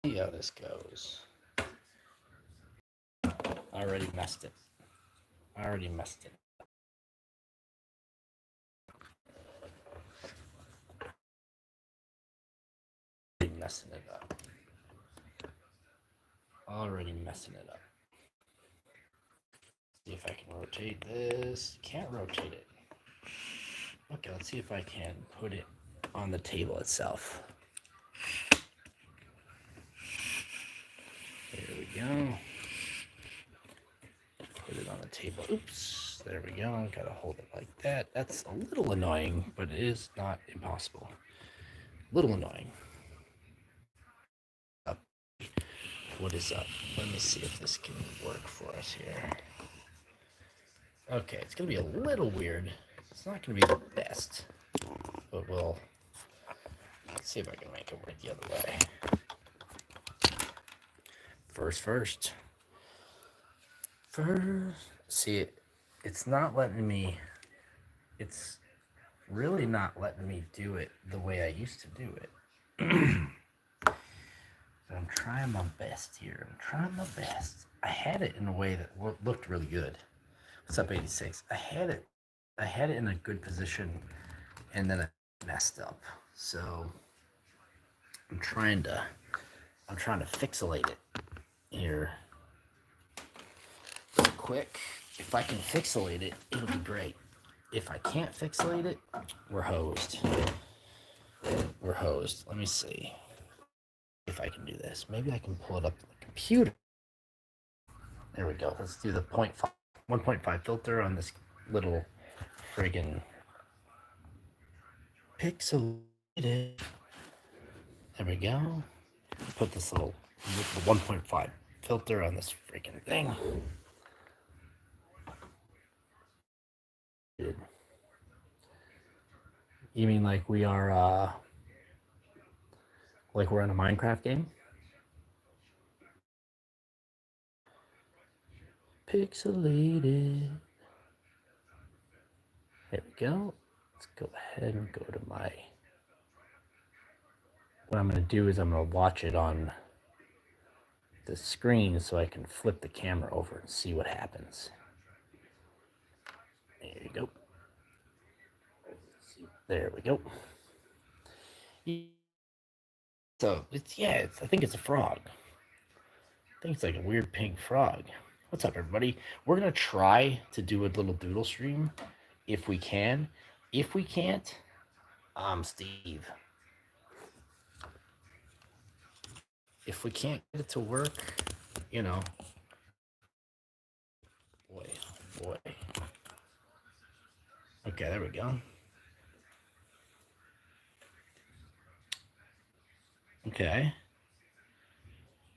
See how this goes. I already messed it. Messing it up. Already messing it up. See if I can rotate this. Can't rotate it. Okay, let's see if I can put it on the table itself. There we go. Put it on the table. Oops. There we go. Gotta hold it like that. That's a little annoying, but it is not impossible. A little annoying. What is up? Let me see if this can work for us here. Okay, it's gonna be a little weird. It's not gonna be the best, but we'll see if I can make it work the other way. First. See, it's not letting me. It's really not letting me do it the way I used to do it. But I'm trying my best here. I had it in a way that looked really good. What's up, 86? I had it in a good position, and then it messed up. So I'm trying to fixelate it here real quick. If I can fixelate it, it'll be great. If I can't fixelate it, we're hosed. Let me see if I can do this. Maybe I can pull it up on the computer. There we go. Let's do the 1.5 filter on this little friggin' pixelated. There we go. Put this little 1.5 filter on this freaking thing. You mean like we are like we're in a Minecraft game? Pixelated. There we go. Let's go ahead and go to my. What I'm going to do is I'm going to watch it on the screen so I can flip the camera over and see what happens. There you go. There we go. So I think it's a frog. I think it's like a weird pink frog. What's up, everybody? We're gonna try to do a little doodle stream if we can. If we can't, Steve. If we can't get it to work, boy. Okay, there we go. Okay.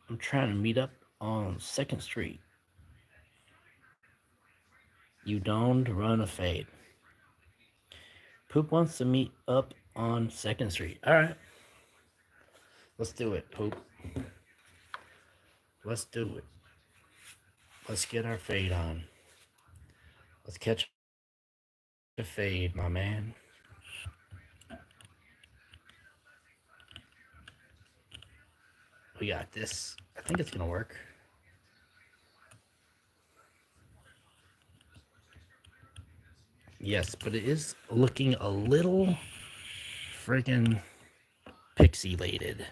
I'm trying to meet up on 2nd Street. You don't run a fade. Poop wants to meet up on 2nd Street. All right. Let's do it, Poop. Let's do it. Let's get our fade on. Let's catch the fade, my man. We got this. I think it's gonna work. Yes, but it is looking a little friggin' pixelated.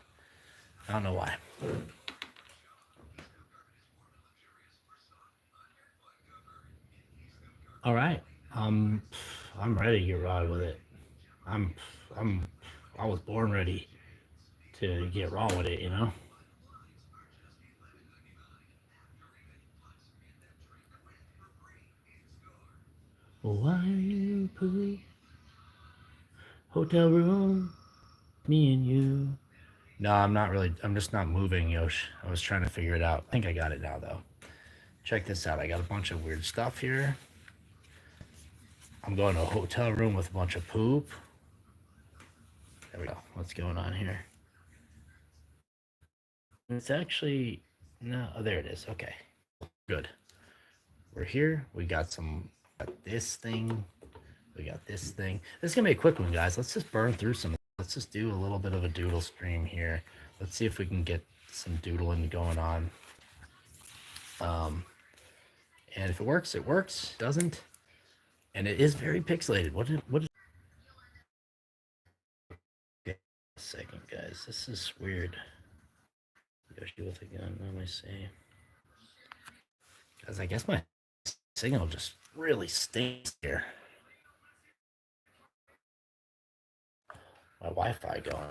I don't know why. All right, I'm ready to get raw with it. I was born ready to get raw with it, Why put hotel room, me and you? No, I'm just not moving, Yosh. I was trying to figure it out. I think I got it now, though. Check this out. I got a bunch of weird stuff here. I'm going to a hotel room with a bunch of poop. There we go. What's going on here? It's actually, no, oh, there it is. Okay, good. We're here. We got this thing. We got this thing. This is going to be a quick one, guys. Let's just burn through some. Let's just do a little bit of a doodle stream here. Let's see if we can get some doodling going on. And if it works, it works. Doesn't, and it is very pixelated. What is? Okay, a second, guys. This is weird. Yoshi with a gun. Let me see. Because I guess my signal just really stinks here. My Wi-Fi going.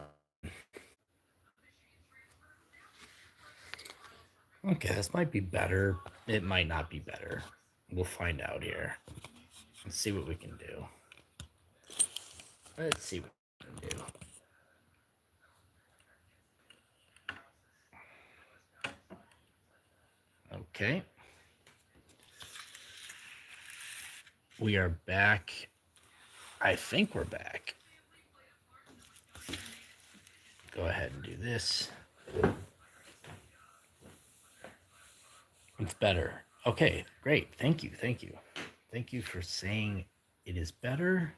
Okay, this might be better. It might not be better. We'll find out here. Let's see what we can do. Let's see what we can do. Okay. We are back. I think we're back. Go ahead and do this. It's better. Okay, great. Thank you. Thank you. Thank you for saying it is better.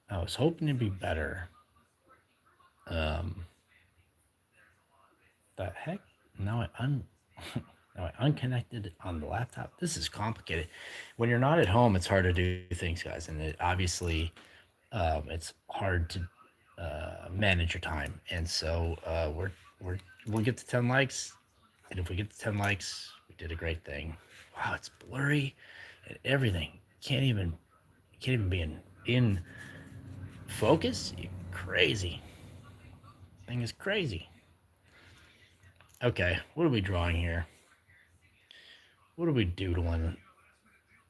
I was hoping to be better. The heck? Now now I unconnected on the laptop. This is complicated. When you're not at home, it's hard to do things, guys, and it obviously it's hard to manage your time. And so we'll get to 10 likes, and if we get to 10 likes, we did a great thing. Wow, it's blurry and everything. Can't even be in focus. Crazy. Thing is crazy. Okay, what are we drawing here? What are we doodling?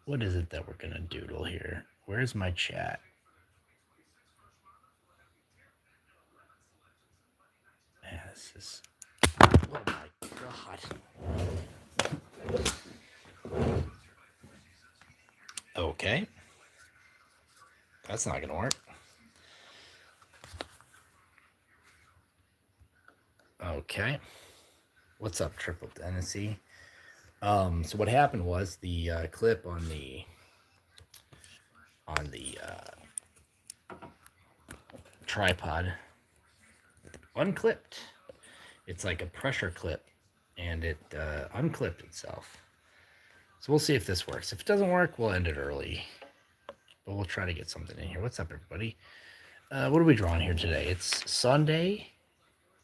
What is it that we're gonna doodle here? Where's my chat? Man, this is. Oh my god. Okay. That's not gonna work. Okay. What's up, Triple Tennessee? So what happened was the clip on the tripod unclipped. It's like a pressure clip, and it unclipped itself. So we'll see if this works. If it doesn't work, we'll end it early. But we'll try to get something in here. What's up, everybody? What are we drawing here today? It's Sunday,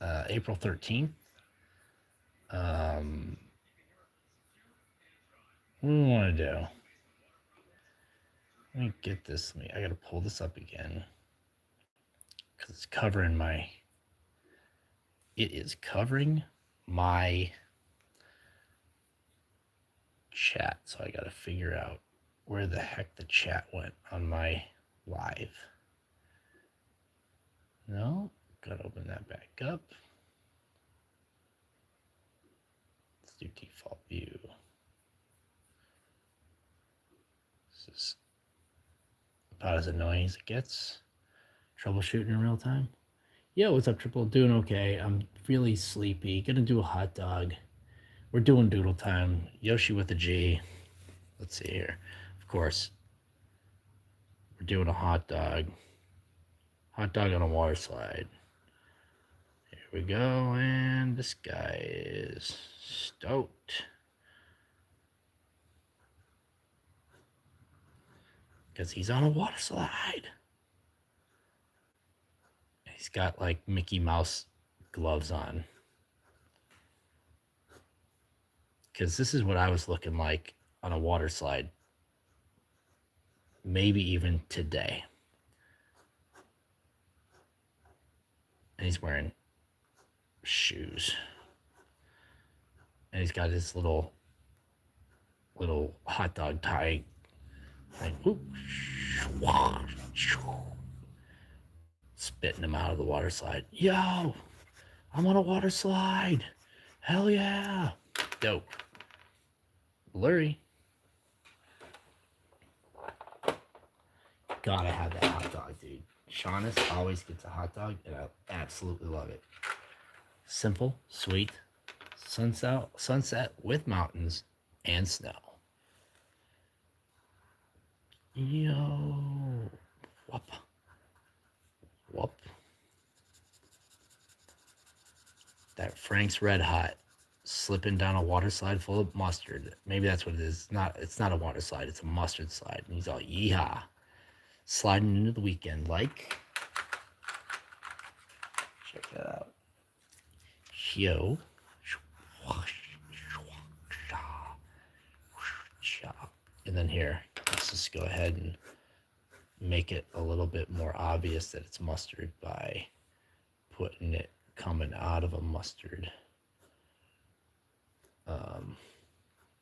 April 13th. What do we want to do? Let me get this. I got to pull this up again because it's covering my. It is covering my chat, so I got to figure out where the heck the chat went on my live. No, got to open that back up. Let's do default view. This is about as annoying as it gets. Troubleshooting in real time. Yo, what's up, Triple? Doing okay. I'm really sleepy. Gonna do a hot dog. We're doing doodle time. Yoshi with a G. Let's see here. Of course, we're doing a hot dog. Hot dog on a water slide. Here we go. And this guy is stoked. Because he's on a water slide. He's got like Mickey Mouse gloves on. Because this is what I was looking like on a water slide. Maybe even today. And he's wearing shoes. And he's got his little hot dog tie. Like, whoop, spitting him out of the water slide. Yo, I'm on a water slide. Hell yeah. Dope. Blurry. Gotta have that hot dog, dude. Shaunus always gets a hot dog, and I absolutely love it. Simple, sweet, sunset with mountains and snow. Yo, whoop, whoop. that Frank's Red Hot slipping down a water slide full of mustard. Maybe that's what it is. It's not a water slide, it's a mustard slide. And he's all yeehaw. Sliding into the weekend like, check that out. Yo. And then here, let's just go ahead and make it a little bit more obvious that it's mustard by putting it coming out of a mustard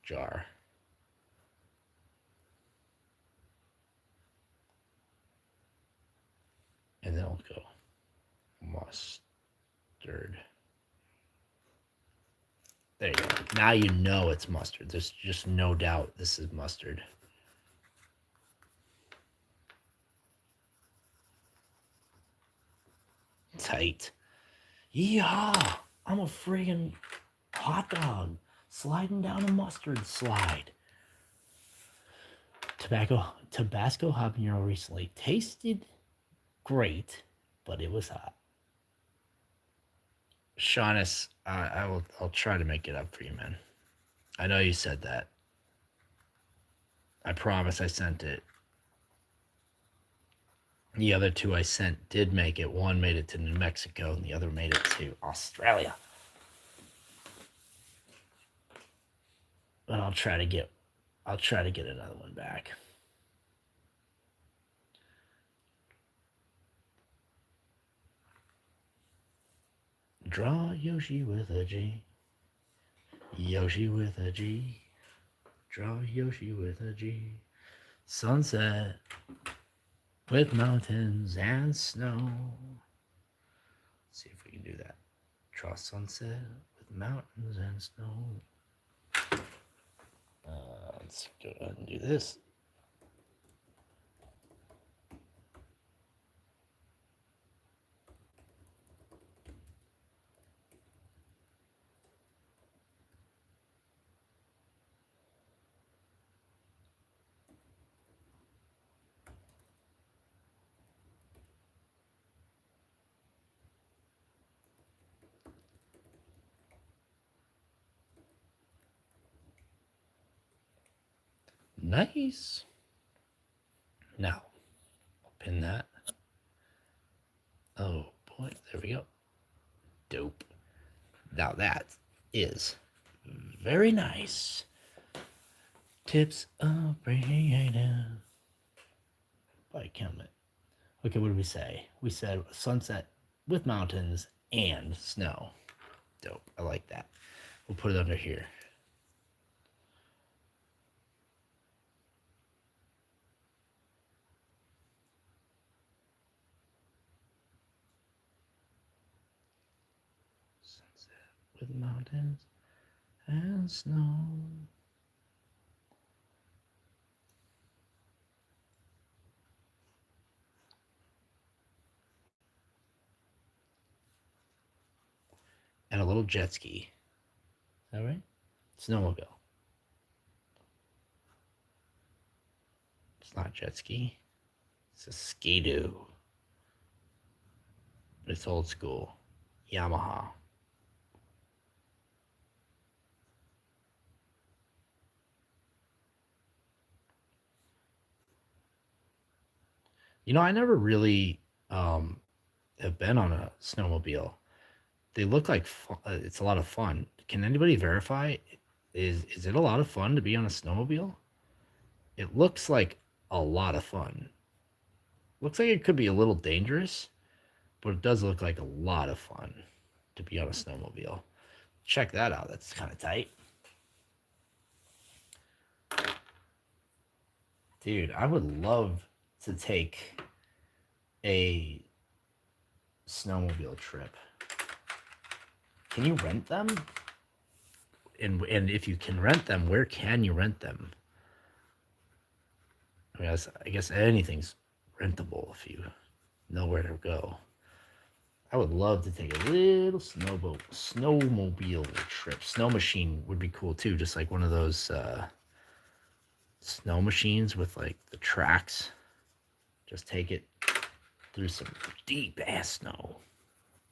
jar. And then I'll go mustard. There you go. Now you know it's mustard. There's just no doubt this is mustard. Tight. Yeehaw! I'm a friggin' hot dog sliding down a mustard slide. Tabasco habanero recently tasted great, but it was hot. Shaughness, I'll try to make it up for you, man. I know you said that. I promise I sent it. The other two I sent did make it. One made it to New Mexico, and the other made it to Australia. But I'll try to get another one back. Draw Yoshi with a G. Yoshi with a G. Draw Yoshi with a G. Sunset with mountains and snow. Let's see if we can do that. Draw sunset with mountains and snow. Let's go ahead and do this. Nice. Now, I'll pin that. Oh boy, there we go. Dope. Now that is very nice. Tips of creative by Kemet. Okay, what did we say? We said sunset with mountains and snow. Dope. I like that. We'll put it under here. Sunset with mountains and snow. And a little jet ski. Is that right? Snowmobile. It's not jet ski. It's a skidoo. But it's old school. Yamaha. You know, I never really have been on a snowmobile. They look like it's a lot of fun. Can anybody verify? Is it a lot of fun to be on a snowmobile? It looks like a lot of fun. Looks like it could be a little dangerous, but it does look like a lot of fun to be on a snowmobile. Check that out. That's kind of tight. Dude, I would love to take a snowmobile trip. Can you rent them? And if you can rent them, where can you rent them? I guess anything's rentable if you know where to go. I would love to take a little snowmobile trip. Snow machine would be cool too, just like one of those snow machines with like the tracks. Just take it through some deep ass snow,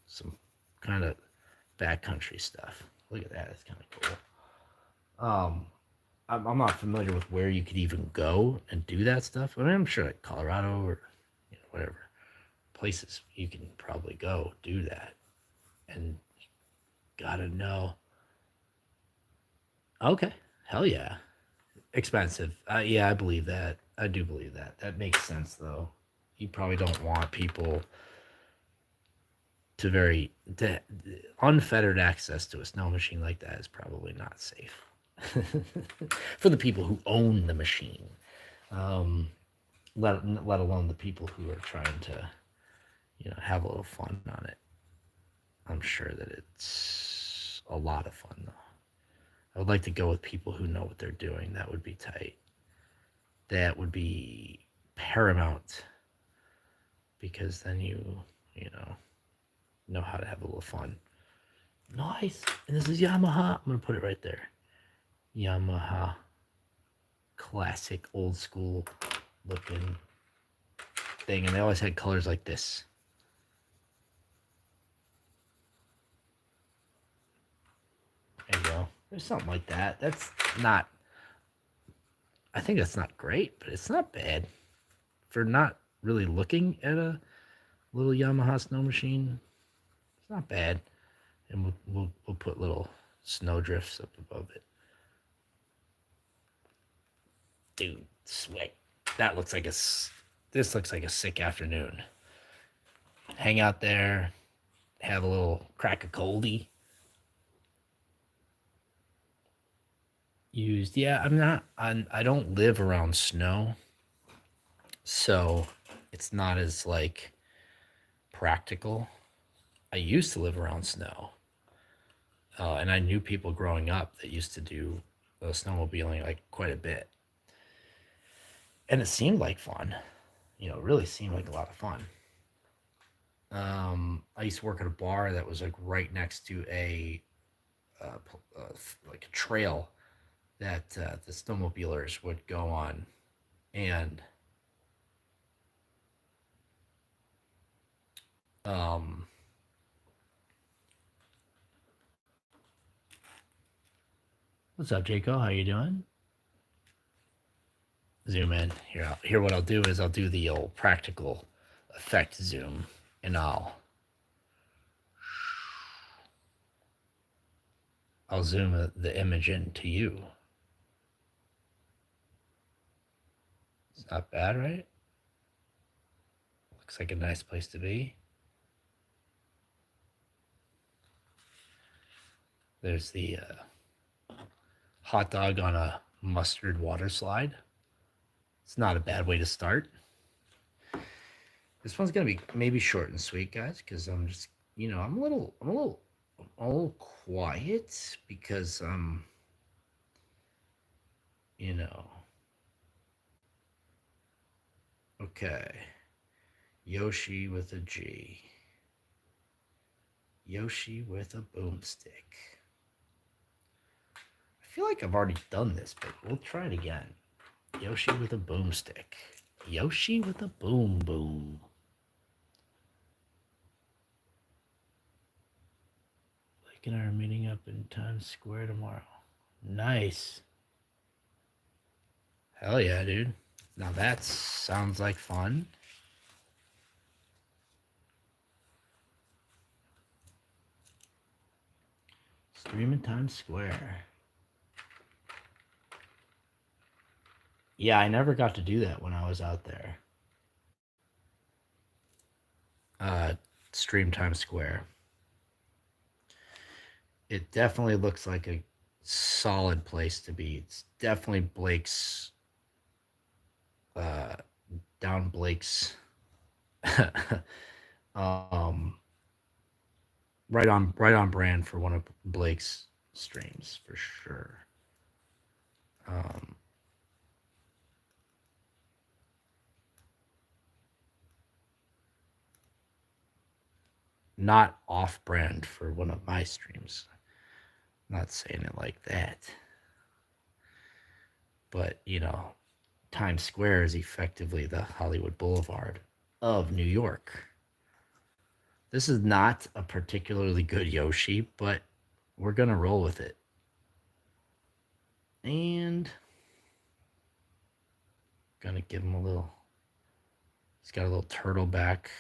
some kind of backcountry stuff. Look at that. It's kind of cool. I'm not familiar with where you could even go and do that stuff. I mean, I'm sure like Colorado or whatever places you can probably go do that. And gotta know. Okay, hell yeah, expensive. Yeah, I believe that. I do believe that. That makes sense though. You probably don't want people to unfettered access to a snow machine like that is probably not safe for the people who own the machine. Um, let alone the people who are trying to have a little fun on it. I'm sure that it's a lot of fun though. I would like to go with people who know what they're doing. That would be tight. That would be paramount because then you know how to have a little fun. Nice. And this is Yamaha. I'm gonna put it right there. Yamaha, classic, old school looking thing, and they always had colors like this. There you go. There's something like that. That's not. I think that's not great, but it's not bad for not really looking at a little Yamaha snow machine. It's not bad, and we'll put little snow drifts up above it. Dude, sweat. That looks like this looks like a sick afternoon. Hang out there, have a little crack of coldie. Used, yeah. I don't live around snow, so it's not as like practical. I used to live around snow, and I knew people growing up that used to do snowmobiling like quite a bit, and it seemed like fun. It really seemed like a lot of fun. I used to work at a bar that was like right next to like a trail that the snowmobilers would go on, and um, what's up, Jaco? How you doing? Zoom in here. Here, what I'll do is I'll do the old practical effect zoom, and I'll zoom the image into you. It's not bad, right? Looks like a nice place to be. There's the hot dog on a mustard water slide. It's not a bad way to start. This one's gonna be maybe short and sweet, guys, because I'm just, I'm a little quiet because you know, okay, Yoshi with a G, Yoshi with a boomstick. I feel like I've already done this, but we'll try it again. Yoshi with a boomstick, Yoshi with a boom boom. Blake and I are meeting up in Times Square tomorrow. Nice. Hell yeah, dude. Now that sounds like fun. Stream in Times Square. Yeah, I never got to do that when I was out there. Uh, Stream Times Square. It definitely looks like a solid place to be. It's definitely Blake's, uh, down Blake's, um, right on brand for one of Blake's streams for sure. Um, Not off brand for one of my streams. I'm not saying it like that. But, Times Square is effectively the Hollywood Boulevard of New York. This is not a particularly good Yoshi, but we're gonna roll with it. And gonna give him a little. He's got a little turtle back.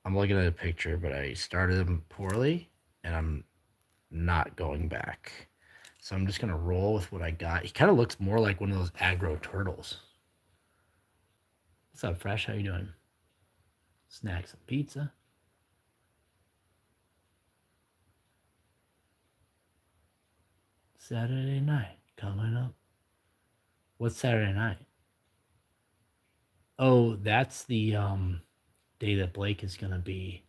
I'm looking at a picture, but I started him poorly, and I'm not going back. So I'm just gonna roll with what I got. He kind of looks more like one of those aggro turtles. What's up, Fresh? How you doing? Snacks and pizza. Saturday night coming up. What's Saturday night? Oh, that's the day that Blake is gonna be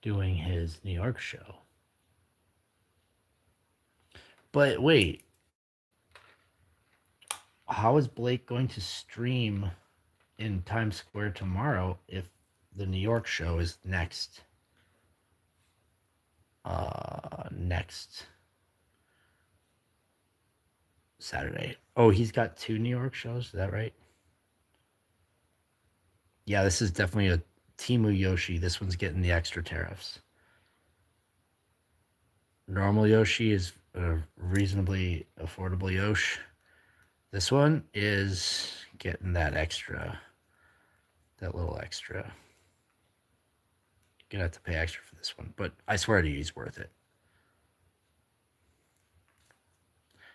doing his New York show. But wait, how is Blake going to stream in Times Square tomorrow if the New York show is next Saturday? Oh, he's got two New York shows. Is that right? Yeah, this is definitely a Timu Yoshi. This one's getting the extra tariffs. Normal Yoshi is a reasonably affordable Yoshi. This one is getting that little extra. You're gonna have to pay extra for this one, but I swear to you, he's worth it.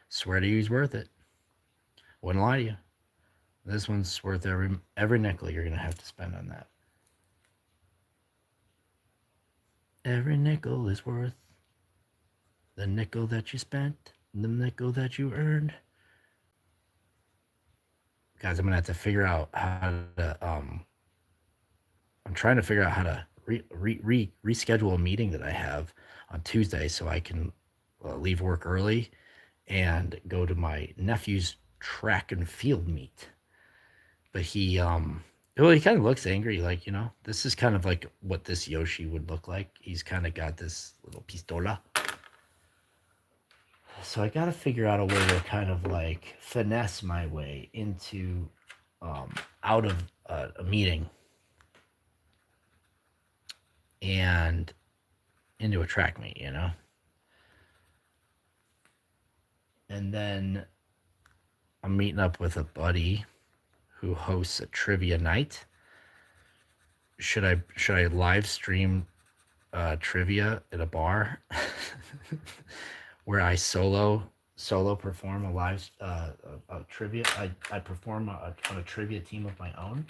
Swear to you, he's worth it. Wouldn't lie to you. This one's worth every nickel you're gonna have to spend on that. Every nickel is worth the nickel that you spent, the nickel that you earned. Guys, I'm gonna have to figure out how to. I'm trying to figure out how to reschedule a meeting that I have on Tuesday so I can leave work early and go to my nephew's track and field meet. But he kind of looks angry, like, this is kind of like what this Yoshi would look like. He's kind of got this little pistola. So I got to figure out a way to kind of like finesse my way into out of a meeting and into a track meet. And then I'm meeting up with a buddy who hosts a trivia night. Should I live stream trivia at a bar where I solo perform a live a trivia? I perform on a trivia team of my own.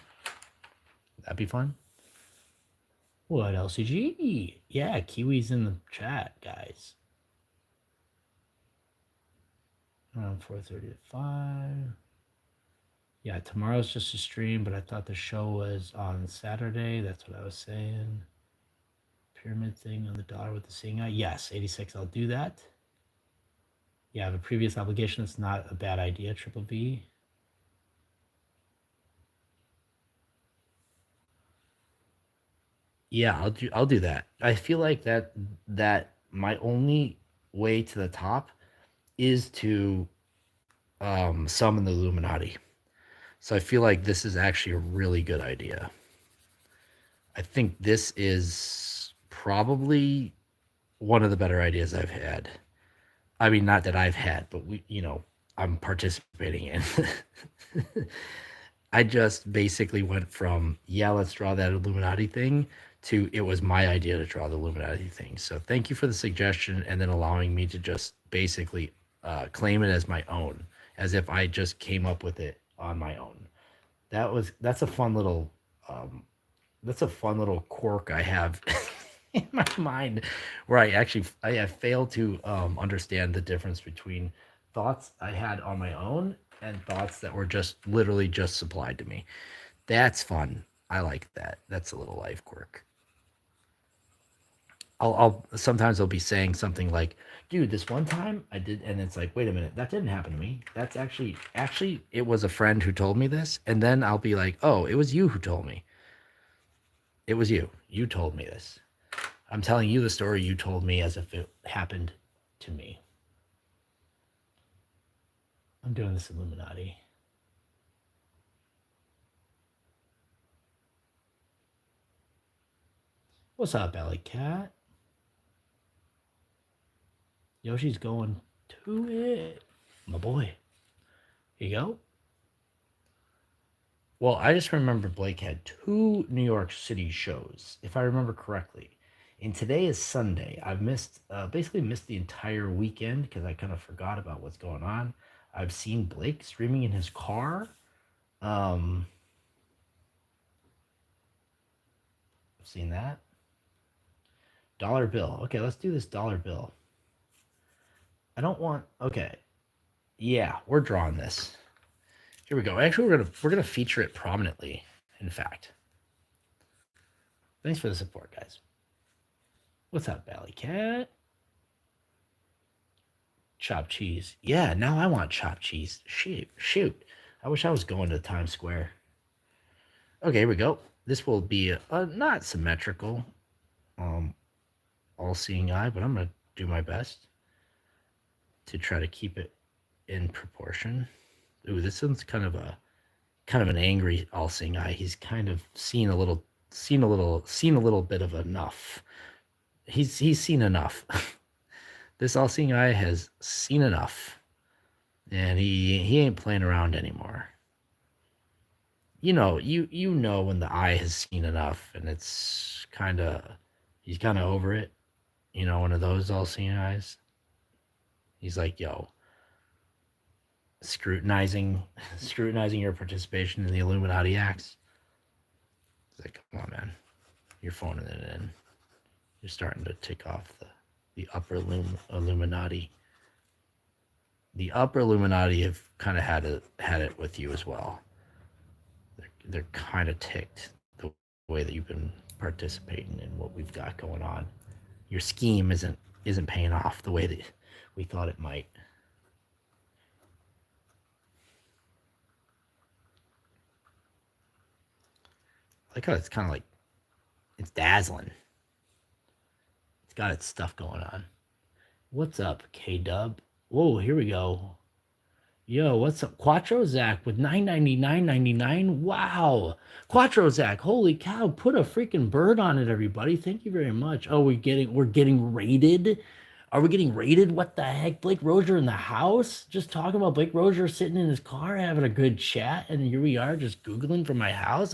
That'd be fun. What LCG? Yeah, Kiwi's in the chat, guys. Around 4:30 to 5. Yeah, tomorrow's just a stream, but I thought the show was on Saturday. That's what I was saying. Pyramid thing on the dollar with the seeing eye. Yes, 86. I'll do that. Yeah, I have a previous obligation. It's not a bad idea, Triple B. Yeah, I'll do that. I feel like that my only way to the top is to summon the Illuminati. So I feel like this is actually a really good idea. I think this is probably one of the better ideas I've had. I mean, not that I've had, but I'm participating in. I just basically went from, yeah, let's draw that Illuminati thing to it was my idea to draw the Illuminati thing. So thank you for the suggestion and then allowing me to just basically claim it as my own, as if I just came up with it on my own. That's a fun little quirk I have in my mind, where I have failed to understand the difference between thoughts I had on my own and thoughts that were just literally just supplied to me. That's fun. I like that. That's a little life quirk. I'll sometimes I'll be saying something like, "Dude, this one time I did," and it's like, "Wait a minute, that didn't happen to me. That's actually it was a friend who told me this," and then I'll be like, "Oh, it was you who told me. It was you. You told me this. I'm telling you the story you told me as if it happened to me." I'm doing this Illuminati. What's up, Alley Cat? Yoshi's going to it. My boy. Here you go. Well, I just remember Blake had two New York City shows, if I remember correctly. And today is Sunday. I've basically missed the entire weekend because I kind of forgot about what's going on. I've seen Blake streaming in his car. Um, I've seen that. Dollar bill. Okay, let's do this dollar bill. I don't want. Okay, yeah, we're drawing this. Here we go. Actually, we're gonna feature it prominently. In fact, thanks for the support, guys. What's up, Valley Cat? Chopped cheese. Yeah, now I want chopped cheese. Shoot. I wish I was going to Times Square. Okay, here we go. This will be not symmetrical, um, all-seeing eye, but I'm gonna do my best to try to keep it in proportion. Ooh, this one's kind of an angry all-seeing eye. He's kind of seen a little bit of enough. He's seen enough. This all-seeing eye has seen enough, and he ain't playing around anymore. You know when the eye has seen enough, and he's kind of over it. One of those all-seeing eyes. He's like, yo, scrutinizing your participation in the Illuminati acts. It's like, come on, man, you're phoning it in. You're starting to tick off the upper Illuminati. The upper Illuminati have kind of had it with you as well. They're kind of ticked the way that you've been participating in what we've got going on. Your scheme isn't paying off the way that we thought it might. I like how it's kind of like it's dazzling. It's got its stuff going on. What's up, K-Dub? Whoa, here we go. Yo, what's up? Quattro Zach with $9.99.99. Wow. Quattro Zach, holy cow, put a freaking bird on it, everybody. Thank you very much. Oh, we're getting raided. Are we getting raided? What the heck? Blake Rozier in the house? Just talking about Blake Rozier sitting in his car having a good chat, and here we are just Googling from my house.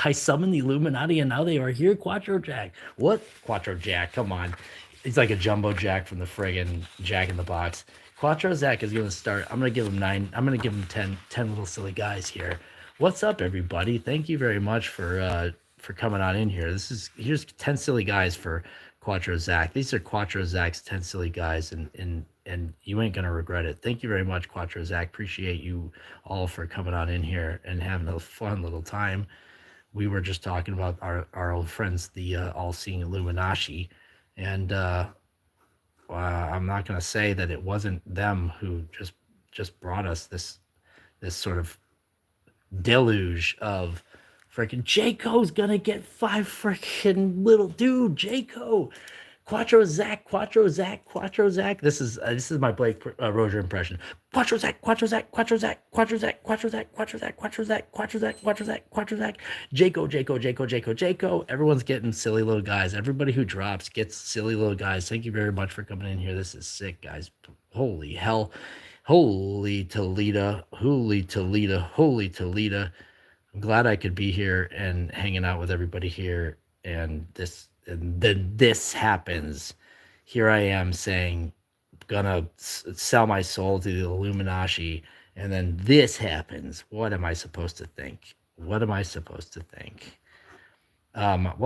I summoned the Illuminati, and now they are here. Quattro Jack. What? Quattro Jack, come on. He's like a jumbo jack from the friggin' Jack in the Box. Quattro Zach is going to start. I'm going to give him 9. I'm going to give him 10 little silly guys here. What's up, everybody? Thank you very much for coming on in here. Here's 10 silly guys for Quattro Zach. These are Quattro Zach's 10 silly guys, and you ain't going to regret it. Thank you very much, Quattro Zach. Appreciate you all for coming on in here and having a fun little time. We were just talking about our old friends, the all-seeing Illuminati, and I'm not going to say that it wasn't them who just brought us this sort of deluge of freaking Jayco's gonna get 5 freaking little dude. Jayco, Quattro Zach. This is my Blake Rozier impression. Quattro Zach. Jayco. Everyone's getting silly little guys. Everybody who drops gets silly little guys. Thank you very much for coming in here. This is sick, guys. Holy hell. Holy Toledo. I'm glad I could be here and hanging out with everybody here. And then this happens. Here I am saying, gonna sell my soul to the Illuminati, and then this happens. What am I supposed to think? Well,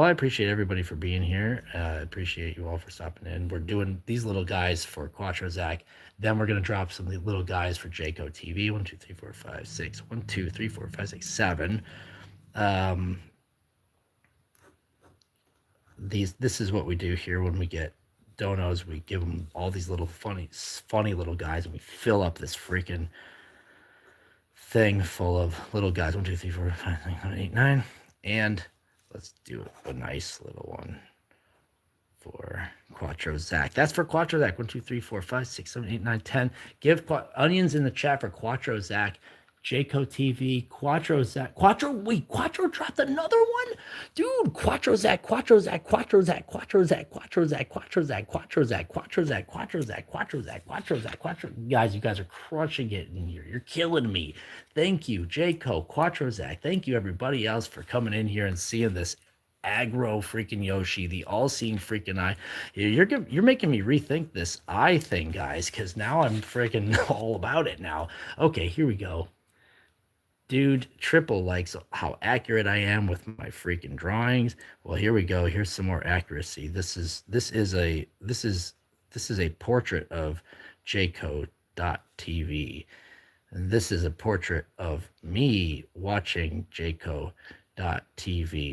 I appreciate everybody for being here. I appreciate you all for stopping in. We're doing these little guys for Quattro Zach. Then we're gonna drop some little guys for Jayco TV. 1, 2, 3, 4, 5, 6. 1, 2, 3, 4, 5, 6, 7. This is what we do here when we get donos. We give them all these little funny little guys, and we fill up this freaking thing full of little guys. 1, 2, 3, 4, 5, 6, 7, 8, 9. And let's do a nice little one for Quattro Zach. That's for Quattro Zach. 1, 2, 3, 4, 5, 6, 7, 8, 9, 10. Give onions in the chat for Quattro Zach. Jayco TV, Quattro Zach, Quattro. Wait, Quattro dropped another one, dude. Quattro Zach, Quattro Zach, Quattro Zach, Quattro Zach, Quattro Zach, Quattro Zach, Quattro Zach, Quattro Zach, Quattro Zach, Quattro Zach, Quattro Zach, Quattro. Guys, you guys are crushing it in here. You're killing me. Thank you, Jayco, Quattro Zach. Thank you, everybody else, for coming in here and seeing this aggro freaking Yoshi, the all-seeing freaking eye. You're making me rethink this eye thing, guys, because now I'm freaking all about it now. Okay, here we go. Dude, Triple likes how accurate I am with my freaking drawings. Well, here we go. Here's some more accuracy. This is a portrait of Jayco.tv. And this is a portrait of me watching Jayco.tv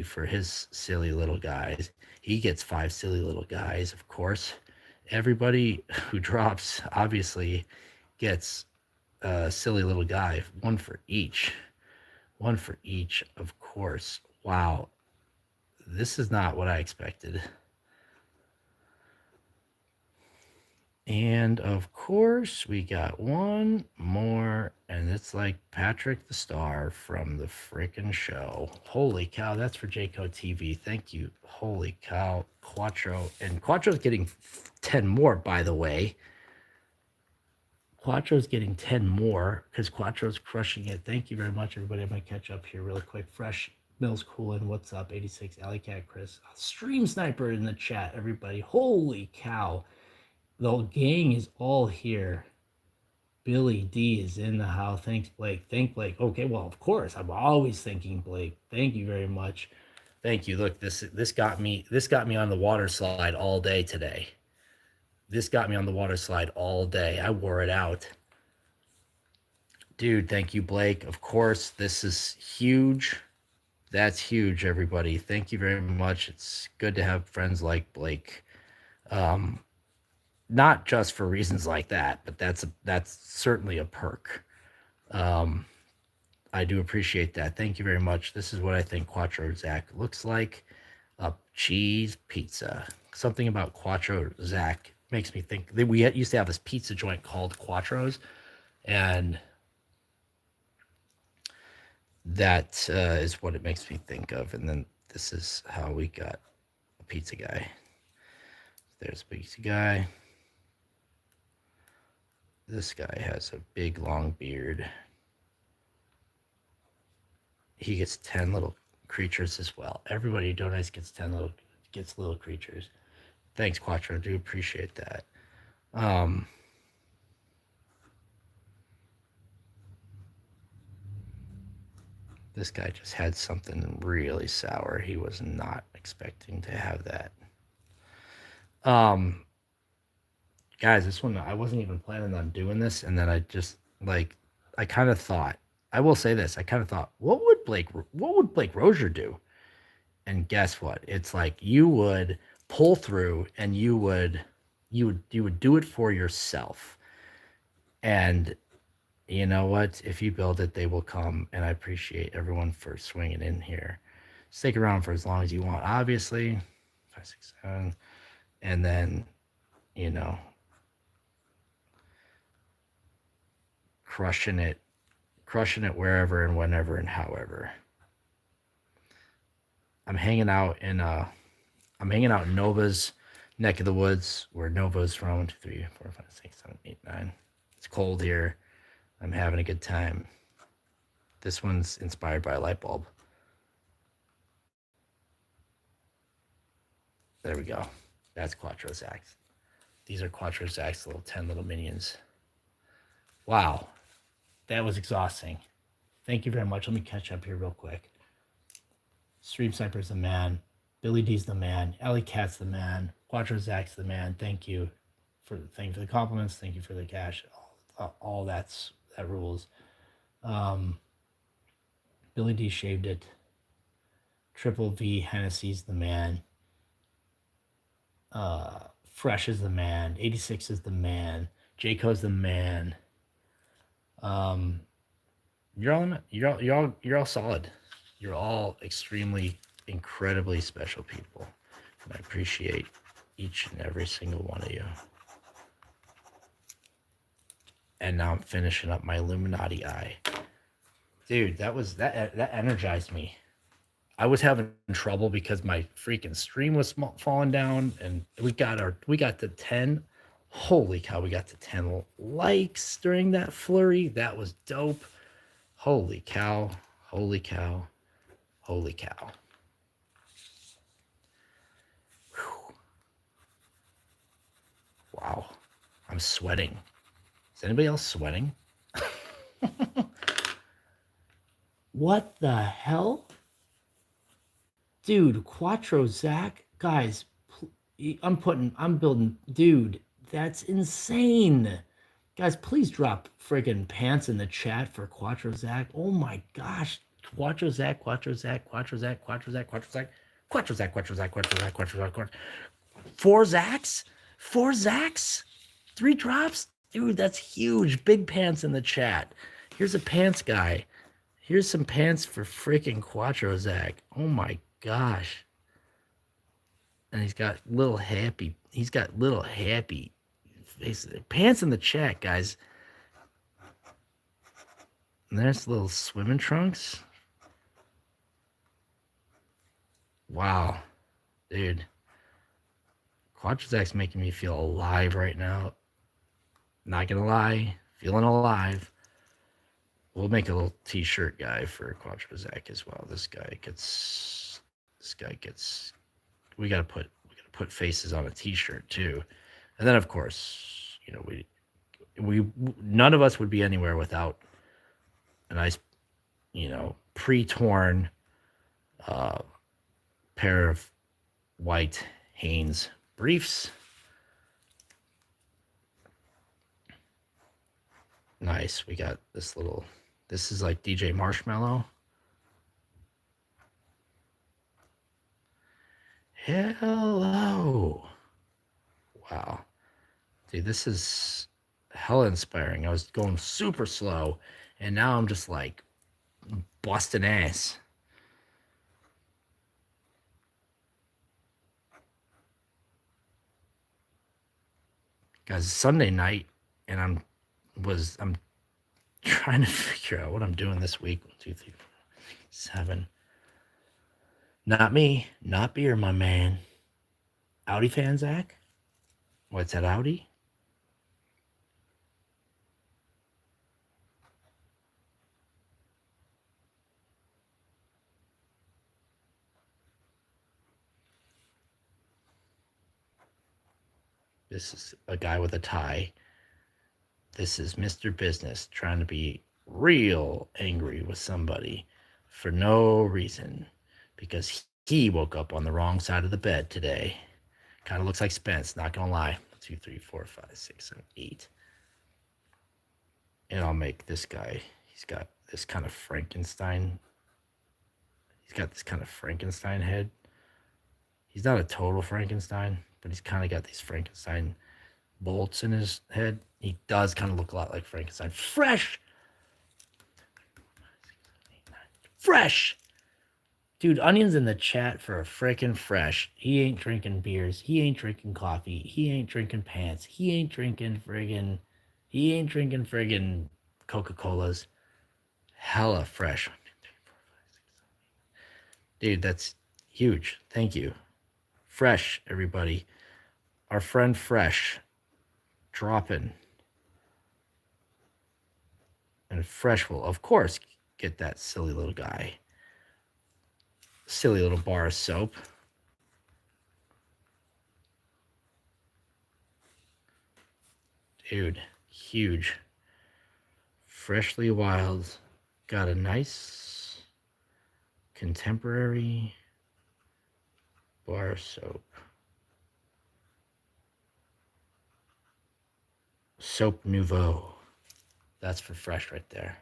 for his silly little guys. He gets 5 silly little guys, of course. Everybody who drops obviously gets a silly little guy, one for each, of course. Wow, this is not what I expected. And of course, we got one more, and it's like Patrick the Star from the freaking show. Holy cow, that's for Jayco TV. Thank you. Holy cow, Quattro. And Quattro's getting 10 more, by the way. Quattro's getting 10 more because Quattro's crushing it. Thank you very much, everybody. I'm going to catch up here really quick. Fresh Mills Coolin, what's up? 86, Alley Cat Chris. Stream Sniper in the chat, everybody. Holy cow. The gang is all here. Billy D is in the house. Thanks, Blake. Thank Blake. Okay, well, of course. I'm always thanking Blake. Thank you very much. Thank you. Look, this got me on the water slide all day today. This got me on the water slide all day. I wore it out. Dude, thank you, Blake. Of course, this is huge. That's huge, everybody. Thank you very much. It's good to have friends like Blake. Not just for reasons like that, but that's certainly a perk. I do appreciate that. Thank you very much. This is what I think Quattro Zach looks like. A cheese pizza. Something about Quattro Zach makes me think that we used to have this pizza joint called Quattro's, and that is what it makes me think of. And then this is how we got a pizza guy. There's a pizza guy. This guy has a big long beard. He gets 10 little creatures as well. Everybody who donates gets little creatures. Thanks, Quattro. I do appreciate that. This guy just had something really sour. He was not expecting to have that. Guys, this one, I wasn't even planning on doing this, and then I just, I kind of thought, I will say this, I kind of thought, what would Blake Rozier do? And guess what? It's like you would pull through, and you would do it for yourself. And you know what? If you build it, they will come, and I appreciate everyone for swinging in here. Stick around for as long as you want, obviously. 5, 6, 7, and then, crushing it wherever and whenever and however. I'm hanging out in Nova's neck of the woods, where Nova's from. 1, 2, 3, 4, 5, 6, 7, 8, 9. It's cold here. I'm having a good time. This one's inspired by a light bulb. There we go. That's Quattro Zach's. These are Quattro Zach's little 10 little minions. Wow. That was exhausting. Thank you very much. Let me catch up here real quick. Stream Sniper's the man. Billy D's the man. Alley Cat's the man. Quattro Zach's the man. Thank you for the compliments. Thank you for the cash. All that rules. Billy D shaved it. Triple V Hennessy's the man. Fresh is the man. 86 is the man. Jayco's the man. You're all solid. You're all extremely, incredibly special people, and I appreciate each and every single one of you. And now I'm finishing up my Illuminati eye. Dude, that energized me. I was having trouble because my freaking stream was falling down, and we got to 10. Holy cow, we got to 10 likes during that flurry. That was dope. Holy cow. Holy cow. Holy cow. Whew. Wow. I'm sweating. Is anybody else sweating? What the hell? Dude, Quattro Zach, guys, I'm building, dude, that's insane. Guys, please drop friggin' pants in the chat for Quattro Zach. Oh my gosh. Quattro Zach, Quattro Zach, Quattro Zach, Quattro Zach, Quattro Zach, Quattro Zach, Quattro Zach, Quattro Zach, Quattro Zach, Quattro. Four Zachs? Four Zachs? 3 drops? Dude, that's huge. Big pants in the chat. Here's a pants guy. Here's some pants for freaking Quattro Zach. Oh my gosh. And he's got little happy pants in the chat, guys. And there's little swimming trunks. Wow. Dude. Quattrozak's making me feel alive right now. Not gonna lie. Feeling alive. We'll make a little t-shirt guy for Quattrozak as well. We gotta put faces on a t-shirt too. And then of course, we none of us would be anywhere without a nice, pre-torn pair of white Hanes briefs. Nice. We got this is like DJ Marshmallow. Hello. Wow. Dude, this is hella inspiring. I was going super slow, and now I'm just like busting ass. Guys, it's Sunday night, and I'm trying to figure out what I'm doing this week. 1, 2, 3, 4, 7. Not me, not beer, my man. Audi fan, Zach? What's that, Audi? This is a guy with a tie. This is Mr. Business trying to be real angry with somebody for no reason because he woke up on the wrong side of the bed today. Kind of looks like Spence, not gonna lie. 1, 2, 3, 4, 5, 6, 7, 8. And I'll make this guy. He's got this kind of Frankenstein. He's got this kind of Frankenstein head. He's not a total Frankenstein, but he's kind of got these Frankenstein bolts in his head. He does kind of look a lot like Frankenstein. Fresh! Dude, Onion's in the chat for a frickin' fresh. He ain't drinking beers. He ain't drinking coffee. He ain't drinking pants. He ain't drinking friggin' Coca-Colas. Hella fresh. Dude, that's huge. Thank you. Fresh, everybody. Our friend Fresh dropping. And Fresh will, of course, get that silly little guy. Silly little bar of soap. Dude, huge. Freshly Wild. Got a nice contemporary bar of soap. Soap Nouveau. That's for Fresh right there.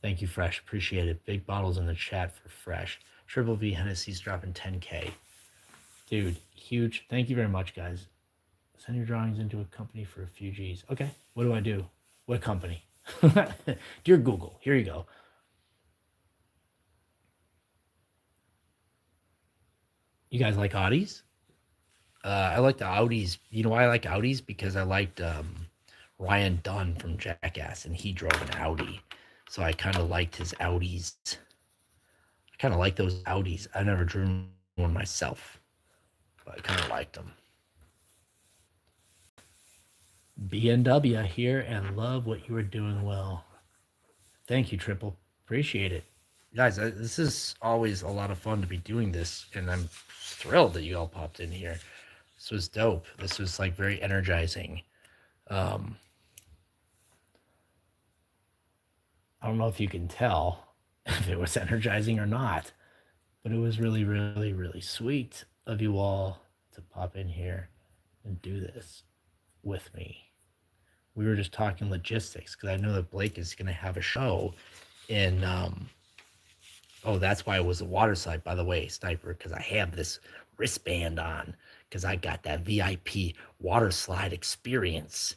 Thank you, Fresh. Appreciate it. Big bottles in the chat for Fresh. Triple V Hennessy's dropping 10K. Dude, huge. Thank you very much, guys. Send your drawings into a company for a few G's. Okay. What do I do? What company? Dear Google, here you go. You guys like Audis? I like the Audis. You know why I like Audis? Because I liked Ryan Dunn from Jackass, and he drove an Audi. So I kind of liked his outies. I kind of like those outies. I never drew one myself, but I kind of liked them. BNW here and love what you are doing well. Thank you, Triple. Appreciate it. Guys, this is always a lot of fun to be doing this, and I'm thrilled that you all popped in here. This was dope. This was like very energizing. Um, I don't know if you can tell if it was energizing or not, but it was really, really, really sweet of you all to pop in here and do this with me. We were just talking logistics because I know that Blake is going to have a show in. Oh, that's why it was a water slide, by the way, Sniper, because I have this wristband on because I got that VIP water slide experience.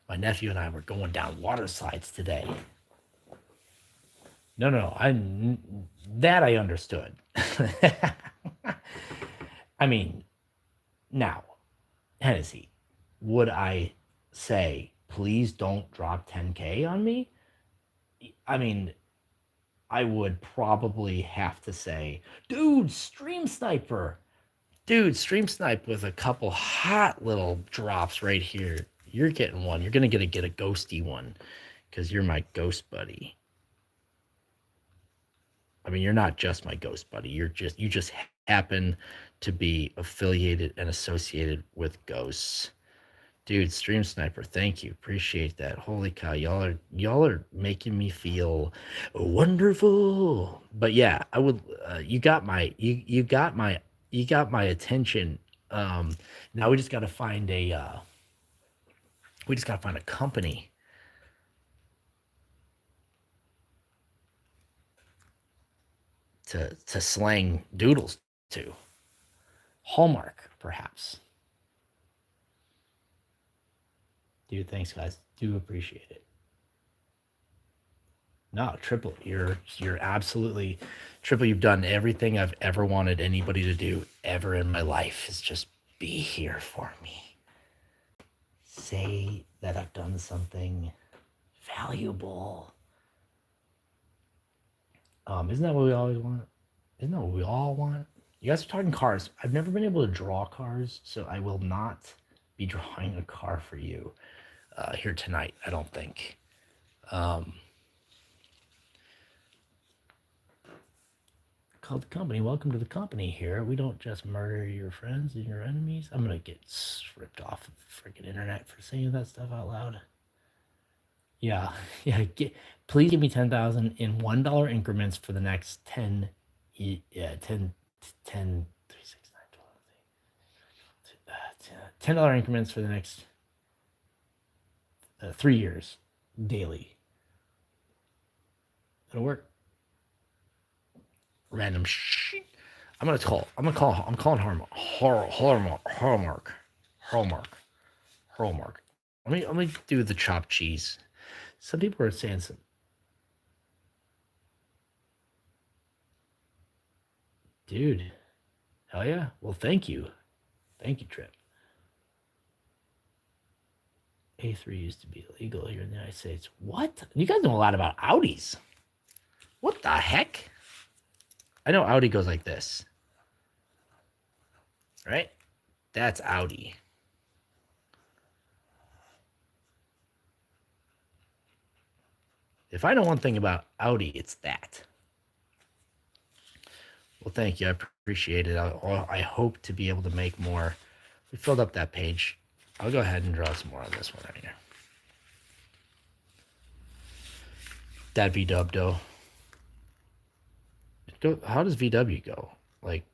My nephew and I were going down water slides today. No, that I understood. I mean, now, Hennessy, would I say, please don't drop 10K on me? I mean, I would probably have to say, dude, Stream Sniper. Dude, Stream Snipe with a couple hot little drops right here. You're getting one. You're going to get a ghosty one because you're my ghost buddy. I mean, you're not just my ghost buddy. You just happen to be affiliated and associated with ghosts. Dude, Stream Sniper, thank you. Appreciate that. Holy cow, y'all are making me feel wonderful. But yeah, I would you got my you got my attention. Now we just got to find a company to slang doodles to. Hallmark, perhaps. Dude, thanks guys. Do appreciate it. No, Triple, you're absolutely Triple. You've done everything I've ever wanted anybody to do ever in my life. Is just be here for me. Say that I've done something valuable. Isn't that what we always want? Isn't that what we all want? You guys are talking cars. I've never been able to draw cars, so I will not be drawing a car for you here tonight. I don't think. Called the company. Welcome to the company here. We don't just murder your friends and your enemies. I'm gonna get ripped off of the freaking internet for saying that stuff out loud. Yeah, yeah. Please give me 10,000 in $1 increments for the next 10, yeah, 10, 10, 3, 6, 9, 12, $10 increments for the next 3 years daily. It'll work. Random shit. I'm calling Hallmark. Let me do the chopped cheese. Some people are saying some. Dude, hell yeah. Well, thank you. Thank you, Trip. A3 used to be illegal here in the United States. What? You guys know a lot about Audis. What the heck? I know Audi goes like this. Right? That's Audi. If I know one thing about Audi, it's that. Well, thank you. I appreciate it. I hope to be able to make more. We filled up that page. I'll go ahead and draw some more on this one right here. That VW though. How does VW go? Like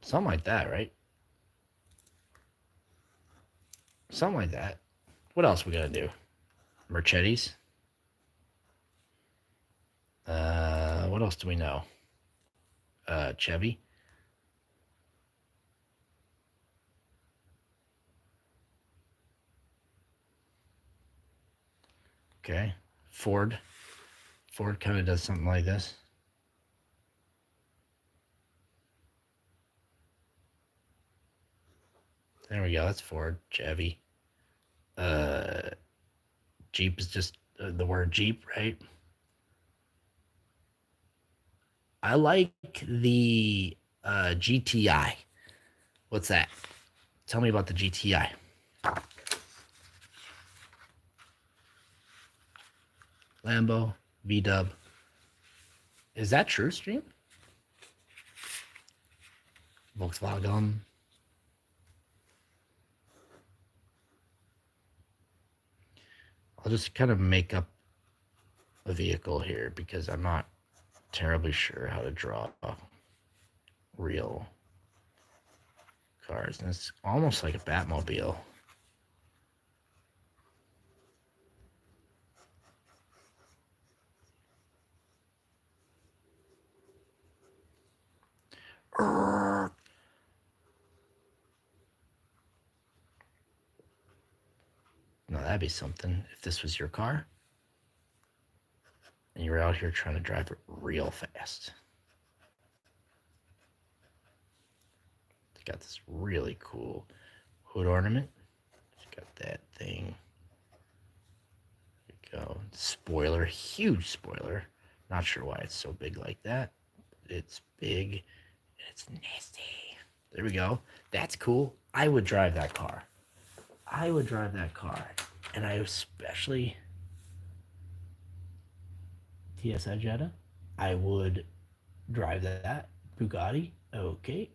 something like that, right? Something like that. What else we gotta do? Mercedes. What else do we know? Chevy. Okay. Ford. Ford kind of does something like this. There we go. That's Ford. Chevy. Jeep is just the word Jeep, right? I like the GTI. What's that? Tell me about the GTI. Lambo, V-Dub. Is that true, Stream? Volkswagen. I'll just kind of make up a vehicle here because I'm not terribly sure how to draw real cars. And it's almost like a Batmobile. No, that'd be something if this was your car and you were out here trying to drive it real fast. It's got this really cool hood ornament. It's got that thing. There you go. Spoiler, huge spoiler. Not sure why it's so big like that. It's big and it's nasty. There we go. That's cool. I would drive that car. I would drive that car. And I especially TSI Jetta. I would drive that. Bugatti. Okay.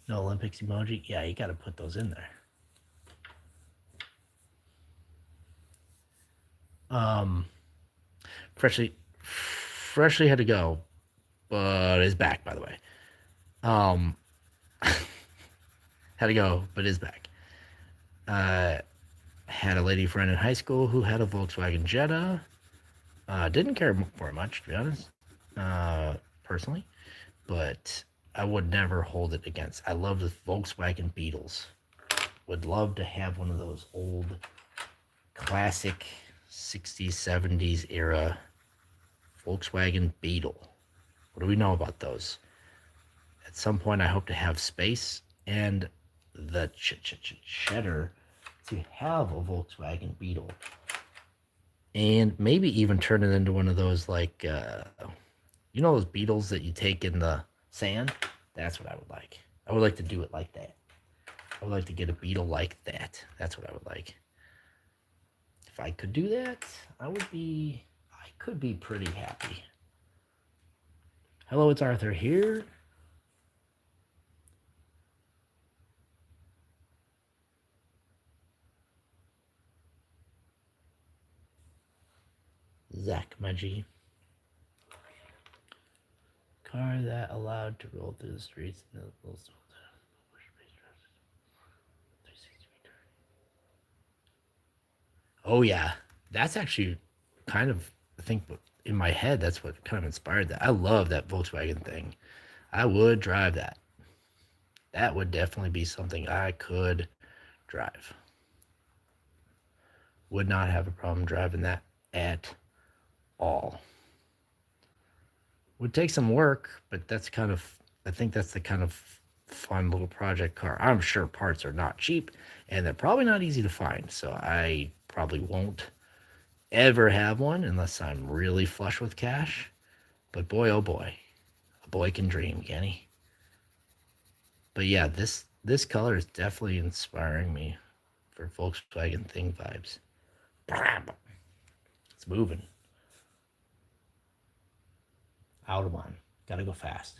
No Olympics emoji. Yeah, you got to put those in there. Freshly had to go, but is back, by the way. Had to go, but is back. Had a lady friend in high school who had a Volkswagen Jetta. Didn't care for it much, to be honest, personally, but I would never hold it against. I love the Volkswagen Beetles. Would love to have one of those old, classic 60s, 70s era Volkswagen Beetle. What do we know about those? At some point, I hope to have space and the cheddar to have a Volkswagen Beetle. And maybe even turn it into one of those, like, you know those beetles that you take in the sand? That's what I would like. I would like to do it like that. I would like to get a beetle like that. That's what I would like. If I could do that, I could be pretty happy. Hello, it's Arthur here. Zach, my G. Car that allowed to roll through the streets and the little Oh yeah, that's actually kind of, I think, in my head that's what kind of inspired that. I love that Volkswagen thing. I would drive that. That would definitely be something I could drive. Would not have a problem driving that at all. Would take some work, but that's kind of, I think that's the kind of fun little project car. I'm sure parts are not cheap and they're probably not easy to find. So I probably won't ever have one unless I'm really flush with cash. But boy, oh boy, a boy can dream, can he? But yeah, this color is definitely inspiring me for Volkswagen thing vibes. It's moving. Autobahn. Gotta go fast.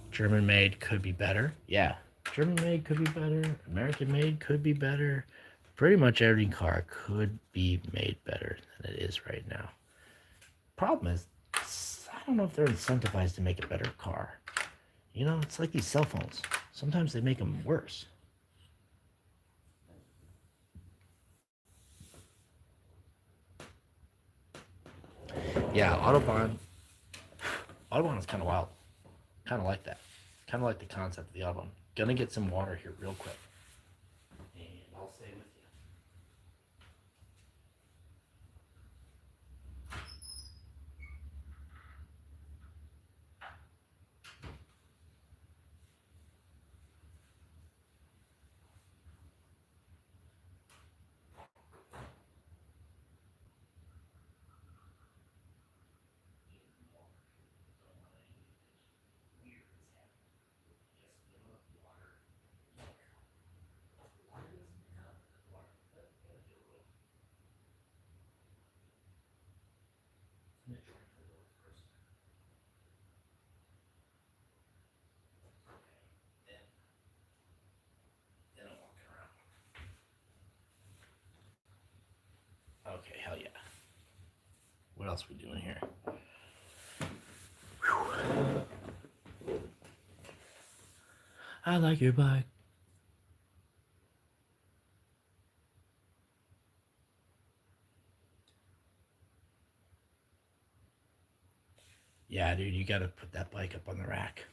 German made could be better. Yeah. German made could be better. American made could be better. Pretty much every car could be made better than it is right now. Problem is, I don't know if they're incentivized to make a better car. You know, it's like these cell phones. Sometimes they make them worse. Yeah, Autobahn is kind of wild. Kind of like that. Kind of like the concept of the Autobahn. Gonna get some water here real quick. And I'll stay with you. What else are we doing here? Whew. I like your bike. Yeah, dude, you got to put that bike up on the rack.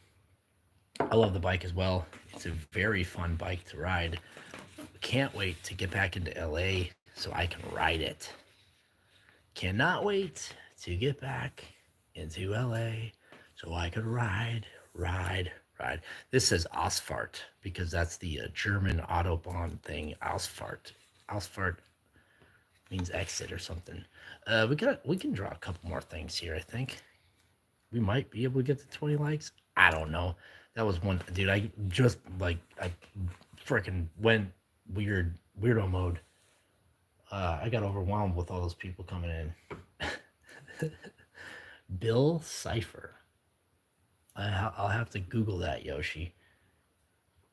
I love the bike as well. It's a very fun bike to ride. Can't wait to get back into LA so I can ride it. Cannot wait to get back into LA so I could ride. This says Ausfahrt because that's the German Autobahn thing. Ausfahrt means exit or something. We can draw a couple more things here. I think we might be able to get to 20 likes. I don't know. That was one, dude. I just like I freaking went weirdo mode. I got overwhelmed with all those people coming in. Bill Cipher. I'll have to Google that, Yoshi.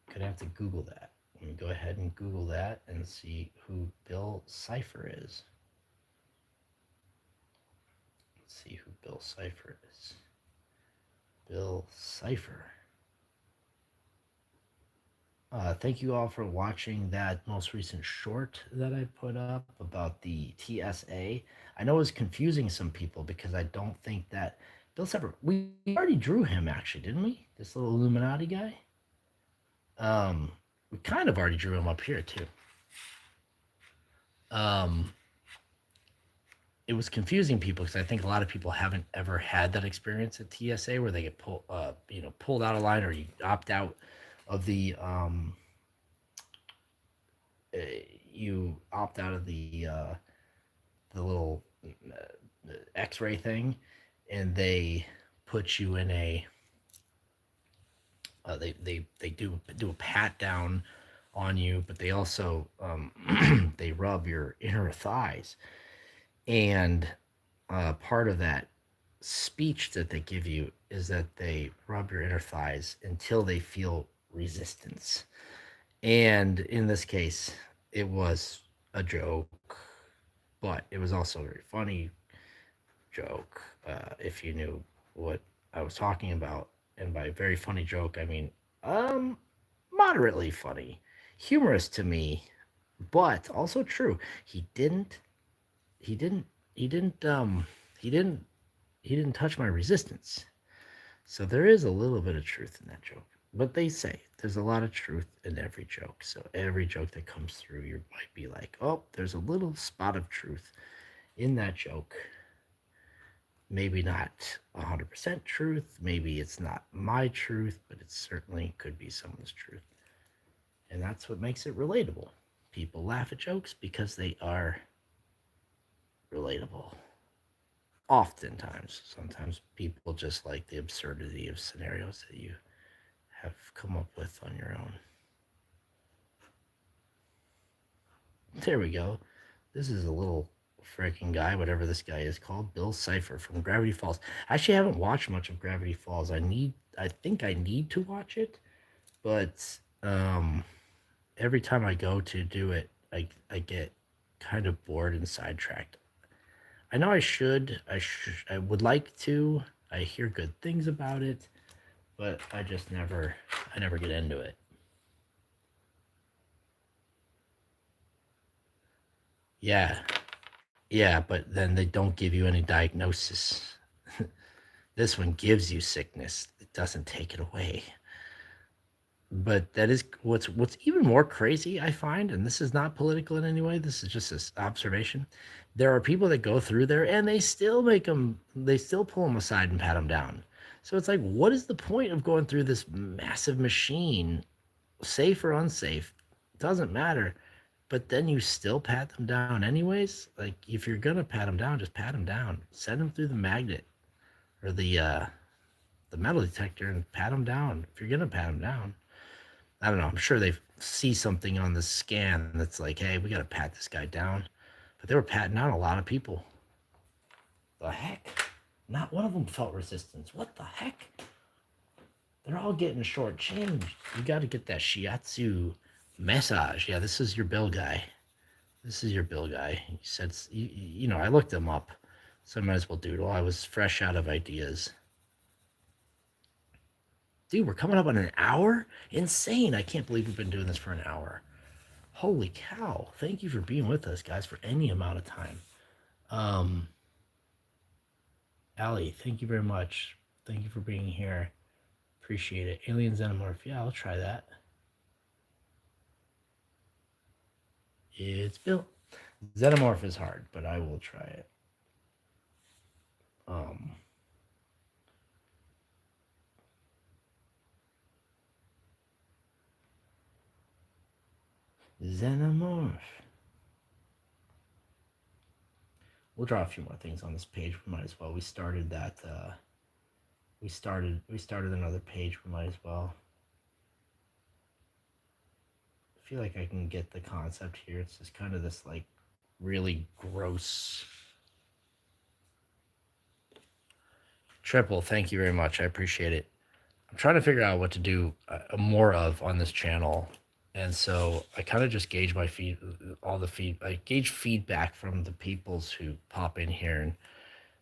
Could have to Google that. Let me go ahead and Google that and see who Bill Cipher is. Let's see who Bill Cipher is. Bill Cipher. Thank you all for watching that most recent short that I put up about the TSA. I know it was confusing some people because I don't think that Bill Cipher, we already drew him actually, didn't we? This little Illuminati guy. We kind of already drew him up here too. It was confusing people because I think a lot of people haven't ever had that experience at TSA where they get pulled out of line or you opt out of the you opt out of the little X-ray thing, and they put you in a they do a pat down on you, but they also they rub your inner thighs, and part of that speech that they give you is that they rub your inner thighs until they feel resistance. And in this case, it was a joke, but it was also a very funny joke if you knew what I was talking about. And by very funny joke, I mean moderately funny, humorous to me, but also true. He didn't, he didn't, he didn't, he didn't, he didn't touch my resistance. So there is a little bit of truth in that joke. But they say there's a lot of truth in every joke. So every joke that comes through, you might be like, oh, there's a little spot of truth in that joke. Maybe not 100% truth. Maybe it's not my truth, but it certainly could be someone's truth. And that's what makes it relatable. People laugh at jokes because they are relatable. Oftentimes, sometimes people just like the absurdity of scenarios that you have come up with on your own. There we go. This is a little freaking guy, whatever this guy is called, Bill Cipher from Gravity Falls. I actually haven't watched much of Gravity Falls. I think I need to watch it, but every time I go to do it, I get kind of bored and sidetracked. I know I would like to. I hear good things about it, but I never get into it. Yeah. Yeah, but then they don't give you any diagnosis. This one gives you sickness. It doesn't take it away. But that is what's even more crazy, I find, and this is not political in any way. This is just this observation. There are people that go through there and they still pull them aside and pat them down. So it's like, what is the point of going through this massive machine, safe or unsafe? Doesn't matter. But then you still pat them down anyways. Like if you're gonna pat them down, just pat them down. Send them through the magnet or the metal detector and pat them down. If you're gonna pat them down, I don't know. I'm sure they see something on the scan that's like, hey, we gotta pat this guy down. But they were patting down a lot of people. The heck? Not one of them felt resistance. What the heck? They're all getting shortchanged. You got to get that shiatsu massage. Yeah, this is your bill guy. This is your bill guy. He said, I looked him up. So I might as well doodle. I was fresh out of ideas. Dude, we're coming up on an hour? Insane. I can't believe we've been doing this for an hour. Holy cow. Thank you for being with us, guys, for any amount of time. Um, Allie, thank you very much. Thank you for being here. Appreciate it. Alien Xenomorph. Yeah, I'll try that. It's built. Xenomorph is hard, but I will try it. Um, Xenomorph. We'll draw a few more things on this page. We might as well. We started that. We started another page. We might as well. I feel like I can get the concept here. It's just kind of this like really gross. Triple, thank you very much. I appreciate it. I'm trying to figure out what to do more of on this channel, and so I kind of just gauge my I gauge feedback from the peoples who pop in here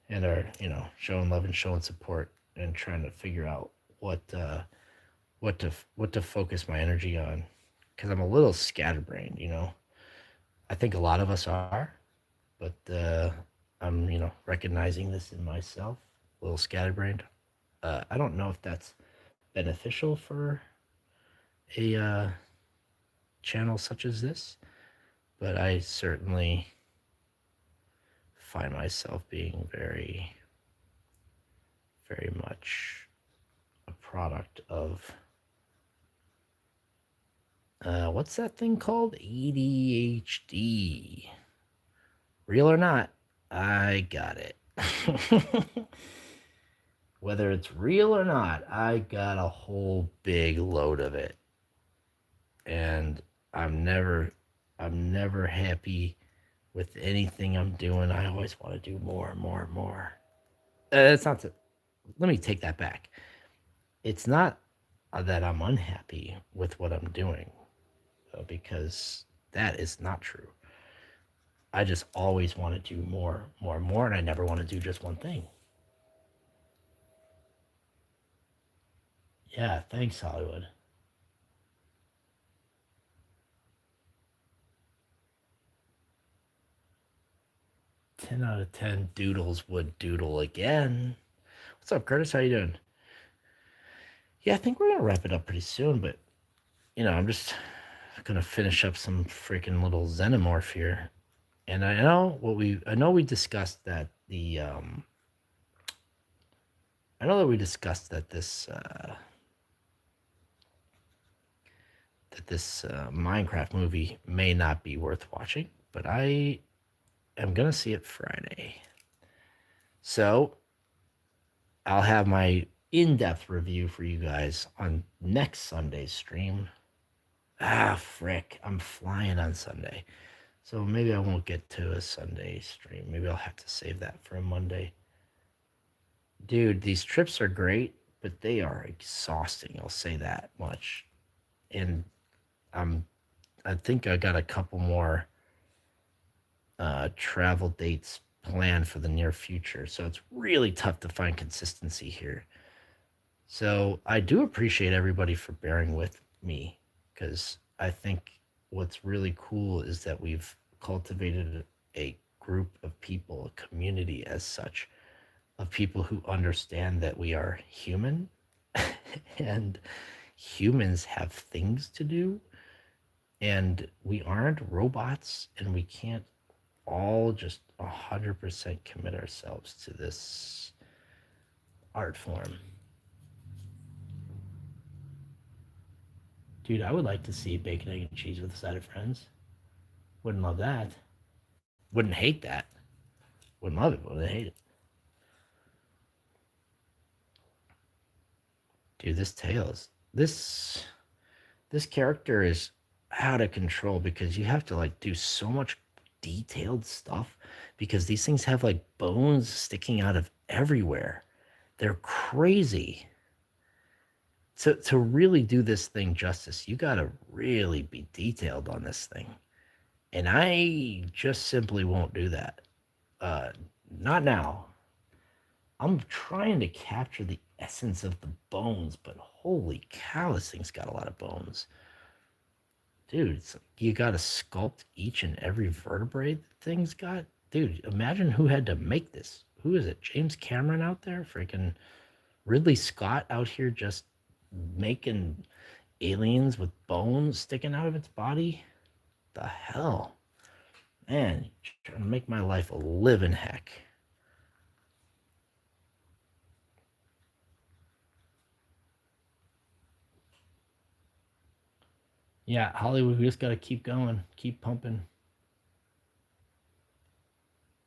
and are showing love and showing support and trying to figure out what to focus my energy on, because I'm a little scatterbrained. I think a lot of us are, but I'm recognizing this in myself, a little scatterbrained. I don't know if that's beneficial for a channel such as this, but I certainly find myself being very, very much a product of what's that thing called? ADHD. Real or not, I got it. Whether it's real or not, I got a whole big load of it. And I'm never happy with anything I'm doing. I always want to do more and more and more. It's not to, let me take that back. It's not that I'm unhappy with what I'm doing, because that is not true. I just always want to do more, more, and more, and I never want to do just one thing. Yeah, thanks, Hollywood. 10 out of 10 doodles would doodle again. What's up, Curtis? How you doing? Yeah, I think we're gonna wrap it up pretty soon, but I'm just gonna finish up some freaking little xenomorph here. And I know we discussed that I know that we discussed that this Minecraft movie may not be worth watching, but I am gonna see it Friday. So I'll have my in-depth review for you guys on next Sunday's stream. Ah, frick, I'm flying on Sunday. So maybe I won't get to a Sunday stream. Maybe I'll have to save that for a Monday. Dude, these trips are great, but they are exhausting. I'll say that much. And I think I got a couple more travel dates planned for the near future. So it's really tough to find consistency here. So I do appreciate everybody for bearing with me, because I think what's really cool is that we've cultivated a group of people, a community as such, of people who understand that we are human and humans have things to do, and we aren't robots, and we can't all just 100% commit ourselves to this art form. Dude, I would like to see bacon, egg, and cheese with a side of friends. Wouldn't love that. Wouldn't hate that. Wouldn't love it, but wouldn't hate it. Dude, this character is out of control, because you have to like do so much detailed stuff, because these things have like bones sticking out of everywhere. They're crazy. To really do this thing justice, you got to really be detailed on this thing. And I just simply won't do that. Not now. I'm trying to capture the essence of the bones, but holy cow, this thing's got a lot of bones. Dude, you got to sculpt each and every vertebrae the thing's got. Dude, imagine who had to make this. Who is it? James Cameron out there? Freaking Ridley Scott out here just making aliens with bones sticking out of its body? The hell? Man, trying to make my life a living heck. Yeah, Hollywood, we just got to keep going, keep pumping.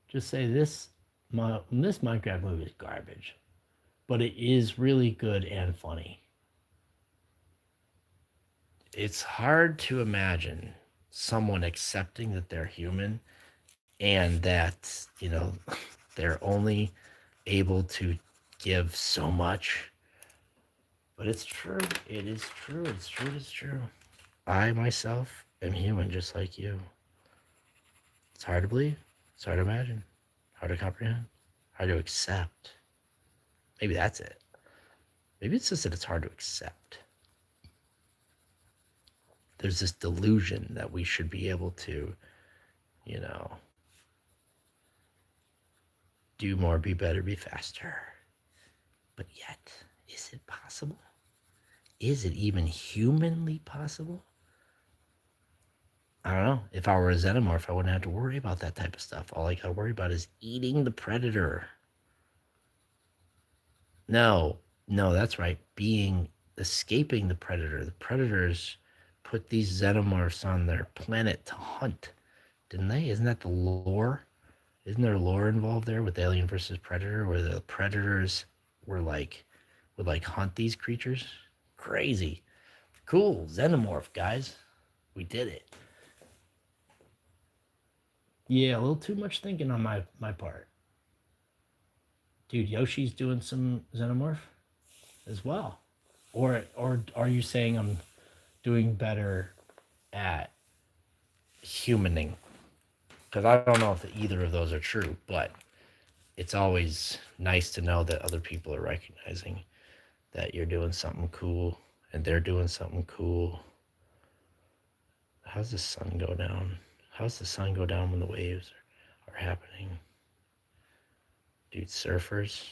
Just say this Minecraft movie is garbage, but it is really good and funny. It's hard to imagine someone accepting that they're human and that, they're only able to give so much. But it's true. It is true. It's true. It's true. I myself am human just like you. It's hard to believe. It's hard to imagine. Hard to comprehend. Hard to accept. Maybe that's it. Maybe it's just that it's hard to accept. There's this delusion that we should be able to, you know, do more, be better, be faster. But yet, is it possible? Is it even humanly possible? I don't know. If I were a xenomorph, I wouldn't have to worry about that type of stuff. All I got to worry about is eating the predator. No, no, that's right. Escaping the predator. The predators put these xenomorphs on their planet to hunt, didn't they? Isn't that the lore? Isn't there lore involved there with Alien versus Predator, where the predators would hunt these creatures? Crazy, cool xenomorph guys, we did it. Yeah, a little too much thinking on my part, dude. Yoshi's doing some xenomorph as well, or are you saying I'm doing better at humaning? Because I don't know if either of those are true, but it's always nice to know that other people are recognizing that you're doing something cool and they're doing something cool. How's the sun go down? How's the sun go down when the waves are happening? Dude, surfers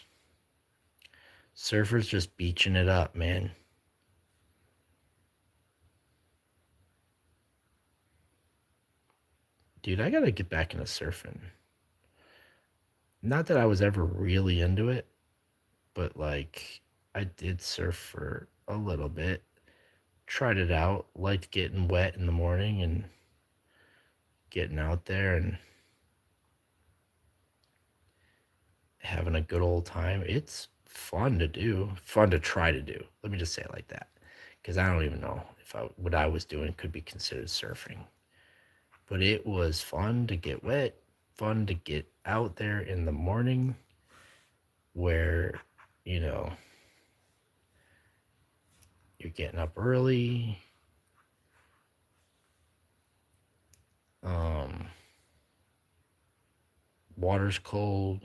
just beaching it up, man. Dude, I gotta get back into surfing. Not that I was ever really into it, but like I did surf for a little bit. Tried it out, liked getting wet in the morning and getting out there and having a good old time. It's fun to do, fun to try to do. Let me just say it like that, because I don't even know if what I was doing could be considered surfing. But it was fun to get wet, fun to get out there in the morning where, you know, you're getting up early. Water's cold.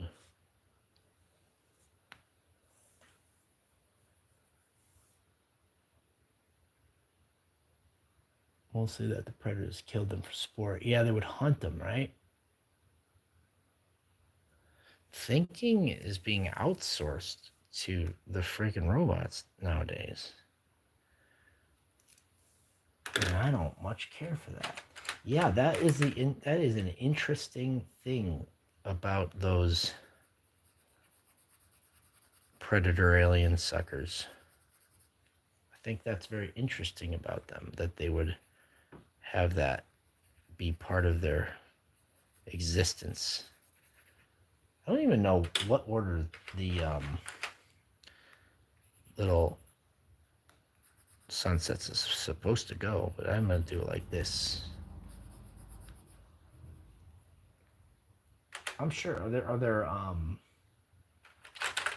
Mostly that the predators killed them for sport. Yeah, they would hunt them, right? Thinking is being outsourced to the freaking robots nowadays. And I don't much care for that. Yeah, that is an interesting thing about those predator alien suckers. I think that's very interesting about them, that they would have that be part of their existence. I don't even know what order the little sunsets is supposed to go, but I'm gonna do it like this. I'm sure.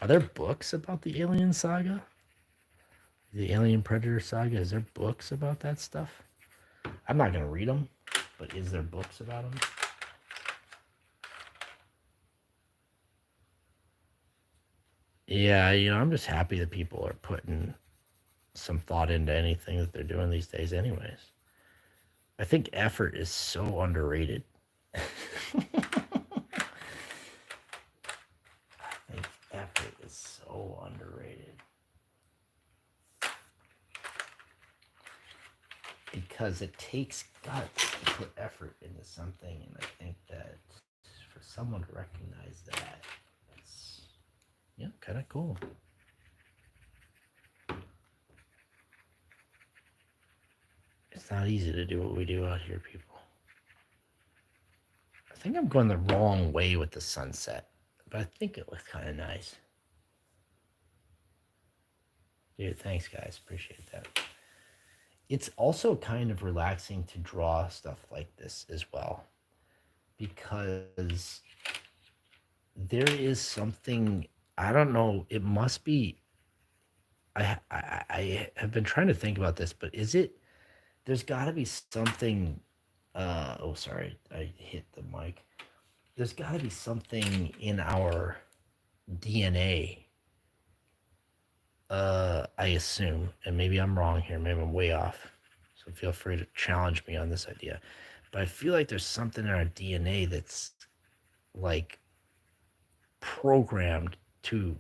Are there books about the Alien Saga? The Alien Predator Saga? Is there books about that stuff? I'm not gonna read them, but is there books about them? Yeah, I'm just happy that people are putting some thought into anything that they're doing these days, anyways. I think effort is so underrated. I think effort is so underrated because it takes guts to put effort into something, and I think that for someone to recognize that, it's kind of cool. It's not easy to do what we do out here, people. I think I'm going the wrong way with the sunset, but I think it looks kind of nice. Dude, thanks, guys. Appreciate that. It's also kind of relaxing to draw stuff like this as well because there is something, I don't know, it must be. I have been trying to think about this, but is it? There's got to be something. Oh, sorry, I hit the mic. There's got to be something in our DNA. I assume, and maybe I'm wrong here. Maybe I'm way off. So feel free to challenge me on this idea. But I feel like there's something in our DNA that's like programmed to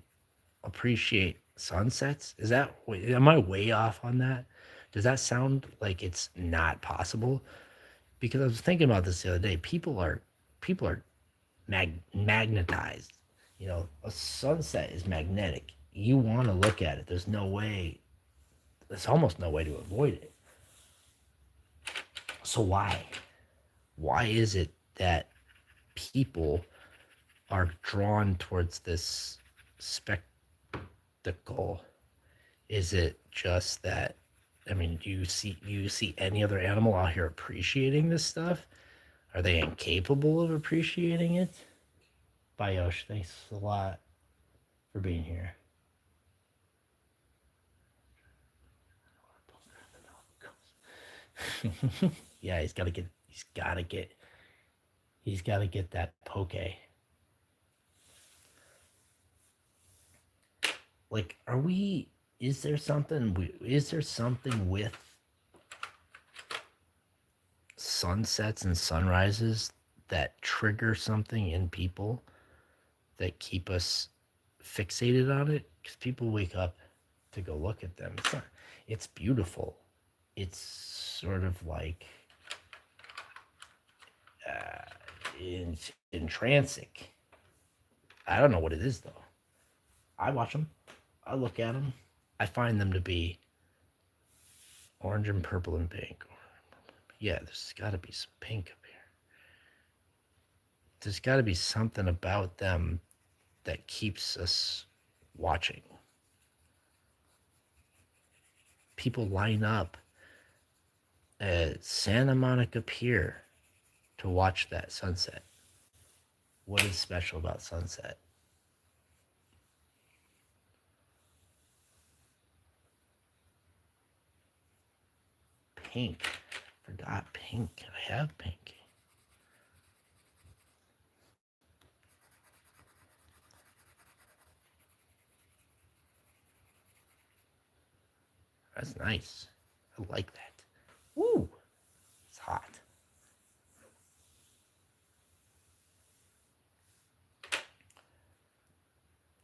appreciate sunsets. Am I way off on that? Does that sound like it's not possible? Because I was thinking about this the other day. People are magnetized. A sunset is magnetic. You want to look at it. There's no way. There's almost no way to avoid it. So why? Why is it that people are drawn towards this spectacle? Is it just that? I mean, do you see any other animal out here appreciating this stuff? Are they incapable of appreciating it? Bye, Yosh. Thanks a lot for being here. Yeah, he's gotta get that poke. Like, is there something with sunsets and sunrises that trigger something in people that keep us fixated on it? Because people wake up to go look at them. It's beautiful. It's sort of like uh, entrancing. I don't know what it is though. I watch them. I look at them. I find them to be orange and purple and pink. Yeah, there's got to be some pink up here. There's got to be something about them that keeps us watching. People line up at Santa Monica Pier to watch that sunset. What is special about sunset? Pink. Forgot pink. I have pink. That's nice. I like that. Woo! It's hot.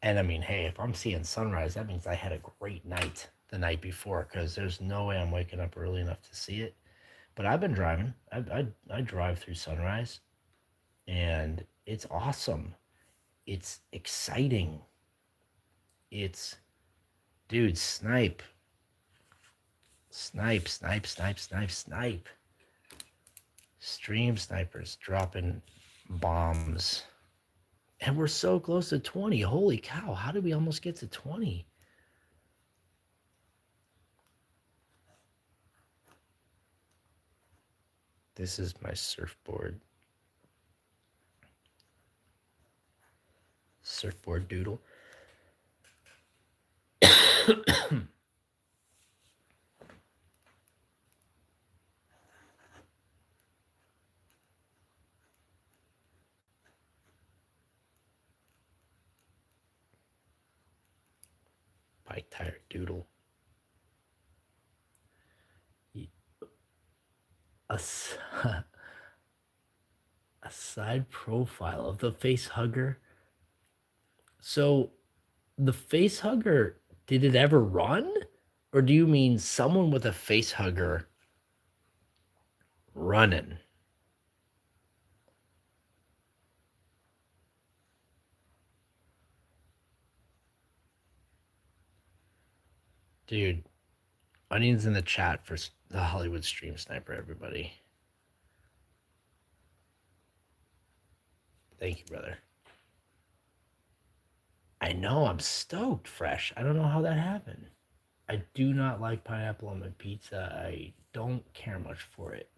And I mean, hey, if I'm seeing sunrise, that means I had a great night the night before because there's no way I'm waking up early enough to see it. But I've been driving. I drive through sunrise, and it's awesome. It's exciting. It's dude, snipe. Stream snipers dropping bombs. And we're so close to 20. Holy cow. How did we almost get to 20? This is my surfboard. Surfboard doodle. Mike Tyre Doodle. A, a side profile of the face hugger. So the face hugger, did it ever run? Or do you mean someone with a face hugger running? Dude, onions in the chat for the Hollywood Stream Sniper, everybody. Thank you, brother. I know, I'm stoked, Fresh. I don't know how that happened. I do not like pineapple on my pizza. I don't care much for it.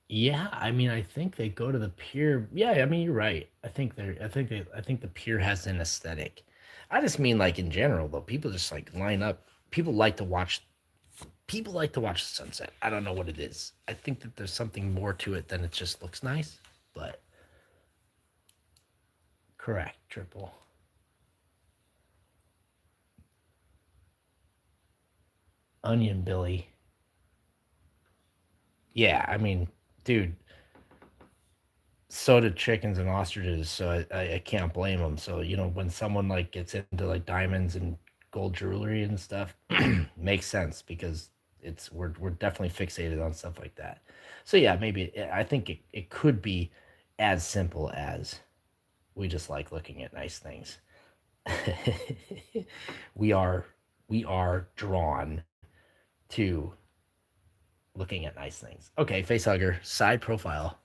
Yeah, I mean, I think they go to the pier. Yeah, I mean, you're right. I think the pier has an aesthetic. I just mean like in general though. People just like line up. People like to watch the sunset. I don't know what it is. I think that there's something more to it than it just looks nice, but correct, triple. Onion Billy. Yeah, I mean, dude, so did chickens and ostriches, so I can't blame them. So when someone like gets into like diamonds and gold jewelry and stuff, makes sense because we're definitely fixated on stuff like that. So yeah, maybe I think it could be as simple as we just like looking at nice things. we are we are drawn to looking at nice things. Okay, facehugger, side profile.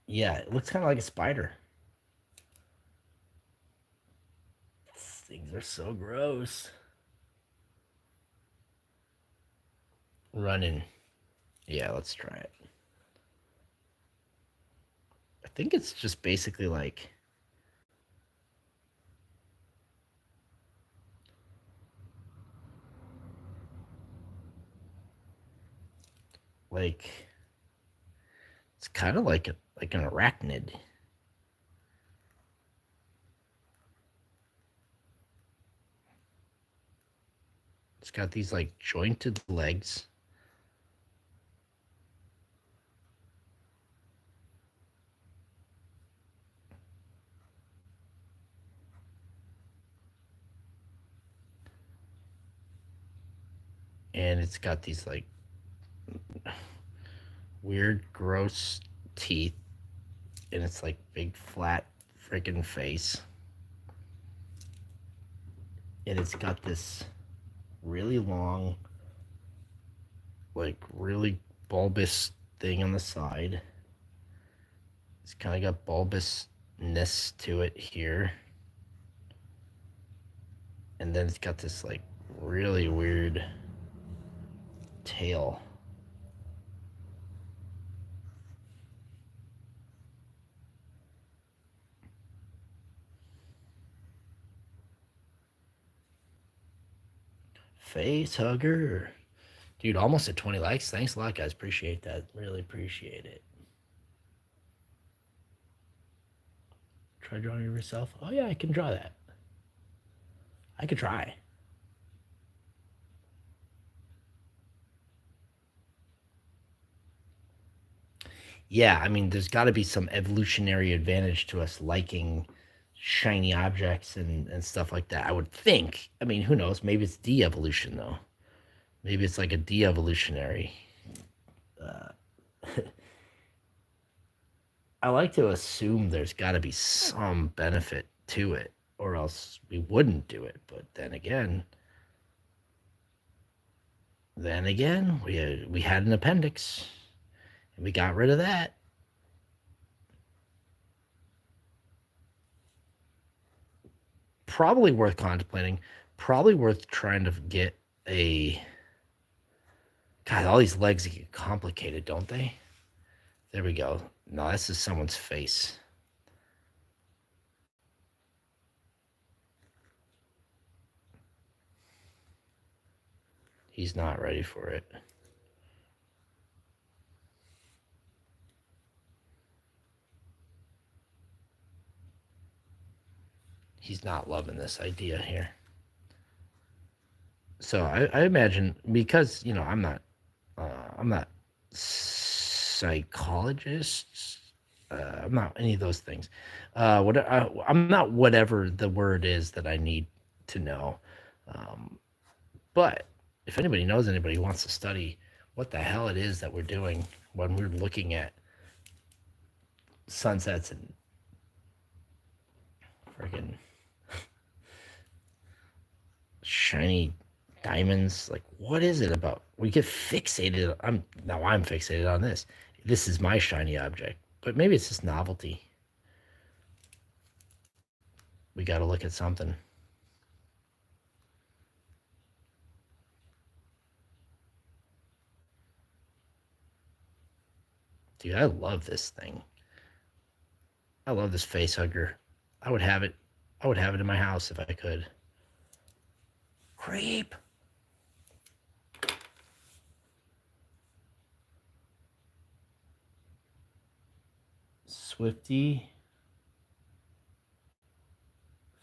Yeah, it looks kind of like a spider. Things are so gross. Running. Yeah, let's try it. I think it's just basically like it's kind of like an arachnid. It's got these like jointed legs. And it's got these like weird, gross teeth. And it's like big, flat, freaking face. And it's got this really long, like really bulbous thing on the side. It's kind of got bulbousness to it here. And then it's got this like really weird tail. Face hugger. Dude, almost at 20 likes. Thanks a lot, guys. Appreciate that. Really appreciate it. Try drawing of yourself. Oh, yeah, I can draw that. I could try. Yeah, I mean, there's got to be some evolutionary advantage to us liking shiny objects and stuff like that. I would think. I mean, who knows? Maybe it's de-evolution, though. Maybe it's like a de-evolutionary. Uh, I like to assume there's got to be some benefit to it, or else we wouldn't do it. But then again, we had an appendix, and we got rid of that. Probably worth contemplating. Probably worth trying to get a. God, all these legs get complicated, don't they? There we go. No, this is someone's face. He's not ready for it. He's not loving this idea here. So I imagine because I'm not psychologist. I'm not any of those things. I'm not whatever the word is that I need to know. Um, but if anybody knows anybody who wants to study what the hell it is that we're doing when we're looking at sunsets and freaking shiny diamonds, like what is it about? We get fixated. I'm fixated on this. This is my shiny object, but maybe it's just novelty. We got to look at something. Dude, I love this thing. I love this face hugger. I would have it. I would have it in my house if I could. Creep. Swifty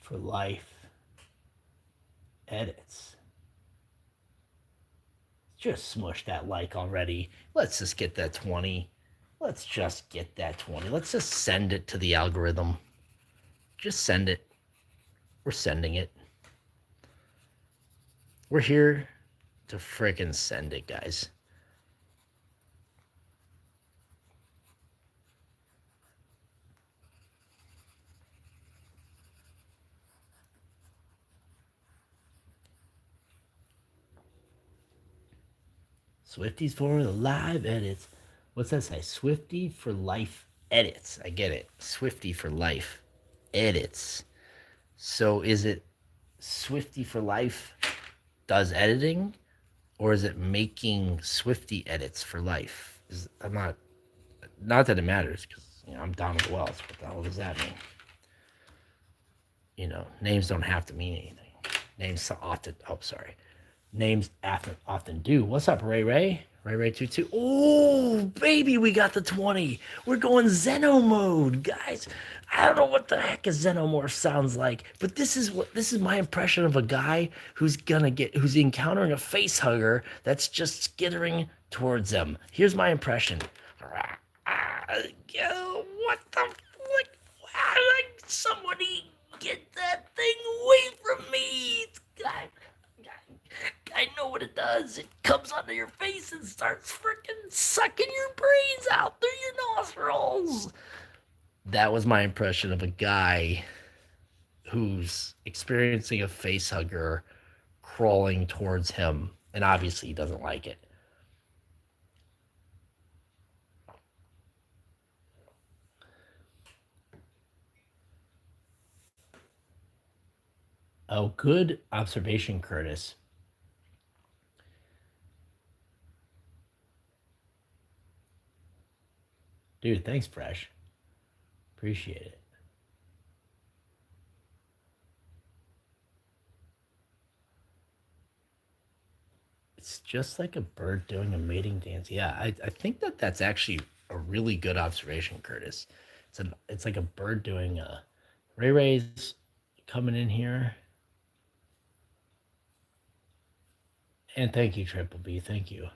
for life edits. Just smush that like already. Let's just get that 20. Let's just get that 20. Let's just send it to the algorithm. Just send it. We're sending it. We're here to frickin' send it, guys. Swifties for the live edits. What's that say? Swifty for life edits. I get it. Swifty for life edits. So is it Swifty for life does editing, or is it making Swifty edits for life? I'm not that it matters because I'm Donald Wells. What the hell does that mean? Names don't have to mean anything. Names often. Oh, sorry. Names often do. What's up, Ray Ray? Ray Ray 22. Oh, baby, we got the 20. We're going Xeno mode, guys. I don't know what the heck a xenomorph sounds like, but this is my impression of a guy who's encountering a face hugger that's just skittering towards them. Here's my impression. What the like? Somebody get that thing away from me! I know what it does. It comes onto your face and starts freaking sucking your brains out through your nostrils. That was my impression of a guy who's experiencing a face hugger crawling towards him, and obviously he doesn't like it. Oh, good observation, Curtis. Dude, thanks, Fresh. Appreciate it. It's just like a bird doing a mating dance. Yeah, I think that's actually a really good observation, Curtis. It's like a bird doing a. Ray Ray's coming in here, and thank you, Triple B. Thank you.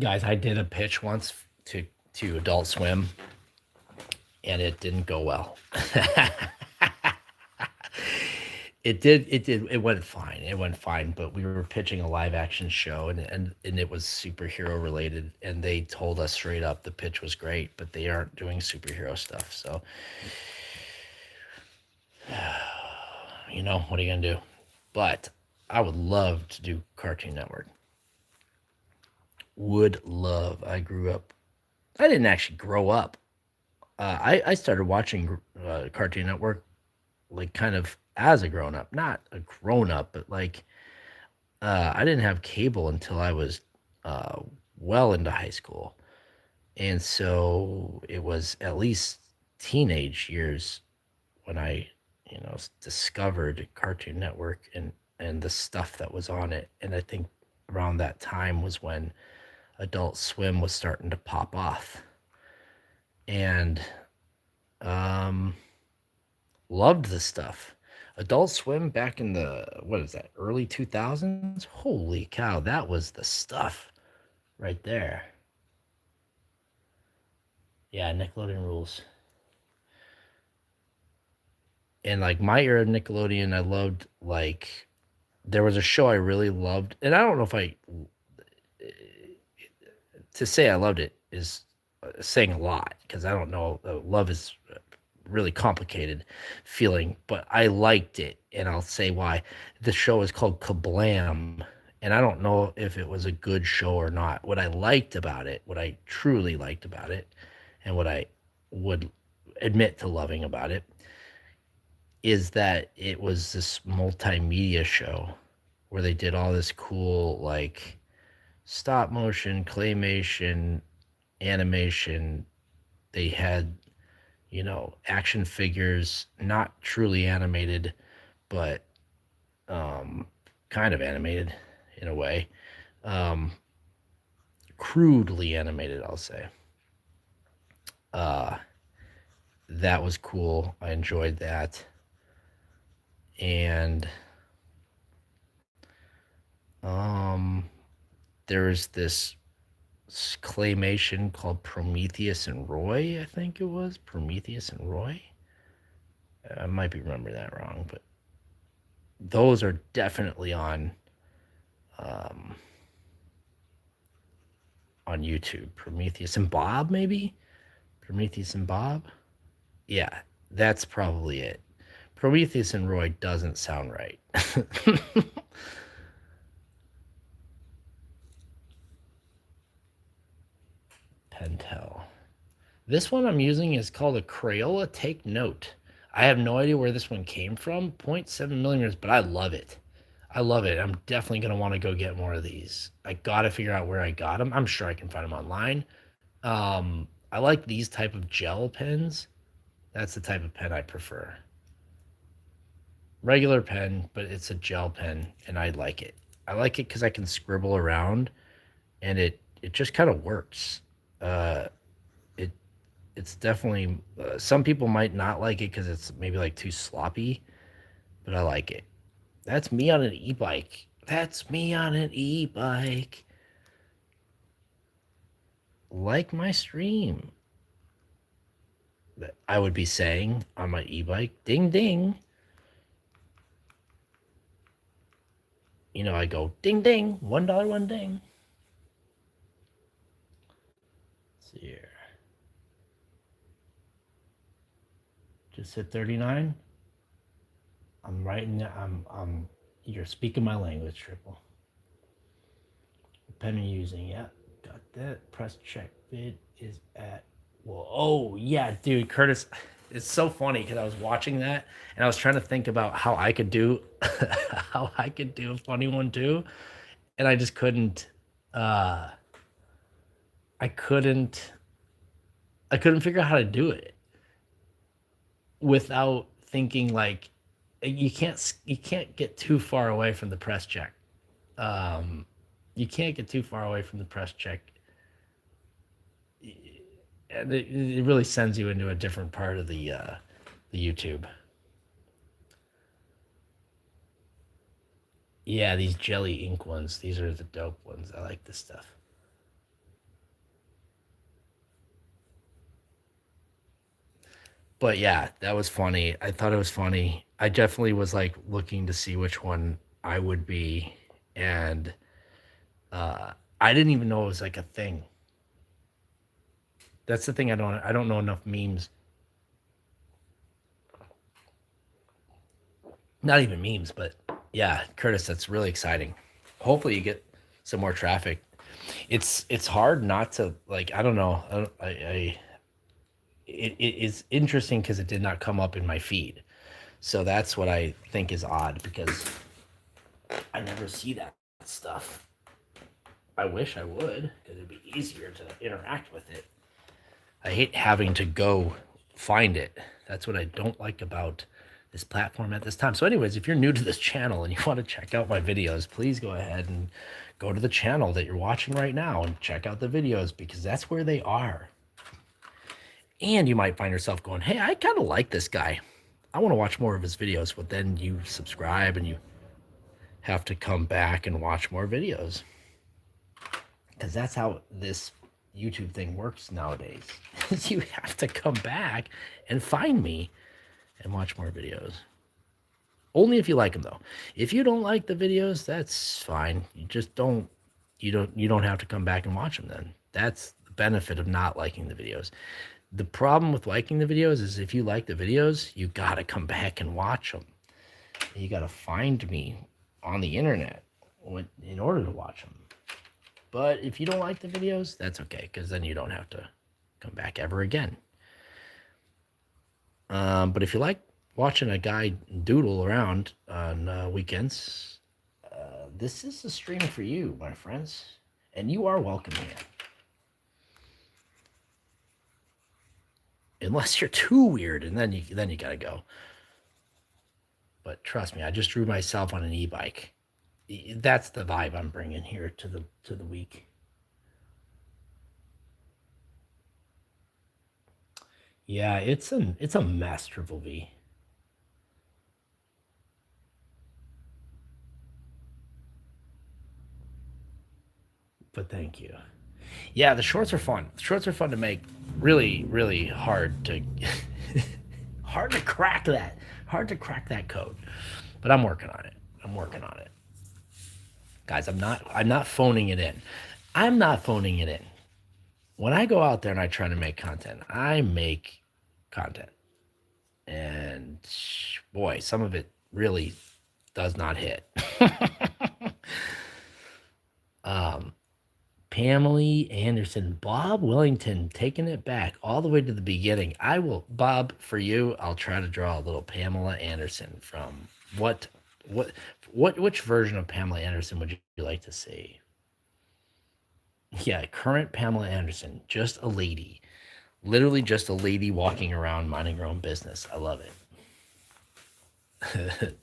Guys, I did a pitch once to Adult Swim, and it didn't go well. It went fine. It went fine, but we were pitching a live action show, and it was superhero related, and they told us straight up the pitch was great, but they aren't doing superhero stuff. So what are you gonna do? But I would love to do Cartoon Network. Would love. I grew up. I didn't actually grow up. I started watching Cartoon Network like kind of as a grown up, not a grown up, but like I didn't have cable until I was well into high school, And so it was at least teenage years when I, discovered Cartoon Network and the stuff that was on it. And I think around that time was when Adult Swim was starting to pop off. And um loved the stuff. Adult Swim back in the what is that, early 2000s? Holy cow, that was the stuff right there. Yeah, Nickelodeon rules. And like my era of Nickelodeon, I loved like there was a show I really loved, and I don't know if I to say I loved it is saying a lot because I don't know. Love is really complicated feeling, but I liked it, and I'll say why. The show is called Kablam, and I don't know if it was a good show or not. What I liked about it, what I truly liked about it, and what I would admit to loving about it is that it was this multimedia show where they did all this cool like stop motion, claymation, animation. They had, action figures, not truly animated, but um, kind of animated in a way. Um, Crudely animated, I'll say. Uh, that was cool. I enjoyed that. And um, there was this claymation called Prometheus and Roy, I think it was. Prometheus and Roy. I might be remembering that wrong, but those are definitely um, on YouTube. Prometheus and Bob, maybe? Prometheus and Bob? Yeah, that's probably it. Prometheus and Roy doesn't sound right. Pentel. This one I'm using is called a Crayola Take Note. I have no idea where this one came from, 0.7 millimeters, but I love it. I love it. I'm definitely going to want to go get more of these. I got to figure out where I got them. I'm sure I can find them online. I like these type of gel pens. That's the type of pen I prefer. Regular pen, but it's a gel pen, and I like it. I like it because I can scribble around, and it just kind of works. Uh, it it's definitely some people might not like it because it's maybe like too sloppy, but I like it. That's me on an e-bike. That's me on an e-bike. Like my stream. I would be saying on my e-bike, ding ding. I go ding ding, $1 one ding. Let's see here. Just hit 39. I'm writing. You're speaking my language, Triple. Pen you're using, yeah, got that. Press check vid is at. Well, oh yeah, dude, Curtis. It's so funny because I was watching that and I was trying to think about how I could do, how I could do a funny one too, and I just couldn't. Uh, I couldn't. I couldn't figure out how to do it without thinking like you can't get too far away from the press check. Um, you can't get too far away from the press check. And it really sends you into a different part of the YouTube. Yeah, these jelly ink ones. These are the dope ones. I like this stuff. But yeah, that was funny. I thought it was funny. I definitely was like looking to see which one I would be, and uh, I didn't even know it was like a thing. That's the thing. I don't know enough memes. Not even memes, but yeah, Curtis, that's really exciting. Hopefully, you get some more traffic. It's hard not to like. I don't know. It is interesting because it did not come up in my feed. So that's what I think is odd because I never see that stuff. I wish I would because it'd be easier to interact with it. I hate having to go find it. That's what I don't like about this platform at this time. So, anyways, if you're new to this channel and you want to check out my videos, please go ahead and go to the channel that you're watching right now and check out the videos because that's where they are. And you might find yourself going, hey, I kind of like this guy. I want to watch more of his videos. But then you subscribe and you have to come back and watch more videos. Because that's how this YouTube thing works nowadays. You have to come back and find me and watch more videos. Only if you like them though. If you don't like the videos, that's fine. You don't have to come back and watch them then. That's the benefit of not liking the videos. The problem with liking the videos is if you like the videos, you got to come back and watch them. You got to find me on the internet in order to watch them. But if you don't like the videos, that's okay, because then you don't have to come back ever again. But if you like watching a guy doodle around on weekends, this is a stream for you, my friends. And you are welcome here. Unless you're too weird, and then you gotta go. But trust me, I just drew myself on an e-bike. That's the vibe I'm bringing here to the week. Yeah, it's a mess, Triple V. But thank you. Yeah, the shorts are fun. The shorts are fun to make. Really, really hard to hard to crack that. Hard to crack that code. But I'm working on it. I'm working on it. Guys, I'm not phoning it in. I'm not phoning it in. When I go out there and I try to make content, I make content. And boy, some of it really does not hit. Pamela Anderson, Bob Wellington, taking it back all the way to the beginning. I will, Bob, for you, I'll try to draw a little Pamela Anderson from what, which version of Pamela Anderson would you like to see? Yeah, current Pamela Anderson, just a lady, literally just a lady walking around minding her own business. I love it.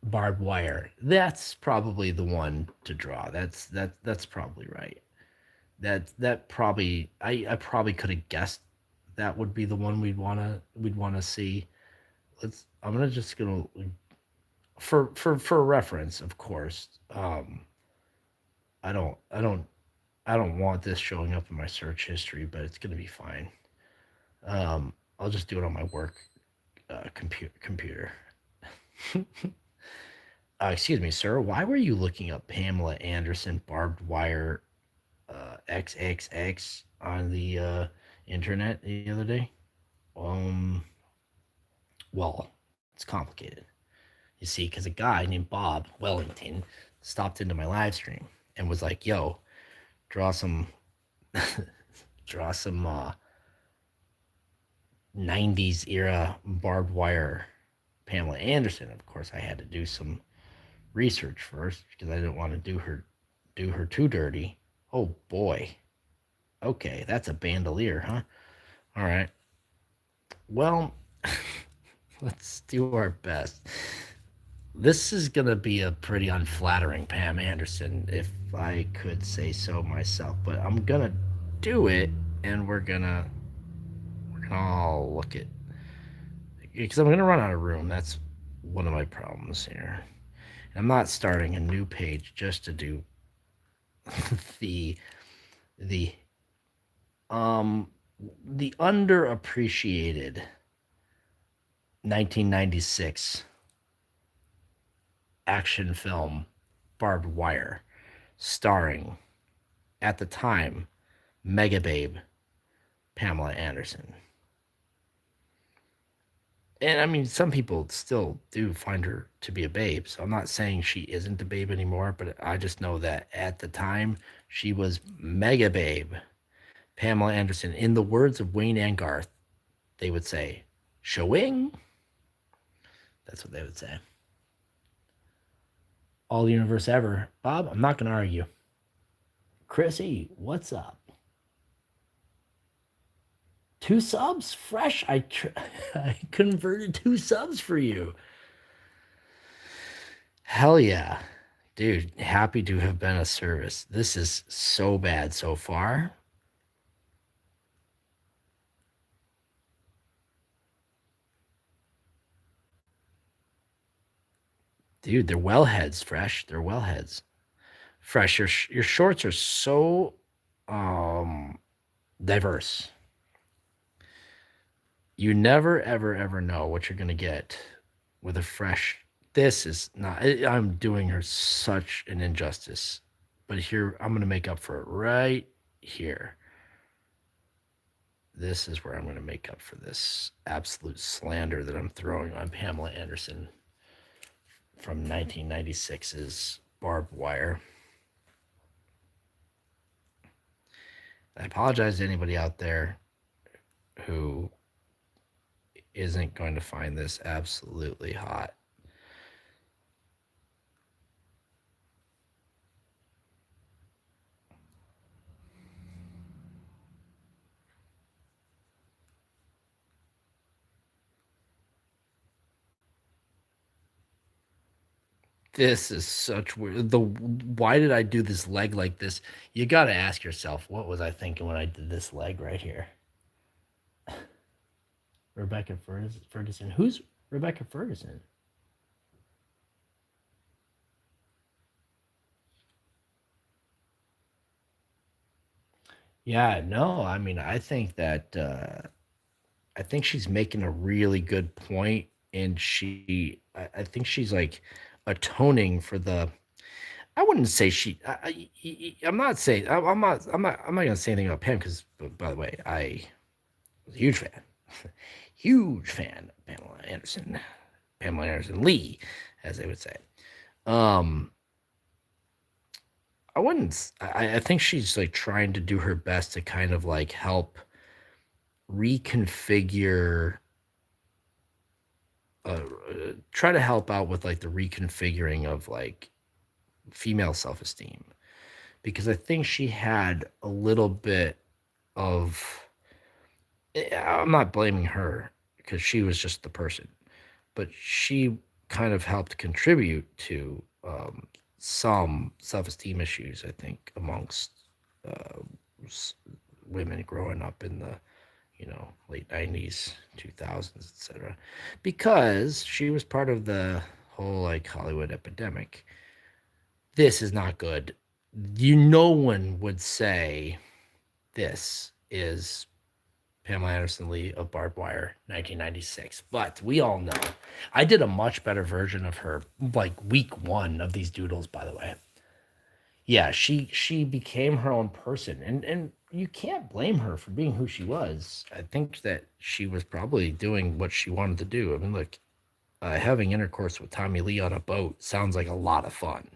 Barbed wire. That's probably the one to draw. That's probably right. That probably I probably could have guessed that would be the one we'd wanna see. I'm gonna just gonna for reference, of course. I don't I don't I don't want this showing up in my search history, but it's gonna be fine. I'll just do it on my work computer. Excuse me, sir. Why were you looking up Pamela Anderson barbed wire XXX on the internet the other day? Um, well, it's complicated. You see, because a guy named Bob Wellington stopped into my live stream and was like, "Yo, draw some, draw some '90s era barbed wire Pamela Anderson." Of course, I had to do some research first because I didn't want to do her too dirty. Oh boy. Okay, that's a bandolier, huh? All right. Well, let's do our best. This is going to be a pretty unflattering Pam Anderson, if I could say so myself, but I'm going to do it, and we're gonna all look at, because I'm going to run out of room. That's one of my problems here. I'm not starting a new page just to do the the um the underappreciated 1996 action film Barbed Wire, starring, at the time, mega babe Pamela Anderson. And I mean, some people still do find her to be a babe, so I'm not saying she isn't a babe anymore, but I just know that at the time she was mega babe Pamela Anderson. In the words of Wayne and Garth, they would say, "Showing." That's what they would say. All universe ever. Bob, I'm not going to argue. Chrissy, what's up? 2 subs? Fresh? I converted 2 subs for you. Hell yeah. Dude, happy to have been of service. This is so bad so far. Dude, they're wellheads, Fresh. They're wellheads. Fresh, your shorts are so diverse. You never ever ever know what you're going to get with a Fresh. This is not I'm doing her such an injustice. But here I'm going to make up for it right here. This is where I'm going to make up for this absolute slander that I'm throwing on Pamela Anderson from 1996's Barbed Wire. I apologize to anybody out there who isn't going to find this absolutely hot. This is such weird. Why did I do this leg like this? You got to ask yourself, what was I thinking when I did this leg right here? Rebecca Ferguson. Who's Rebecca Ferguson? Yeah, no, I mean, I think she's making a really good point, and I think she's like atoning for the. I wouldn't say she. I'm not saying. I'm not gonna say anything about Pam because, by the way, I was a huge fan, huge fan of Pamela Anderson Lee, as they would say. Um, I wouldn't. I think she's like trying to do her best to kind of like help reconfigure try to help out with like the reconfiguring of like female self-esteem because I think she had a little bit of I'm not blaming her because she was just the person, but she kind of helped contribute to some self-esteem issues I think amongst uh, women growing up in the late 90s 2000s etc because she was part of the whole like Hollywood epidemic. This is not good. No one would say this is Pamela Anderson Lee of Barbed Wire 1996, but we all know I did a much better version of her like week 1 of these doodles, by the way. Yeah, she became her own person, and you can't blame her for being who she was. I think that she was probably doing what she wanted to do. I mean, look, having intercourse with Tommy Lee on a boat sounds like a lot of fun.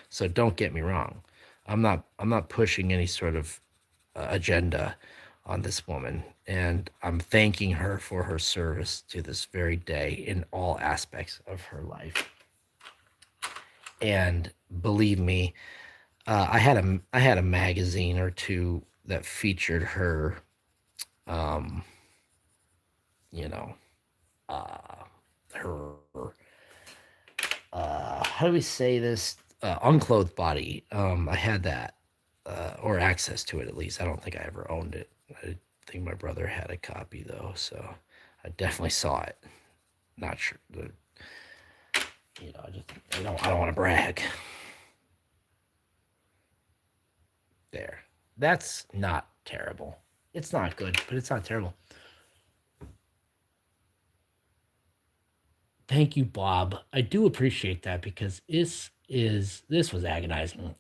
So don't get me wrong. I'm not pushing any sort of agenda on this woman, and I'm thanking her for her service to this very day in all aspects of her life. And believe me, I had a magazine or two that featured her, um, you know, uh, her how do we say this unclothed body. I had that or access to it at least. I don't think I ever owned it. I think my brother had a copy though, so I definitely saw it. Not sure, I don't want to brag. There. That's not terrible. It's not good, but it's not terrible. Thank you, Bob. I do appreciate that because this was agonizing.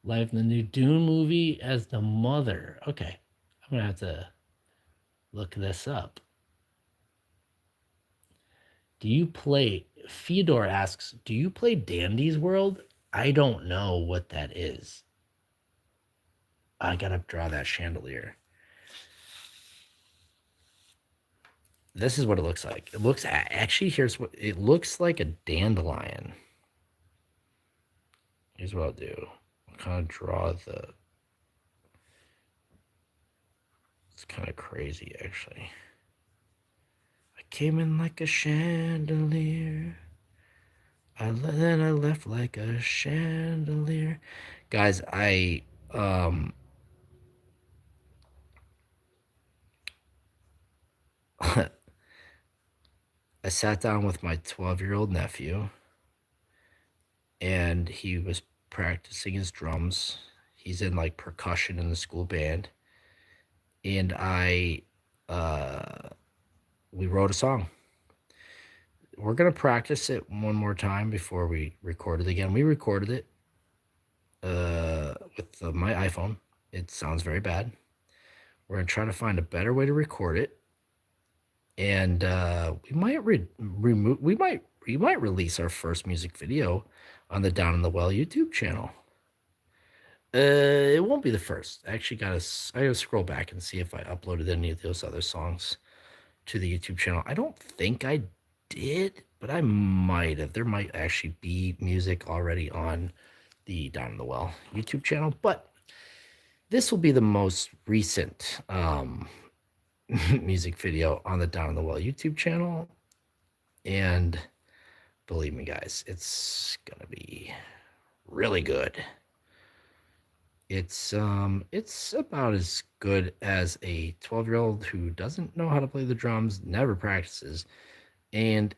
Live in the new Dune movie as the mother. Okay, I'm gonna have to look this up. Do you play? Fyodor asks, "Do you play Dandy's World?" I don't know what that is. I gotta draw that chandelier. This is what it looks like. It looks actually. Here's what it looks like: a dandelion. Here's what I'll do. kind of draw the. It's kind of crazy, actually. I came in like a chandelier. Then I left like a chandelier. Guys, um I sat down with my 12-year-old nephew and he was practicing his drums. He's in like percussion in the school band. And I we wrote a song. We're gonna practice it one more time before we record it again. We recorded it with my iPhone. It sounds very bad. We're gonna try to find a better way to record it, and we might remove. We might release our first music video on the Down in the Well YouTube channel. It won't be the first. I actually I gotta scroll back and see if I uploaded any of those other songs to the YouTube channel. I don't think I did, but I might have. There might actually be music already on the Down in the Well YouTube channel, but this will be the most recent music video on the Down in the Well YouTube channel. And believe me, guys, it's gonna be really good. It's about as good as a 12-year-old who doesn't know how to play the drums, never practices, and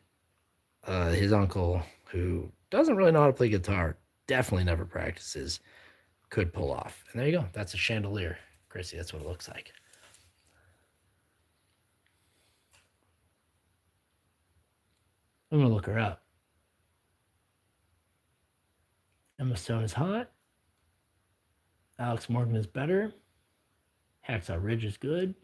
his uncle who doesn't really know how to play guitar, definitely never practices, could pull off. And there you go. That's a chandelier, Chrissy. That's what it looks like. I'm gonna look her up. Emma Stone is hot. Alex Morgan is better. Hacksaw Ridge is good.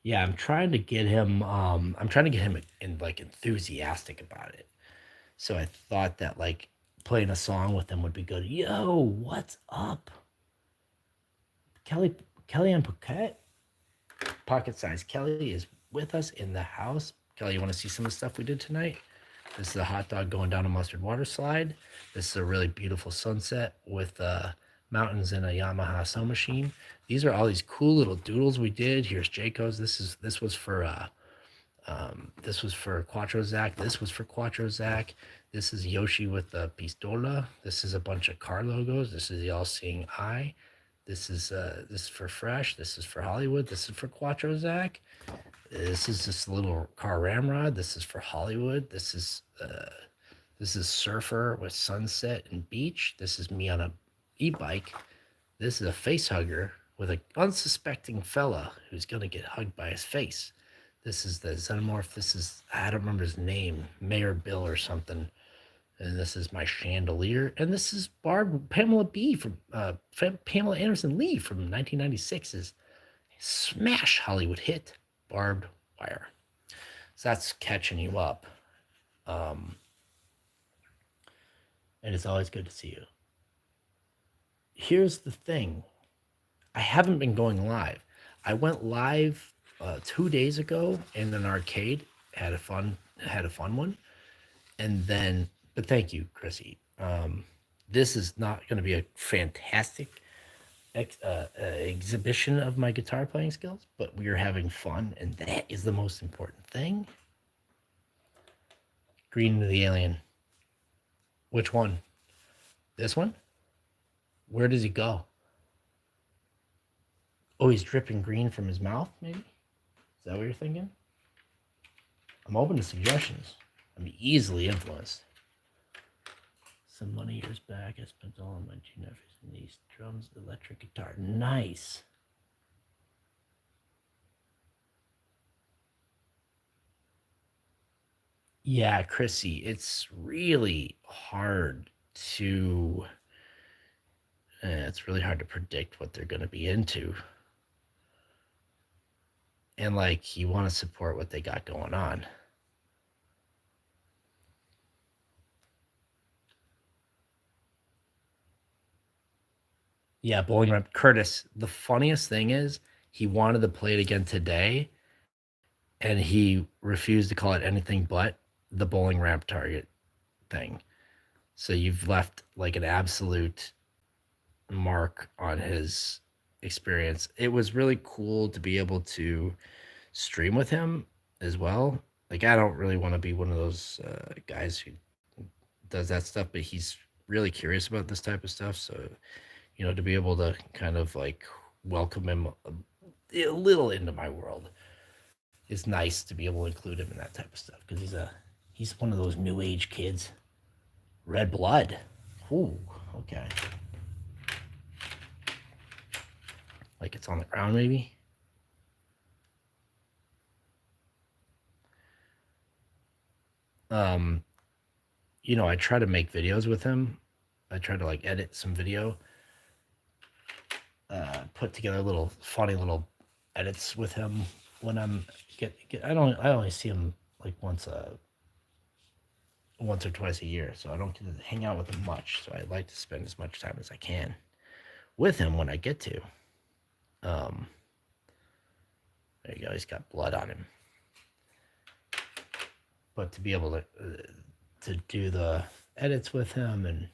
Yeah, I'm trying to get him. I'm trying to get him in like enthusiastic about it. So I thought that like playing a song with him would be good. Yo, what's up, Kelly and Pocket Size Kelly is with us in the house. Kelly, you want to see some of the stuff we did tonight? This is a hot dog going down a mustard water slide. This is a really beautiful sunset with mountains and a Yamaha sew machine. These are all these cool little doodles we did. Here's Jayco's. This was for Quattro Zach. This was for Quattro Zach. This is Yoshi with the Pistola. This is a bunch of car logos. This is the All Seeing Eye. This is for Fresh. This is for Hollywood. This is for Quattro Zach. This is this little car ramrod. This is for Hollywood. This is Surfer with sunset and beach. This is me on a e-bike. This is a face hugger with an unsuspecting fella who's gonna get hugged by his face. This is the Xenomorph. This is, I don't remember his name, Mayor Bill or something. And this is my chandelier. And this is Pamela Anderson Lee from 1996's smash Hollywood hit, Barbed Wire. So that's catching you up. And it's always good to see you. Here's the thing. I haven't been going live. I went live 2 days ago in an arcade. Had a fun one. And then, but thank you, Chrissy. This is not going to be a fantastic exhibition of my guitar playing skills, but we are having fun, and that is the most important thing. Green to the Alien. Which one? This one? Where does he go? Oh, he's dripping green from his mouth, maybe? Is that what you're thinking? I'm open to suggestions. I'm easily influenced. Some money years back, I spent all of my two nephews in these drums, electric guitar. Nice. Yeah, Chrissy, it's really hard to predict what they're going to be into. And like you want to support what they got going on. Yeah, bowling ramp. Curtis, the funniest thing is he wanted to play it again today and he refused to call it anything but the bowling ramp target thing. So you've left like an absolute mark on his experience. It was really cool to be able to stream with him as well. Like I don't really want to be one of those guys who does that stuff, but he's really curious about this type of stuff. So to be able to kind of like welcome him a little into my world is nice to be able to include him in that type of stuff because he's one of those new age kids. Red blood. Ooh, okay. Like it's on the ground, maybe. Um, I try to make videos with him. I try to like edit some video, put together little funny little edits with him when I only see him like once or twice a year, so I don't get to hang out with him much. So I like to spend as much time as I can with him when I get to. Um, there you go. He's got blood on him, but to be able to do the edits with him and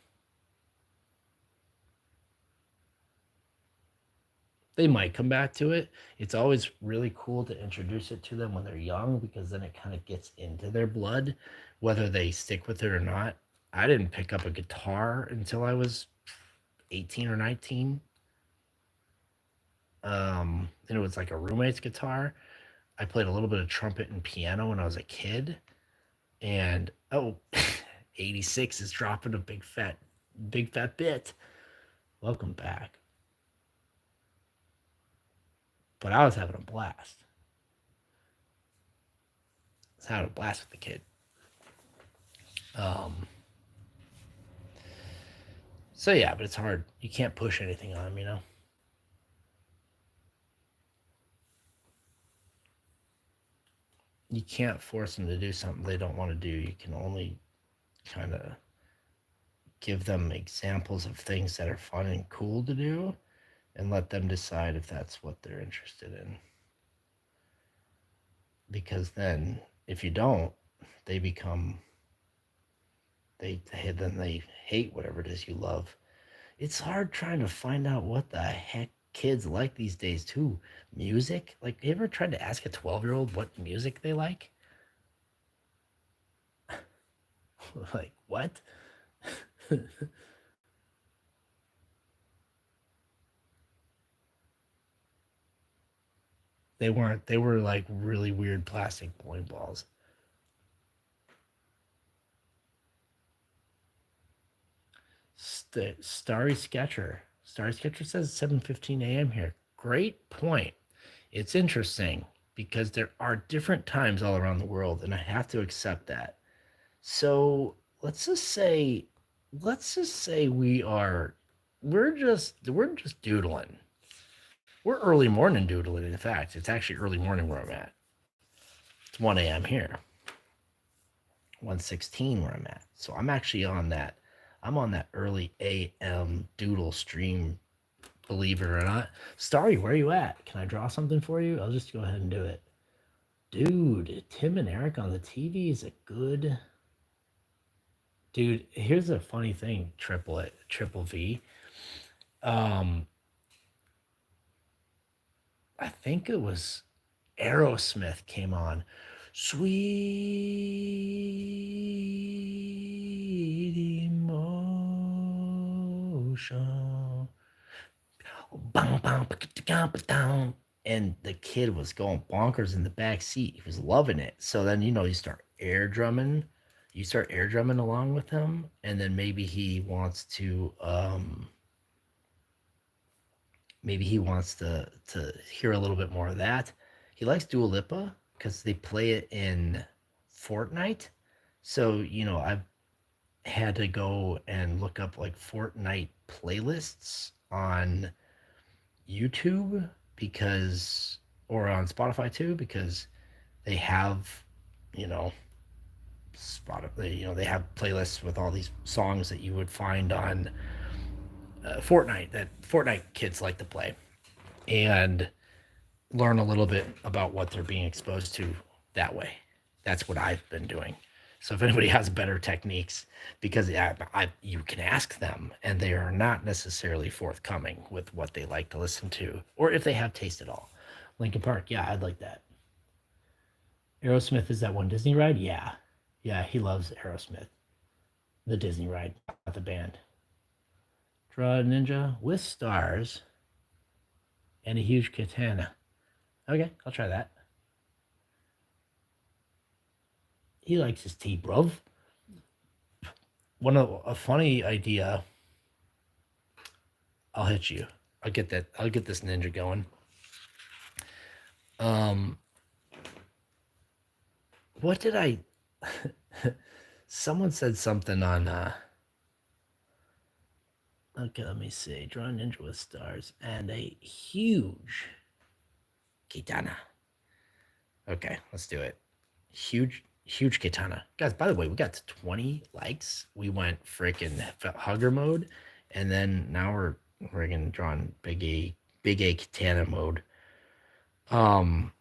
they might come back to it. It's always really cool to introduce it to them when they're young because then it kind of gets into their blood, whether they stick with it or not. I didn't pick up a guitar until I was 18 or 19. And it was like a roommate's guitar. I played a little bit of trumpet and piano when I was a kid. And 86 is dropping a big fat bit. Welcome back. But I was having a blast. I was having a blast with the kid. Um, so yeah, but it's hard. You can't push anything on them. You can't force them to do something they don't want to do. You can only kind of give them examples of things that are fun and cool to do and let them decide if that's what they're interested in. Because then if you don't, they become they hate whatever it is you love. It's hard trying to find out what the heck kids like these days too. Music? Like you ever tried to ask a 12-year-old what music they like? Like what? They were like really weird plastic bowling balls. Starry Sketcher says 7:15 a.m. here. Great point. It's interesting because there are different times all around the world, and I have to accept that. So let's just say we're just doodling. We're early morning doodling. In fact, it's actually early morning where I'm at. It's 1 a.m. here. 1:16 where I'm at. So I'm actually on that. I'm on that early AM doodle stream, believe it or not. Starry, where are you at? Can I draw something for you? I'll just go ahead and do it. Dude, Tim and Eric on the TV is a good. Dude, here's a funny thing, Triple V. Um, I think it was Aerosmith came on. Sweet emotion. And the kid was going bonkers in the back seat. He was loving it. So then you start air drumming. You start air drumming along with him, and then maybe he wants to hear a little bit more of that. He likes Dua Lipa because they play it in Fortnite. So I've had to go and look up like Fortnite playlists on YouTube because or on Spotify too because they have you know Spotify they have playlists with all these songs that you would find on Fortnite that Fortnite kids like to play and learn a little bit about what they're being exposed to that way. That's what I've been doing. So if anybody has better techniques, because you can ask them, and they are not necessarily forthcoming with what they like to listen to, or if they have taste at all. Lincoln Park, yeah, I'd like that. Aerosmith is that one Disney ride? Yeah, yeah, he loves Aerosmith, the Disney ride, not the band. Draw a ninja with stars and a huge katana. Okay, I'll try that. He likes his tea, bruv. One of a funny idea. I'll hit you. I'll get that. I'll get this ninja going. Um, what did I? Someone said something on. Okay, let me see. Draw a ninja with stars and a huge katana. Okay, let's do it. Huge katana. Guys, by the way, we got to 20 likes. We went freaking hugger mode, and then now we're freaking drawing big A katana mode. Um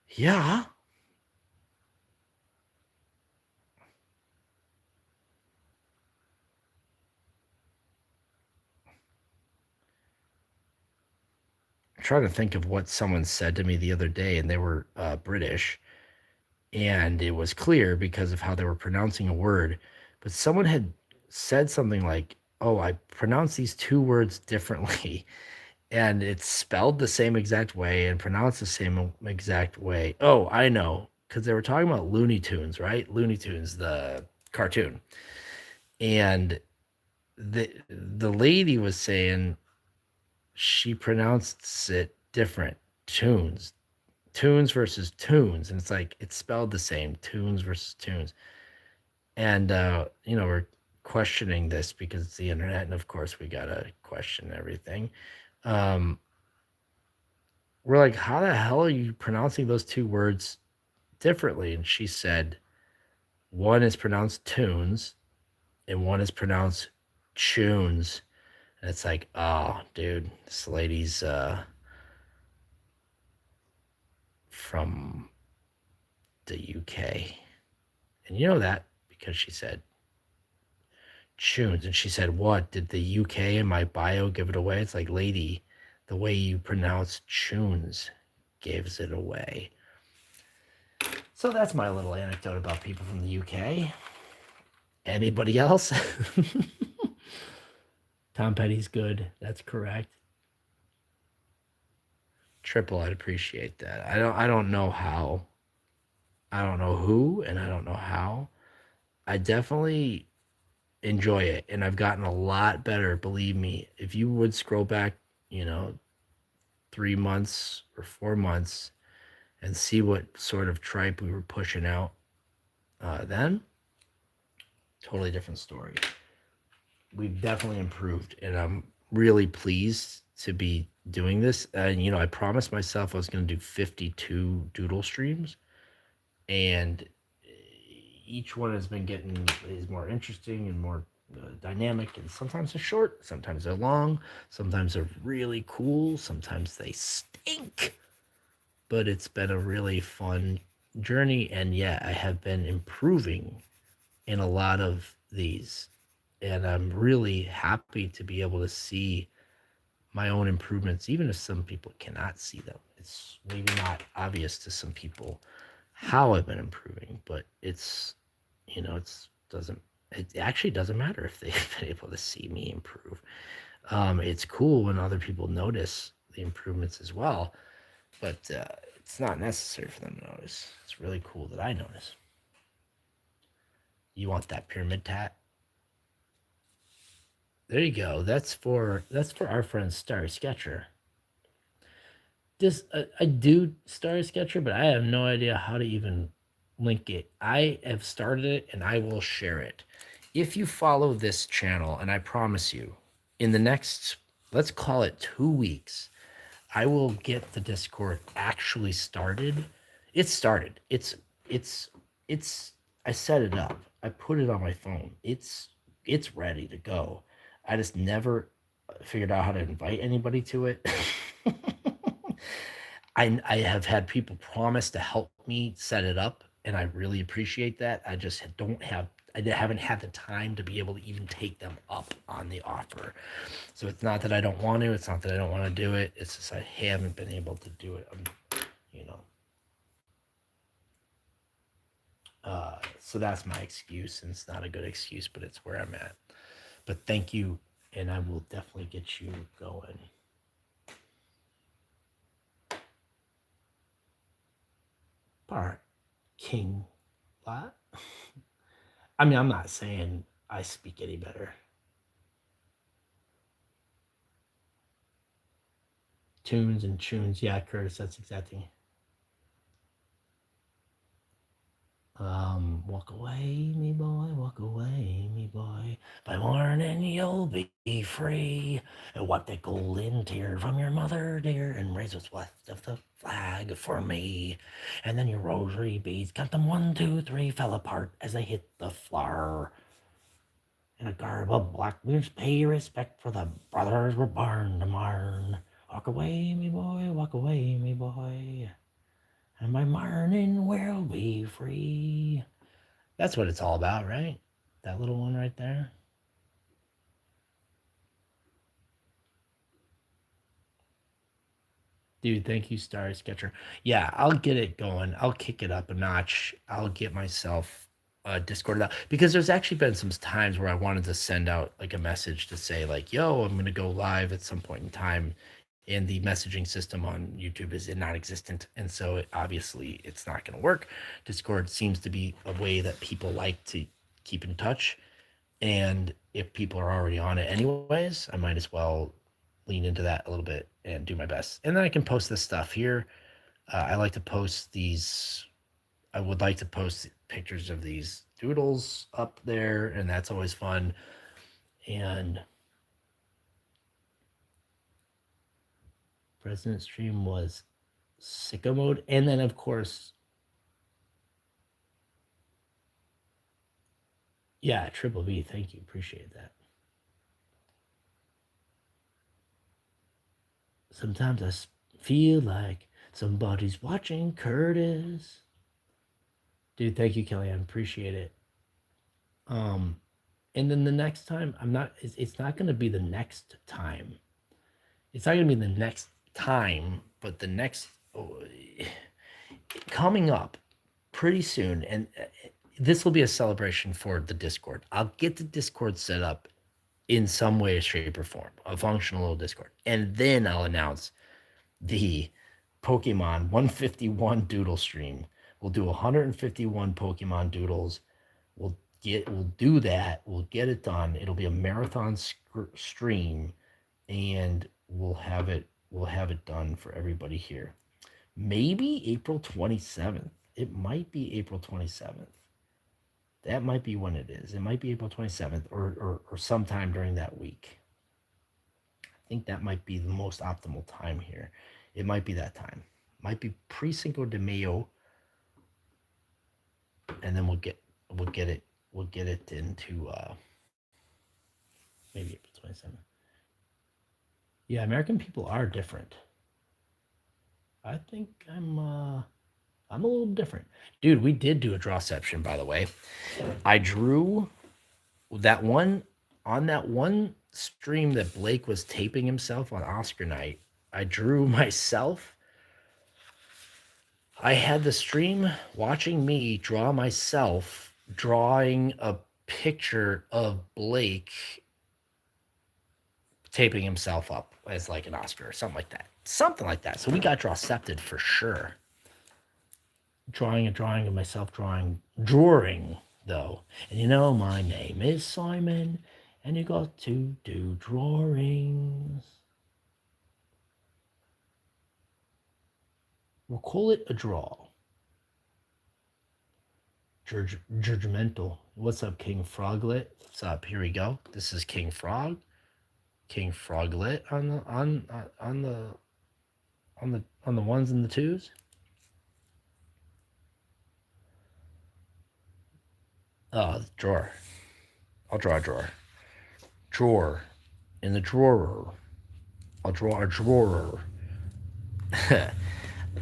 yeah. I'm trying to think of what someone said to me the other day, and they were British, and it was clear because of how they were pronouncing a word. But someone had said something like, "Oh, I pronounce these two words differently." And it's spelled the same exact way and pronounced the same exact way. Oh, I know, because they were talking about Looney Tunes, right? Looney Tunes, the cartoon, and the lady was saying she pronounced it different. Tunes, tunes versus tunes, and it's like it's spelled the same. Tunes versus tunes, and we're questioning this because it's the internet, and of course we gotta question everything. Um, we're like, how the hell are you pronouncing those two words differently? And she said, one is pronounced tunes and one is pronounced tunes. And it's like, oh, dude, this lady's from the UK. And you know that because she said tunes. And she said, what? Did the UK in my bio give it away? It's like, lady, the way you pronounce tunes gives it away. So that's my little anecdote about people from the UK. Anybody else? Tom Petty's good. That's correct. Triple, I'd appreciate that. I don't know how. I don't know who and I don't know how. I definitely enjoy it and I've gotten a lot better, believe me. If you would scroll back, you know, 3 months or 4 months and see what sort of tripe we were pushing out then, totally different story. We've definitely improved and I'm really pleased to be doing this. And I promised myself I was going to do 52 doodle streams, and each one has been getting is more interesting and more dynamic. And sometimes they're short, sometimes they're long, sometimes they're really cool, sometimes they stink. But it's been a really fun journey, and yeah, I have been improving in a lot of these, and I'm really happy to be able to see my own improvements, even if some people cannot see them. It's maybe not obvious to some people how I've been improving, but it actually doesn't matter if they've been able to see me improve. It's cool when other people notice the improvements as well, but it's not necessary for them to notice. It's really cool that I notice. You want that pyramid tat? There you go. That's for our friend Star Sketcher. This I do Star Sketcher, but I have no idea how to even link it. I have started it and I will share it. If you follow this channel, and I promise you, in the next, let's call it 2 weeks, I will get the Discord actually started. It's started. It's I set it up. I put it on my phone. It's ready to go. I just never figured out how to invite anybody to it. I have had people promise to help me set it up, and I really appreciate that. I just don't have I haven't had the time to be able to even take them up on the offer. So it's not that I don't want to. It's not that I don't want to do it. It's just I haven't been able to do it. You know. So that's my excuse, and it's not a good excuse, but it's where I'm at. But thank you, and I will definitely get you going. Part King Lot. I mean, I'm not saying I speak any better. Tunes and tunes, yeah, Curtis, that's exactly. Walk away, me boy, walk away, me boy. By morning you'll be free. And wipe that golden tear from your mother, dear, and raise what's left of the flag for me. And then your rosary beads, count them 1, 2, 3, fell apart as they hit the floor. In a garb of black beards, pay respect for the brothers were born to mourn. Walk away, me boy, walk away, me boy. And by morning we'll be free. That's what it's all about, right? That little one right there. Dude, thank you, Star Sketcher. Yeah, I'll get it going. I'll kick it up a notch. I'll get myself Discord out because there's actually been some times where I wanted to send out like a message to say like, "Yo, I'm gonna go live at some point in time," and the messaging system on YouTube is non-existent, and so obviously it's not gonna work. Discord seems to be a way that people like to keep in touch, and if people are already on it anyways, I might as well lean into that a little bit and do my best. And then I can post this stuff here. I like to post these. I would like to post pictures of these doodles up there, and that's always fun. And President Stream was sicko mode, and then of course, yeah, Triple B. Thank you, appreciate that. Sometimes I feel like somebody's watching Curtis. Dude, thank you, Kelly. I appreciate it. Um, and then the next time, it's not going to be the next time. It's not going to be the next time, but the next coming up pretty soon. And this will be a celebration for the Discord. I'll get the Discord set up in some way, shape, or form, a functional little Discord. And then I'll announce the Pokemon 151 doodle stream. We'll do 151 Pokemon doodles. We'll do that. We'll get it done. It'll be a marathon stream, and we'll have it done for everybody here. Maybe April 27th. It might be April 27th. That might be when it is. It might be April 27th or sometime during that week. I think that might be the most optimal time here. It might be that time. Might be pre-Cinco de Mayo, and then we'll get it into maybe April 27th. Yeah, American people are different. I think I'm a little different. Dude, we did do a drawception, by the way. I drew that one on that one stream that Blake was taping himself on Oscar night. I drew myself. I had the stream watching me draw myself drawing a picture of Blake taping himself up as like an Oscar or something like that. Something like that. So we got drawcepted for sure. Drawing of myself drawing though. And you know my name is Simon, and you got to do drawings. We'll call it a draw. Judgmental. What's up, King Froglet? What's up? Here we go. This is King Frog. King Froglet on the ones and the twos. Drawer. I'll draw a drawer. Drawer. in the drawer. I'll draw a drawer.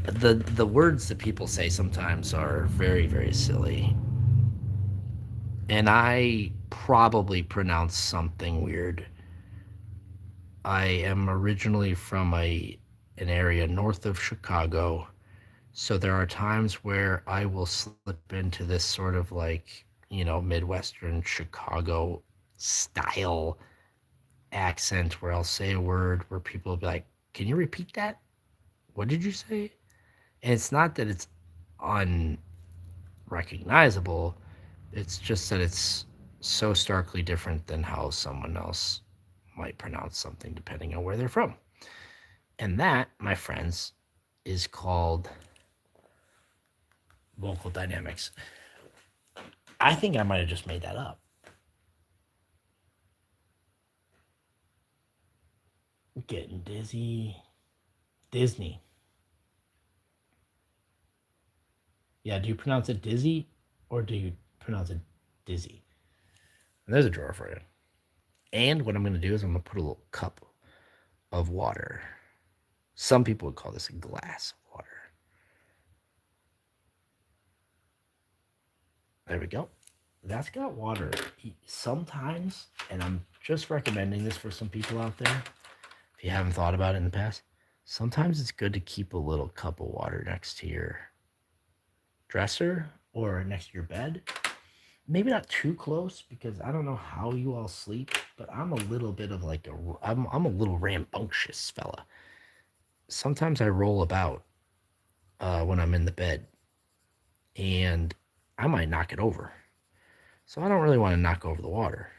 The words that people say sometimes are very, very silly. And I probably pronounce something weird. I am originally from an area north of Chicago, so there are times where I will slip into this sort of like, Midwestern Chicago style accent where I'll say a word where people will be like, "Can you repeat that? What did you say?" And it's not that it's unrecognizable, it's just that it's so starkly different than how someone else might pronounce something depending on where they're from. And that, my friends, is called vocal dynamics. I think I might have just made that up. Getting dizzy. Disney. Yeah, do you pronounce it dizzy or do you pronounce it dizzy? And there's a drawer for you. And what I'm going to do is I'm going to put a little cup of water. Some people would call this a glass of water. There we go. That's got water. Sometimes, and I'm just recommending this for some people out there, if you haven't thought about it in the past, sometimes it's good to keep a little cup of water next to your dresser or next to your bed. Maybe not too close because I don't know how you all sleep, but I'm a little bit of like I'm a little rambunctious fella. Sometimes I roll about when I'm in the bed, and I might knock it over. So I don't really want to knock over the water.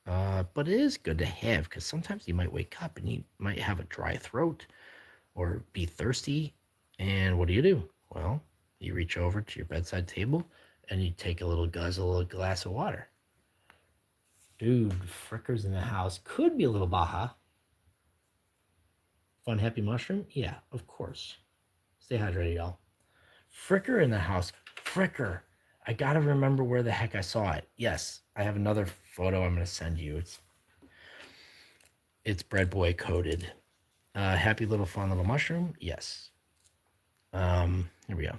But it is good to have because sometimes you might wake up and you might have a dry throat or be thirsty. And what do? Well, you reach over to your bedside table and you take a little guzzle, a glass of water. Dude, Fricker's in the house. Could be a little Baja. Fun Happy Mushroom? Yeah, of course. Stay hydrated, y'all. Fricker in the house. Fricker. I gotta remember where the heck I saw it. Yes, I have another photo I'm gonna send you. It's bread boy coated. Happy little fun little mushroom. Yes. Here we go.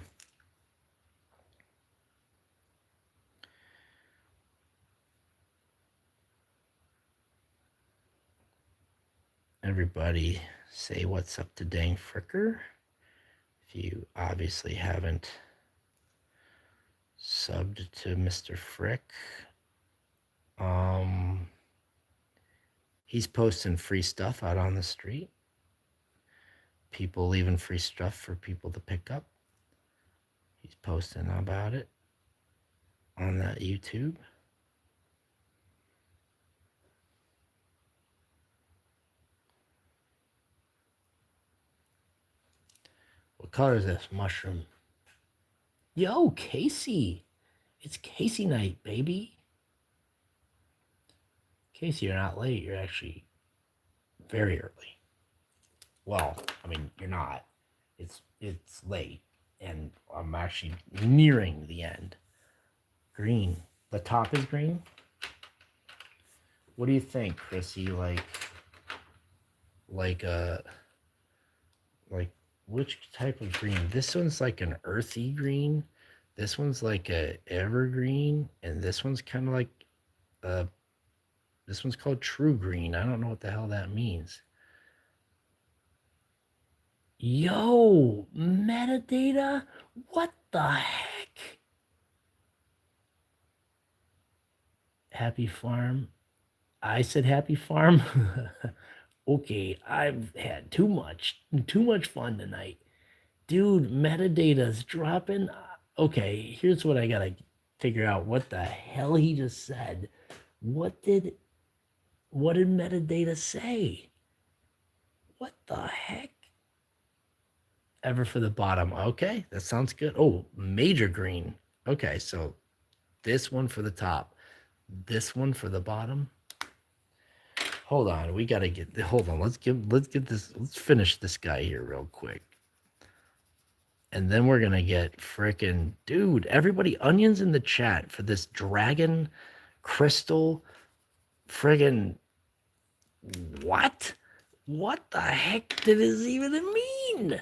Everybody say what's up to dang Fricker. If you obviously haven't subbed to Mr. Frick, he's posting free stuff out on the street. People leaving free stuff for people to pick up. He's posting about it on that YouTube. What color is this mushroom? Yo, Casey. It's Casey night, baby. Casey, you're not late. You're actually very early. Well, I mean, you're not. It's late, and I'm actually nearing the end. Green. The top is green. What do you think, Chrissy? Like like which type of green? This one's like an earthy green. This one's like a evergreen, and this one's kind of like uh this one's called true green. I don't know what the hell that means. Yo, metadata? What the heck? Happy farm. I said happy farm. Okay, I've had too much fun tonight. Dude, metadata's dropping. Okay, here's what I gotta figure out what the hell he just said. What did what did metadata say? What the heck? Ever for the bottom. Okay, that sounds good. Oh, major green. Okay, so this one for the top, this one for the bottom. Hold on, we gotta get. Hold on, let's get this. Let's finish this guy here real quick, and then we're gonna get frickin' dude. Everybody, onions in the chat for this dragon crystal friggin' What? What the heck did this even mean?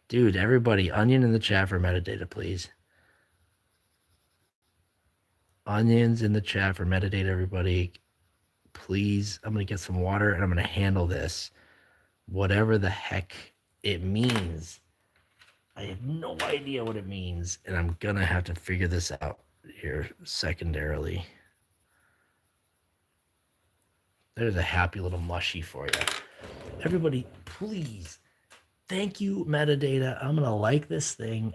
Dude, everybody, onion in the chat for metadata, please. Onions in the chat for metadata, everybody. Please, I'm going to get some water and I'm going to handle this. Whatever the heck it means. I have no idea what it means, and I'm going to have to figure this out here secondarily. There's a happy little mushy for you. Everybody, please, thank you, metadata. I'm going to like this thing.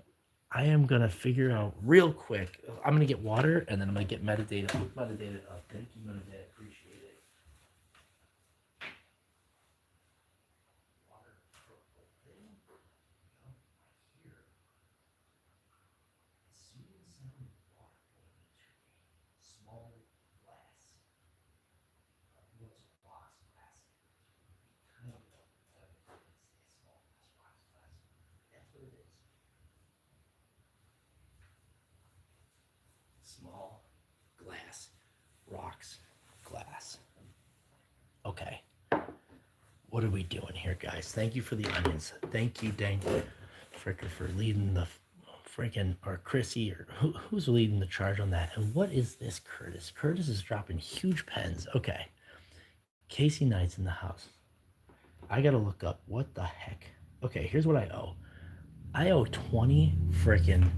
I am going to figure out real quick. I'm going to get water, and then I'm going to get metadata. Metadata up. Thank you, metadata. Appreciate it. Water purple thing. Here. Smooth sounding water going into a small glass. What's a box glass? Kind of a small box glass. That's what it is. Small glass, rocks, glass. Okay. What are we doing here, guys? Thank you for the onions. Thank you, Dank Fricker, for leading the freaking, or Chrissy, or who's leading the charge on that. And what is this, Curtis? Curtis is dropping huge pens. Okay. Casey Knight's in the house. I gotta look up what the heck. Okay, here's what I owe. I owe 20 freaking.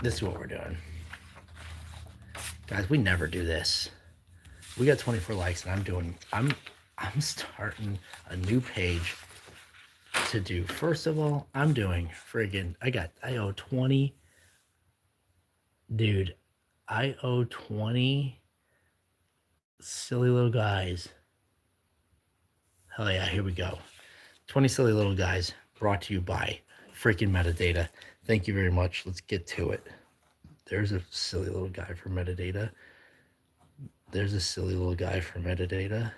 This is what we're doing. Guys, we never do this. We got 24 likes, and I'm starting a new page to do. First of all, I'm doing friggin' I owe 20. Dude, I owe 20 silly little guys. Hell yeah, here we go. 20 silly little guys brought to you by freaking metadata. Thank you very much. Let's get to it. There's a silly little guy for metadata. There's a silly little guy for metadata.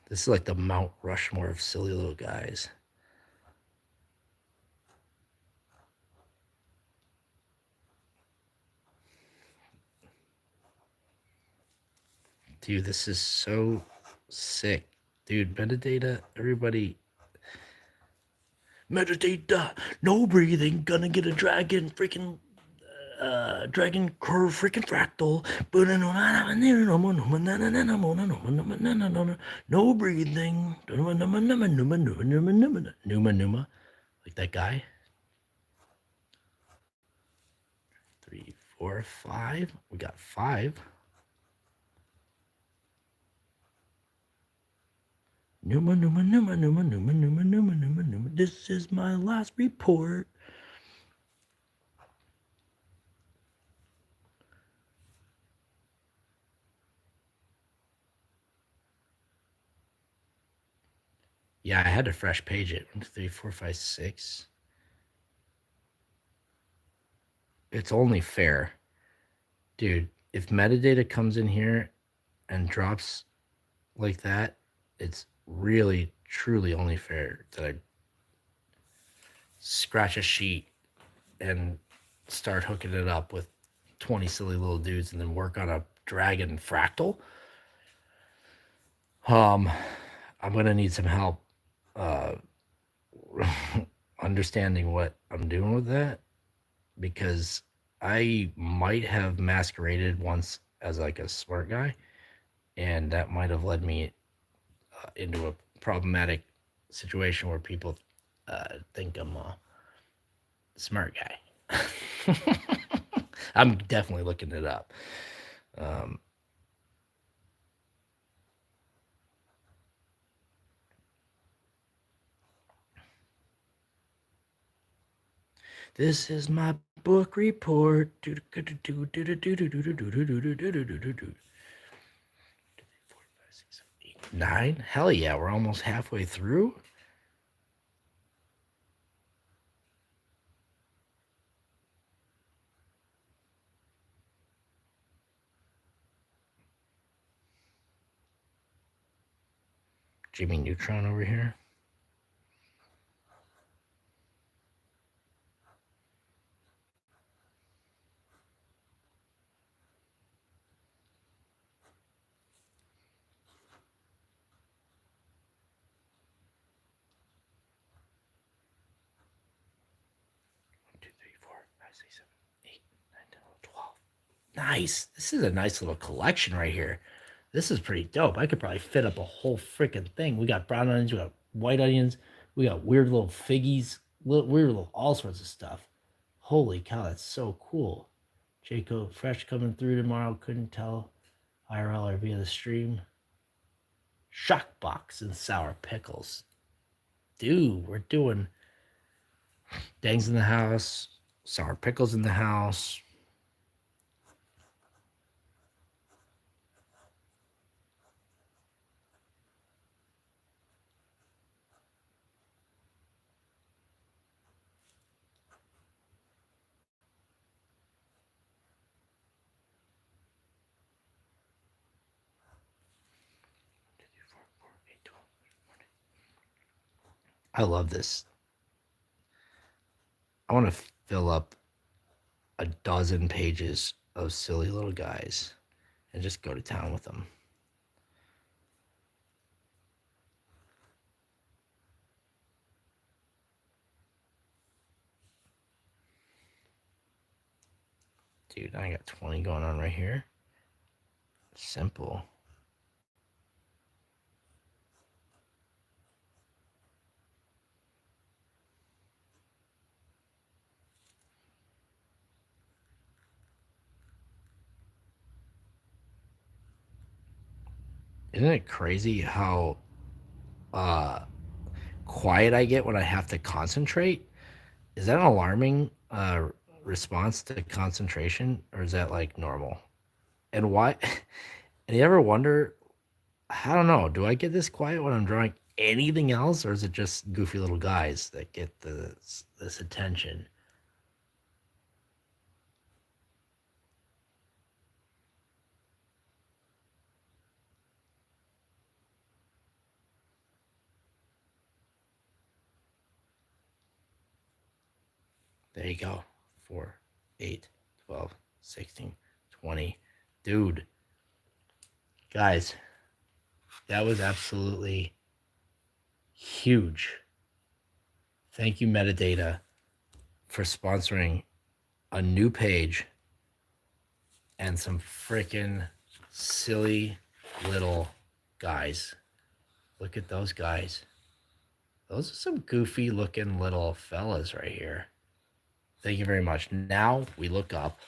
This is like the Mount Rushmore of silly little guys. Dude, this is so sick. Dude, metadata, everybody. Metadata, no breathing, gonna get a dragon freaking dragon curve freaking fractal. No breathing. Numa. Like that guy. 3, 4, 5. We got 5. Numa. This is my last report. Yeah, I had to fresh page it. 1, 2, 3, 4, 5, 6. It's only fair. Dude, if metadata comes in here and drops like that, it's really, truly only fair that I scratch a sheet and start hooking it up with 20 silly little dudes and then work on a dragon fractal. I'm gonna need some help understanding what I'm doing with that, because I might have masqueraded once as like a smart guy, and that might have led me into a problematic situation where people think I'm a smart guy. I'm definitely looking it up. This is my book report. 9. Hell yeah, we're almost halfway through. Jimmy Neutron over here. 6, 7, 8, 9, 10, 12. Nice. This is a nice little collection right here. This is pretty dope. I could probably fit up a whole freaking thing. We got brown onions, we got white onions, we got weird little figgies, weird little all sorts of stuff. Holy cow, that's so cool. Jaco Fresh coming through tomorrow. Couldn't tell IRL or via the stream. Shock box and sour pickles. Dude, we're doing dangs in the house, sour pickles in the house. I love this. I want to fill up a dozen pages of silly little guys and just go to town with them. Dude, I got 20 going on right here. Simple. Isn't it crazy how quiet I get when I have to concentrate? Is that an alarming response to concentration, or is that like normal? And why? And you ever wonder? I don't know. Do I get this quiet when I'm drawing anything else, or is it just goofy little guys that get this attention? There you go. 4, 8, 12, 16, 20. Dude, guys, that was absolutely huge. Thank you, Metadata, for sponsoring a new page and some freaking silly little guys. Look at those guys. Those are some goofy looking little fellas right here. Thank you very much. Now we look up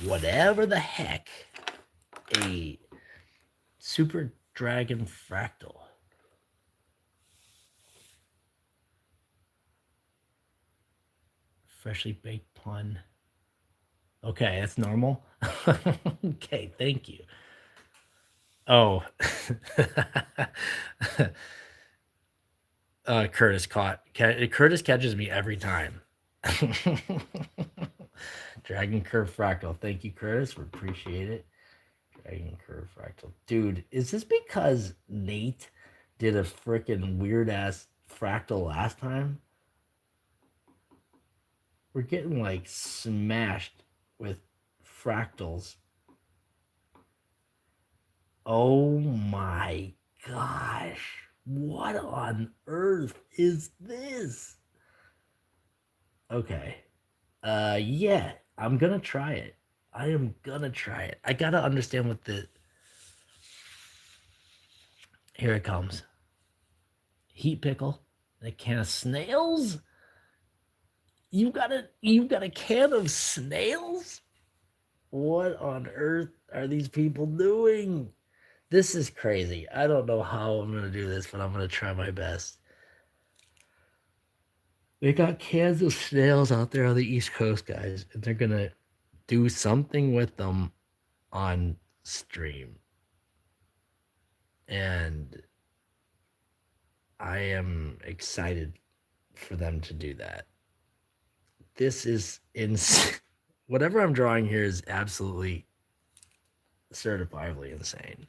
whatever the heck a super dragon fractal. Freshly baked pun. Okay, that's normal. Okay, thank you. Oh. Curtis catches me every time. Dragon Curve Fractal. Thank you, Curtis. We appreciate it. Dragon Curve Fractal. Dude, is this because Nate did a freaking weird ass fractal last time? We're getting like smashed with fractals. Oh my gosh. What on earth is this? Okay. Yeah, I'm gonna try it. I am gonna try it. I gotta understand what the. Here it comes. Heat pickle, and a can of snails. You got a can of snails? What on earth are these people doing? This is crazy. I don't know how I'm gonna do this, but I'm gonna try my best. They got cans of snails out there on the East Coast, guys, and they're gonna do something with them on stream. And I am excited for them to do that. This is insane. Whatever I'm drawing here is absolutely certifiably insane.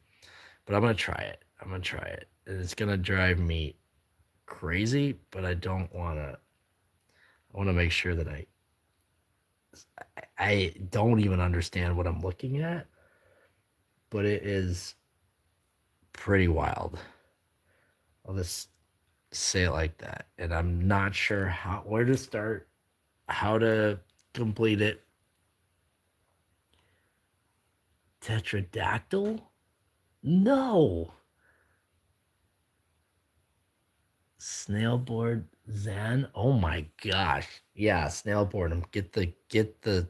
But I'm going to try it. I'm going to try it. And it's going to drive me crazy, but I don't want to. I want to make sure that I don't even understand what I'm looking at, but it is pretty wild. I'll just say it like that. And I'm not sure where to start, how to complete it. Tetradactyl? No. Snailboard Zen. Oh my gosh. Yeah, snailboard him. Get the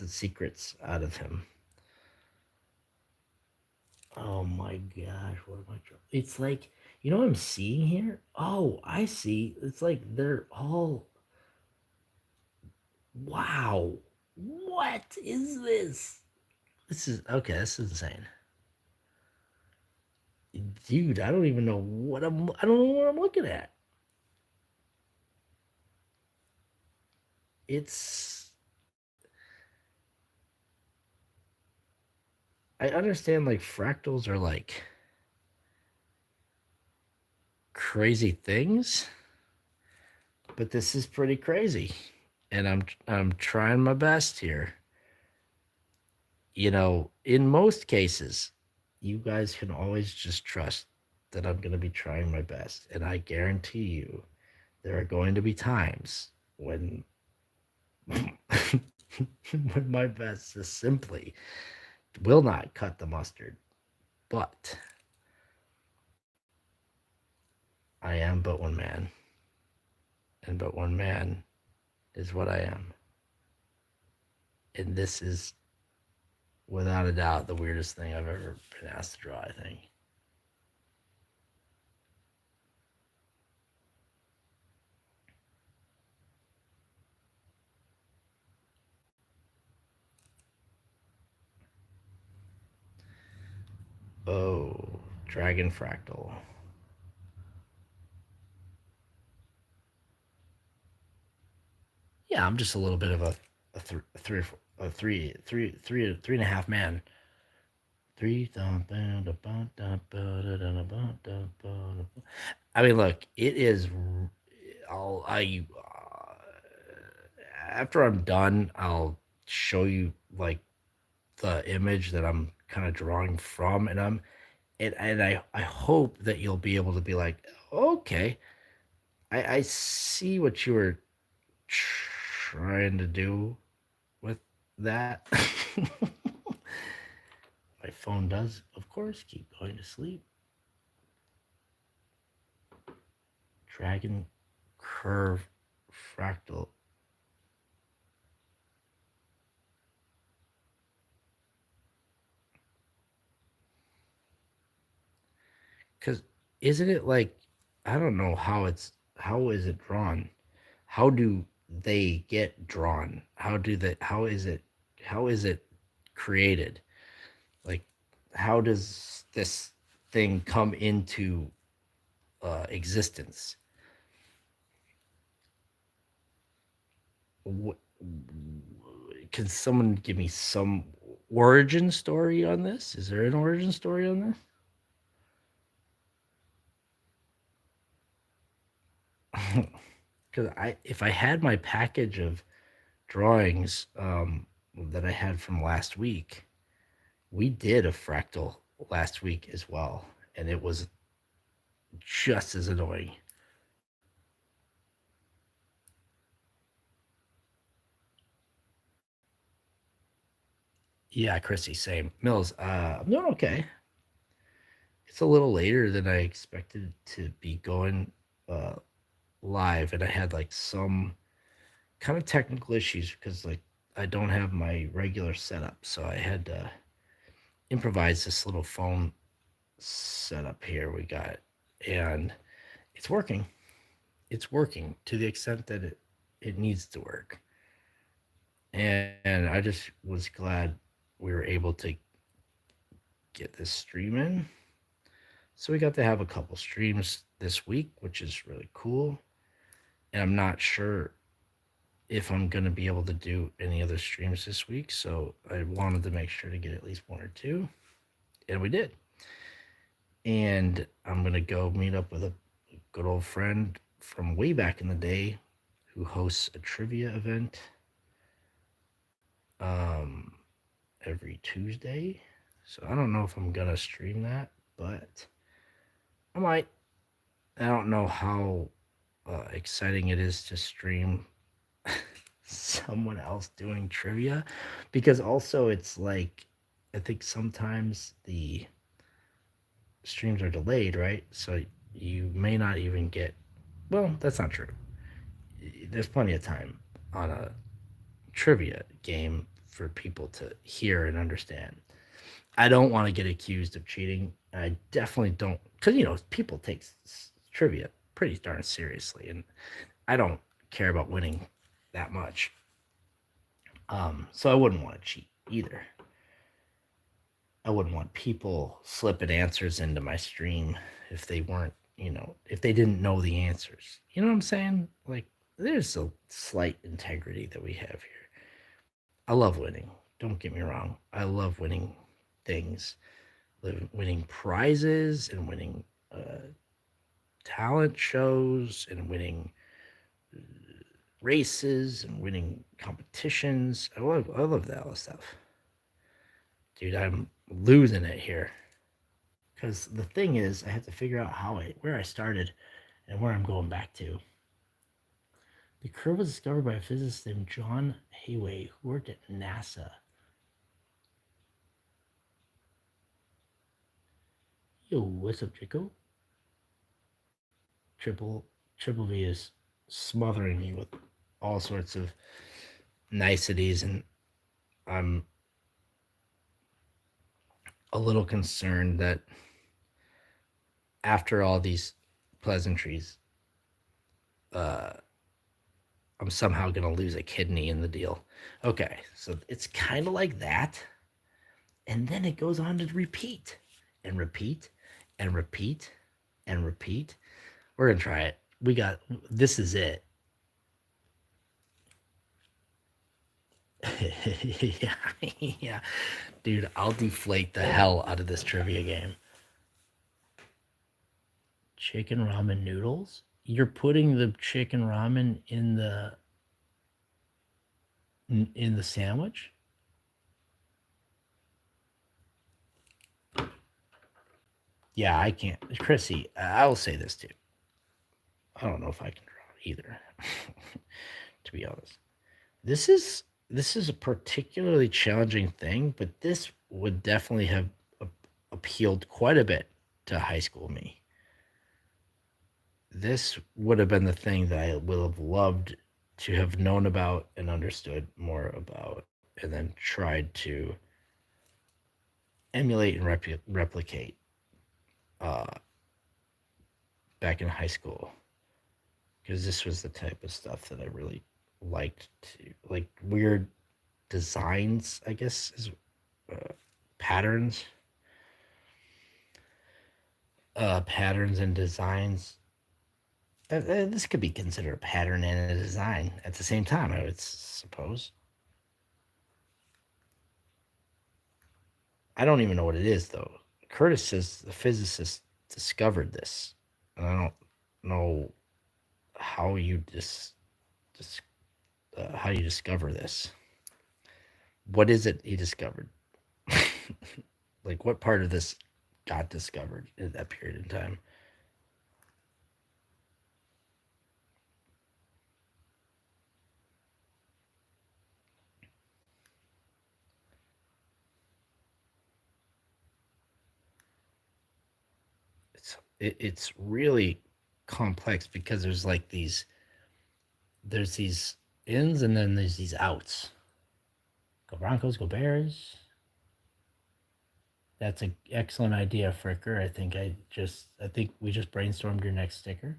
secrets out of him. Oh my gosh, what am I trying? It's like, you know what I'm seeing here? Oh, I see. It's like they're all, wow. What is this? This is okay, this is insane. Dude, I don't even know I don't know what I'm looking at. It's I understand like fractals are like crazy things, but this is pretty crazy. And I'm trying my best here. In most cases, you guys can always just trust that I'm going to be trying my best. And I guarantee you, there are going to be times when, when my best just simply will not cut the mustard. But I am but one man, and but one man is what I am. And this is, without a doubt, the weirdest thing I've ever been asked to draw, I think. Oh, Dragon Fractal. Yeah, I'm just a little bit of a three, a three and a half man. Three. I mean, look, it is. After I'm done, I'll show you like the image that I'm kind of drawing from, and I hope that you'll be able to be like, okay, I see what you were trying to do with that. My phone does, of course, keep going to sleep. Dragon curve fractal. Because isn't it like, I don't know how is it drawn? How do they get drawn? How is it created? Like, how does this thing come into existence? What, can someone give me some origin story on this? Is there an origin story on this? Because if I had my package of drawings that I had from last week, we did a fractal last week as well, and it was just as annoying. Yeah, Chrissy, same. Mills, I'm doing okay. It's a little later than I expected to be going uh, live, and I had like some kind of technical issues because like I don't have my regular setup, so I had to improvise this little phone setup here we got, and it's working. It's working to the extent that it needs to work, and I just was glad we were able to get this stream in. So we got to have a couple streams this week, which is really cool. And I'm not sure if I'm going to be able to do any other streams this week. So I wanted to make sure to get at least one or two. And we did. And I'm going to go meet up with a good old friend from way back in the day who hosts a trivia event um, every Tuesday. So I don't know if I'm going to stream that, but I might. I don't know how exciting it is to stream someone else doing trivia, because also it's like I think sometimes the streams are delayed, right? So you may not even get. Well, that's not true. There's plenty of time on a trivia game for people to hear and understand. I don't want to get accused of cheating. I definitely don't, because people take trivia pretty darn seriously, and I don't care about winning that much. So I wouldn't want to cheat either. I wouldn't want people slipping answers into my stream if they weren't, if they didn't know the answers. You know what I'm saying? Like, there's a slight integrity that we have here. I love winning. Don't get me wrong. I love winning things, winning prizes and winning talent shows and winning races and winning competitions. I love that all stuff. Dude, I'm losing it here. Because the thing is, I have to figure out where I started and where I'm going back to. The curve was discovered by a physicist named John Hayway, who worked at NASA. Yo, what's up, Chico? Triple Triple V is smothering me with all sorts of niceties, and I'm a little concerned that after all these pleasantries, uh, I'm somehow going to lose a kidney in the deal. Okay, so it's kind of like that. And then it goes on to repeat and repeat and repeat and repeat. We're going to try it. This is it. Yeah, yeah. Dude, I'll deflate the hell out of this trivia game. Chicken ramen noodles? You're putting the chicken ramen in the sandwich? Yeah, I can't. Chrissy, I will say this too. I don't know if I can draw either, to be honest. This is this is a particularly challenging thing, but this would definitely have appealed quite a bit to high school me. This would have been the thing that I would have loved to have known about and understood more about, and then tried to emulate and replicate uh, back in high school, because this was the type of stuff that I really liked to like weird designs, I guess, is uh, patterns, patterns and designs. This could be considered a pattern and a design at the same time, I would suppose. I don't even know what it is though. Curtis says the physicist discovered this, and I don't know how you dis, how you discover this. What is it he discovered? Like, what part of this got discovered in that period in time? It's really complex because there's these ins and then there's these outs. Go Broncos, go Bears. That's an excellent idea, Fricker. I think we just brainstormed your next sticker.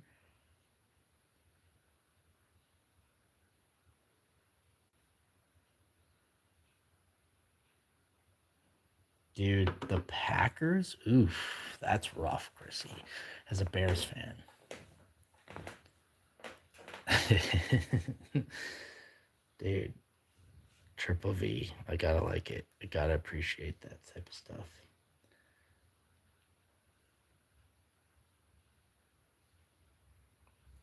Dude, the Packers? Oof, that's rough, Chrissy, as a Bears fan. Dude, Triple V. I gotta like it. I gotta appreciate that type of stuff.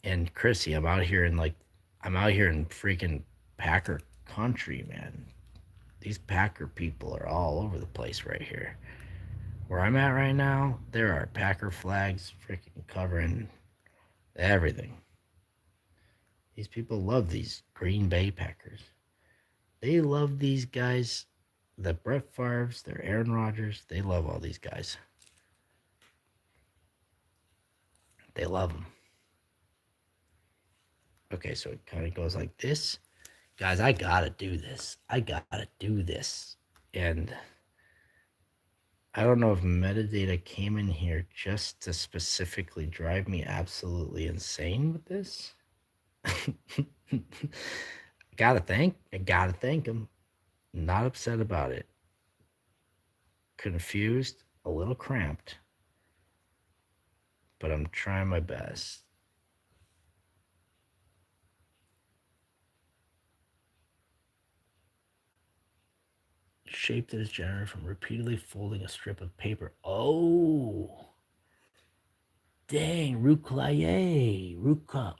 And Chrissy, I'm out here in freaking Packer country, man. These Packer people are all over the place right here. Where I'm at right now, there are Packer flags freaking covering everything. These people love these Green Bay Packers. They love these guys, the Brett Favres, their Aaron Rodgers. They love all these guys. They love them. Okay, so it kind of goes like this. Guys, I gotta do this. I gotta do this. And I don't know if metadata came in here just to specifically drive me absolutely insane with this. I gotta thank him. Not upset about it. Confused, a little cramped, but I'm trying my best. Shape that is generated from repeatedly folding a strip of paper. Oh, dang, Rukalaye.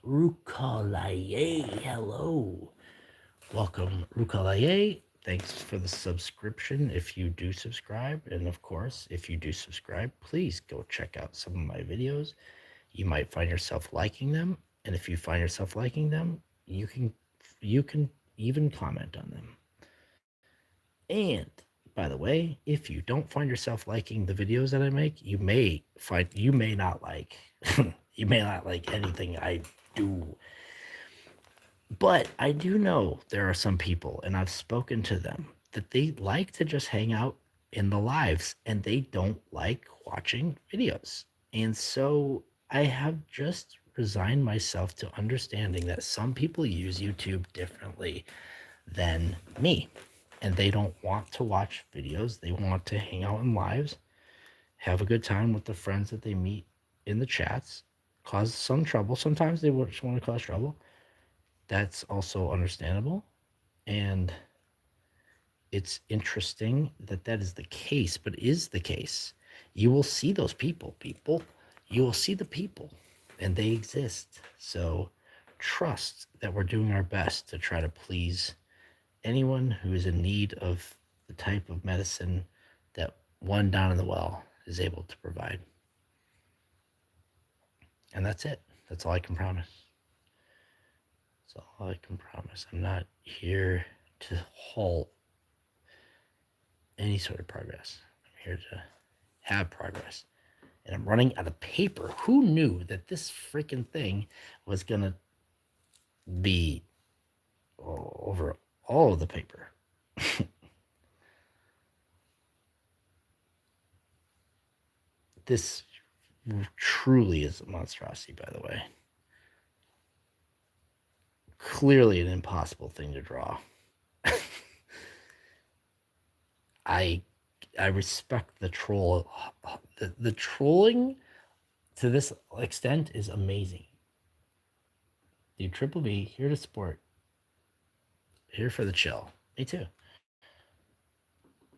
Rukalaye. Hello. Welcome, Rukalaye. Thanks for the subscription if you do subscribe. And of course, if you do subscribe, please go check out some of my videos. You might find yourself liking them. And if you find yourself liking them, you can even comment on them. And by the way, if you don't find yourself liking the videos that I make, you may not like you may not like anything I do. But I do know there are some people, and I've spoken to them, that they like to just hang out in the lives and they don't like watching videos. And so I have just resigned myself to understanding that some people use YouTube differently than me. And they don't want to watch videos. They want to hang out in lives, have a good time with the friends that they meet in the chats, cause some trouble. Sometimes they just want to cause trouble. That's also understandable. And it's interesting that that is the case, but is the case. You will see those people. You will see the people, and they exist. So trust that we're doing our best to try to please anyone who is in need of the type of medicine that one down in the well is able to provide. And that's it. That's all I can promise. That's all I can promise. I'm not here to halt any sort of progress. I'm here to have progress. And I'm running out of paper. Who knew that this freaking thing was going to be over all of the paper? This truly is a monstrosity, by the way. Clearly an impossible thing to draw. I respect the troll. The trolling to this extent is amazing. The Triple B here to support, here for the chill. Me too.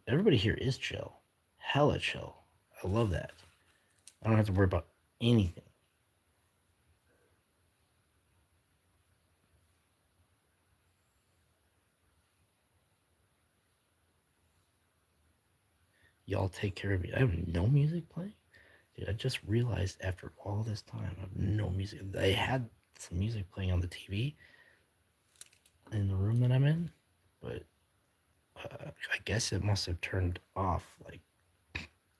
Everybody here is chill, hella chill. I love that. I don't have to worry about anything. Y'all take care of me. I have no music playing. Dude, I just realized after all this time, I have no music. I had some music playing on the TV in the room that I'm in, but I guess it must have turned off like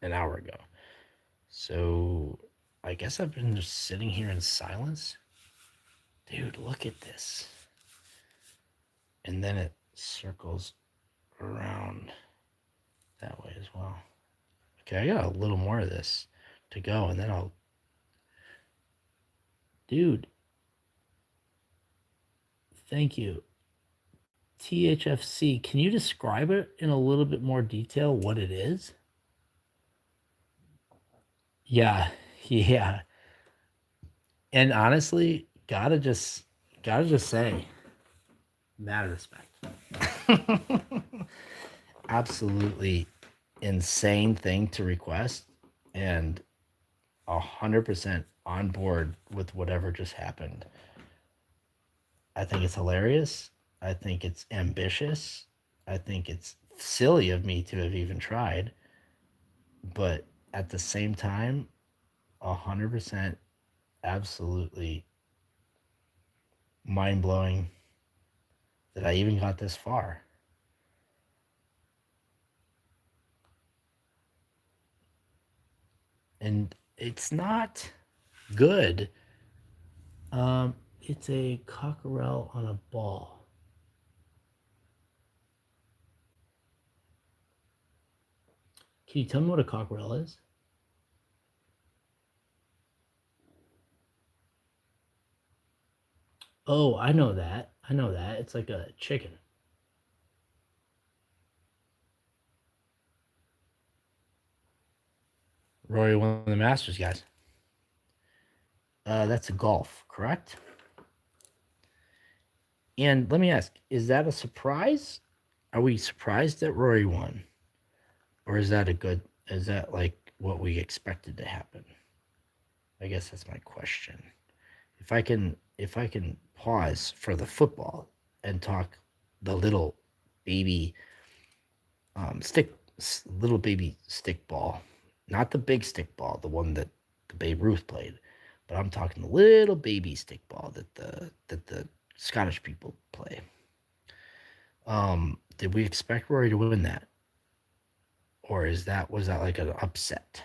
an hour ago. So I guess I've been just sitting here in silence. Dude, look at this. And then it circles around that way as well. Okay, I got a little more of this to go, and then I'll... Dude, thank you. THFC, can you describe it in a little bit more detail what it is? Yeah, yeah. And honestly, gotta just say, mad respect. Absolutely insane thing to request, and 100% on board with whatever just happened. I think it's hilarious. I think it's ambitious. I think it's silly of me to have even tried. But at the same time, 100% absolutely mind blowing that I even got this far. And it's not good. It's a cockerel on a ball. Can you tell me what a cockerel is? Oh, I know that. I know that. It's like a chicken. Rory won the Masters, guys. That's a golf, correct? And let me ask, is that a surprise? Are we surprised that Rory won? Or is that like what we expected to happen? I guess that's my question. If I can pause for the football and talk the baby stick little baby stick ball, not the big stick ball, the one that the Babe Ruth played, but I'm talking the little baby stick ball that the Scottish people play. Did we expect Rory to win that, or was that like an upset?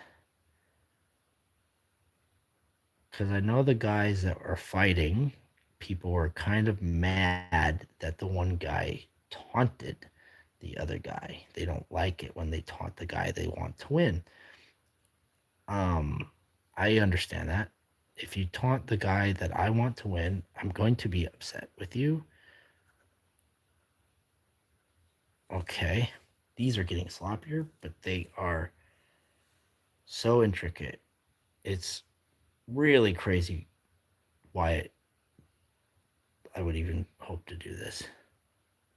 Because I know the guys that were fighting, people were kind of mad that the one guy taunted the other guy. They don't like it when they taunt the guy they want to win. Um, I understand that. If you taunt the guy that I want to win, I'm going to be upset with you. Okay. These are getting sloppier, but they are so intricate. It's really crazy why I would even hope to do this.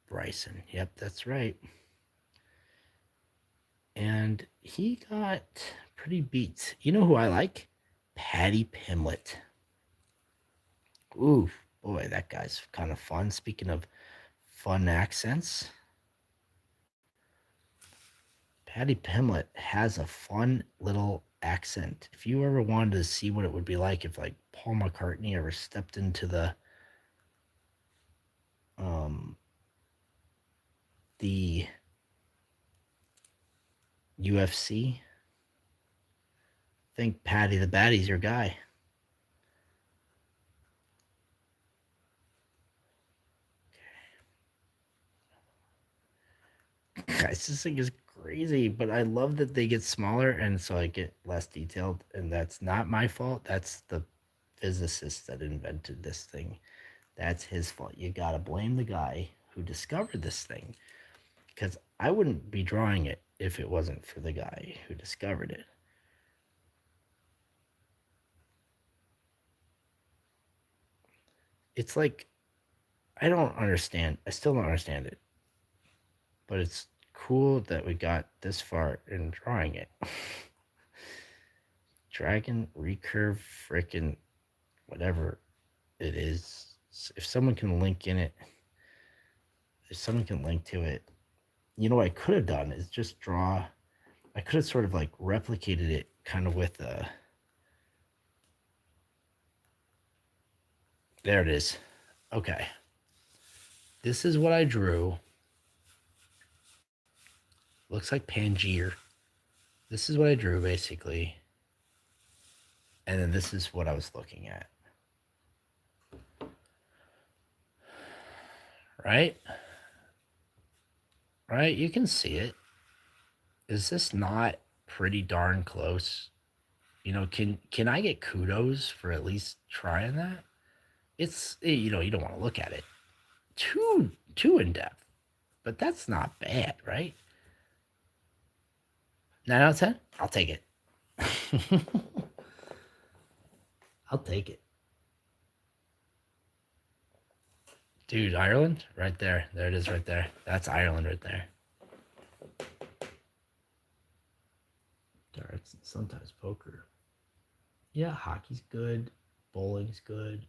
Bryson. Yep, that's right. And he got pretty beat. You know who I like? Patty Pimlet. Ooh, boy, that guy's kind of fun. Speaking of fun accents, Patty Pimlet has a fun little accent. If you ever wanted to see what it would be like if like Paul McCartney ever stepped into um the UFC, think Patty the Batty's your guy. Guys, this thing is crazy, but I love that they get smaller and so I get less detailed. And that's not my fault. That's the physicist that invented this thing. That's his fault. You gotta blame the guy who discovered this thing. Because I wouldn't be drawing it if it wasn't for the guy who discovered it. It's like I don't understand. I still don't understand it. But it's cool that we got this far in drawing it. Dragon recurve frickin' whatever it is. If someone can link in it, if someone can link to it, you know what I could have done is just draw. I could have sort of like replicated it kind of with a. There it is. Okay. This is what I drew. Looks like Pangeer. This is what I drew basically. And then this is what I was looking at. Right? Right? You can see it. Is this not pretty darn close? Can I get kudos for at least trying that? You don't want to look at it too in depth, but that's not bad, right? 9 out of 10. I'll take it. I'll take it, dude. Ireland, right there. There it is, right there. That's Ireland, right there. Darts and sometimes poker. Yeah, hockey's good. Bowling's good.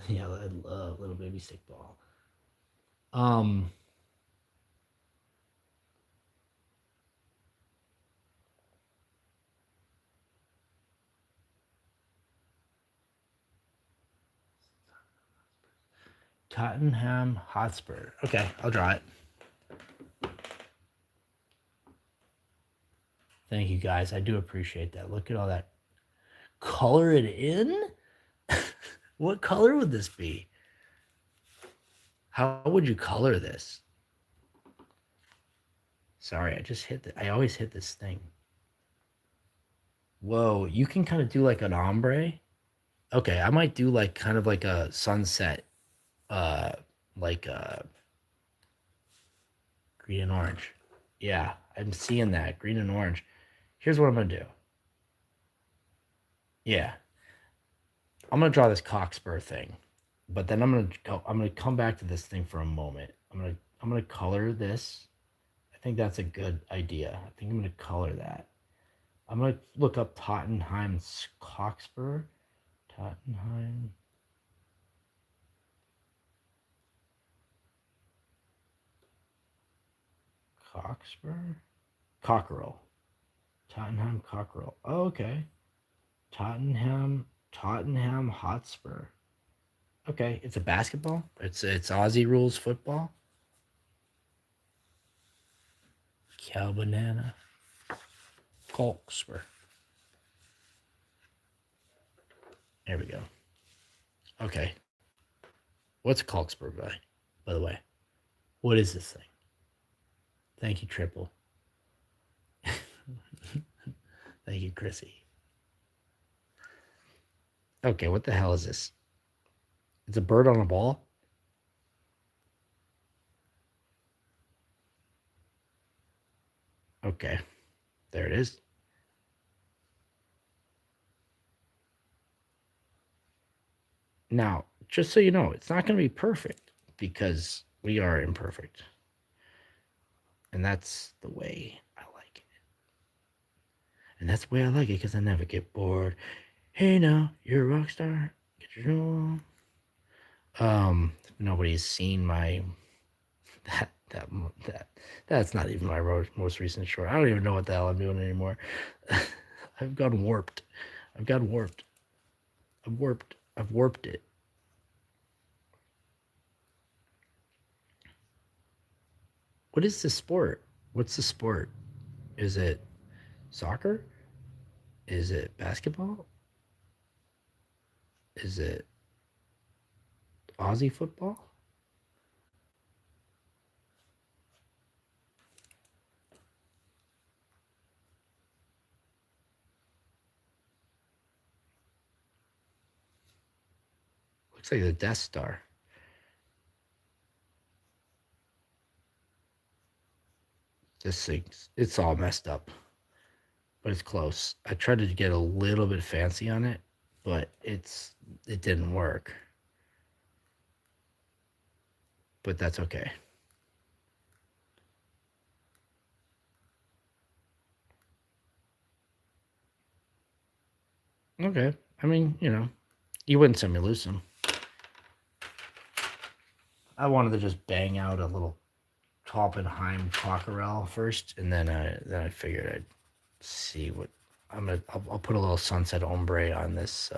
Yeah, I love little baby stickball. Um, Tottenham Hotspur. Okay, I'll draw it. Thank you guys. I do appreciate that. Look at all that. Color it in? What color would this be? How would you color this? Sorry, I just hit I always hit this thing. Whoa, you can kind of do like an ombre. Okay, I might do like kind of like a sunset, uh, like green and orange. Yeah, I'm seeing that green and orange. Here's what I'm gonna do. Yeah, I'm gonna draw this cockspur thing, but then I'm gonna come back to this thing for a moment. I'm gonna color this. I think that's a good idea. I think I'm gonna color that. I'm gonna look up Tottenham's cockspur. Tottenham cockspur cockerel. Tottenham cockerel. Oh, okay. Tottenham Hotspur. Okay, it's a basketball. It's Aussie rules football. Cow banana. Cockspur. There we go. Okay. What's a Cockspur by the way? What is this thing? Thank you, Triple. Thank you, Chrissy. Okay, what the hell is this? It's a bird on a ball? Okay. There it is. Now, just so you know, it's not going to be perfect because we are imperfect. And that's the way I like it. And that's the way I like it because I never get bored. Hey now, you're a rock star. Get your own. Nobody's seen my that's not even my most recent short. I don't even know what the hell I'm doing anymore. I've gone warped. I've gone warped. I've warped it. What is the sport? What's the sport? Is it soccer? Is it basketball? Is it Aussie football? Looks like the Death Star. This thing's it's all messed up, but it's close. I tried to get a little bit fancy on it, but it didn't work. But that's okay. Okay. I mean, you wouldn't send me loose him. I wanted to just bang out a little Toppenheim cockerel first, and then I figured I'd see what I'll put a little sunset ombre on this.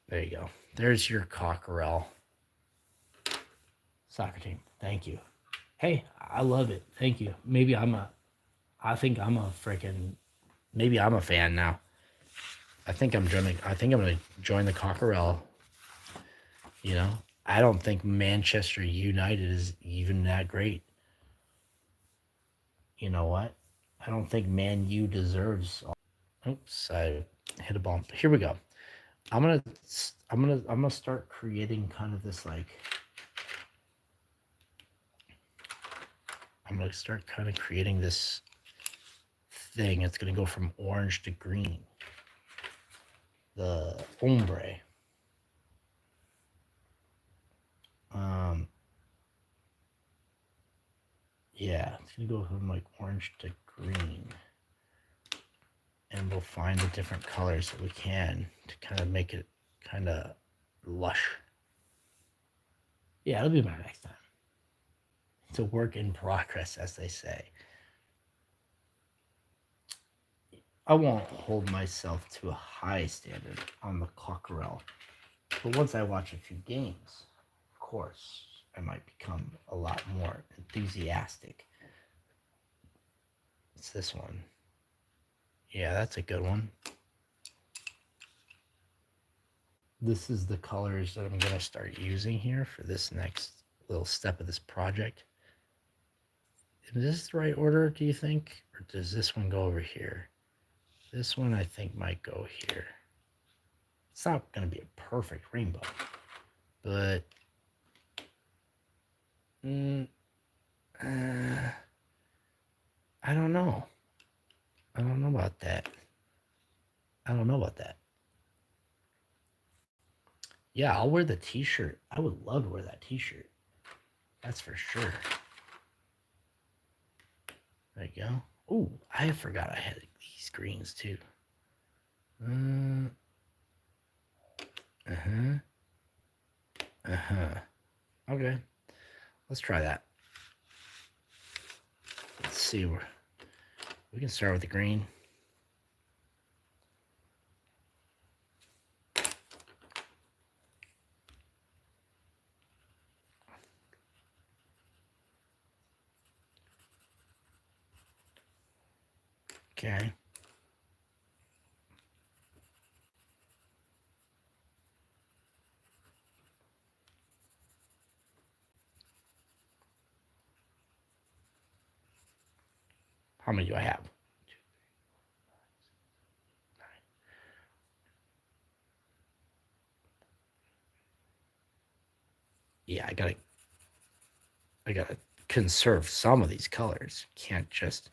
There you go. There's your cockerel soccer team. Thank you. Hey, I love it. Thank you. I think I'm a freaking, maybe I'm a fan now. I think I'm gonna join the cockerel. I don't think Manchester United is even that great. You know what? I don't think Man U deserves. Oops, I hit a bump. Here we go. I'm gonna start creating kind of this like. I'm gonna start kind of creating this thing. It's gonna go from orange to green. The ombre. Yeah, it's gonna go from like orange to green. And we'll find the different colors that we can to kind of make it kind of lush. Yeah, it'll be my next time. It's a work in progress, as they say. I won't hold myself to a high standard on the cockerel. But once I watch a few games, of course, I might become a lot more enthusiastic. It's this one. Yeah, that's a good one. This is the colors that I'm going to start using here for this next little step of this project. Is this the right order, do you think? Or does this one go over here? This one, I think, might go here. It's not going to be a perfect rainbow, but I don't know. I don't know about that. I don't know about that. Yeah, I'll wear the t-shirt. I would love to wear that t-shirt. That's for sure. There you go. Oh, I forgot I had these greens too. Okay, let's try that. Let's see where we can start with the green. Okay. How many do I have? 2, 3, 4, 5, 6, 7, 8. Yeah, I gotta conserve some of these colors. Can't just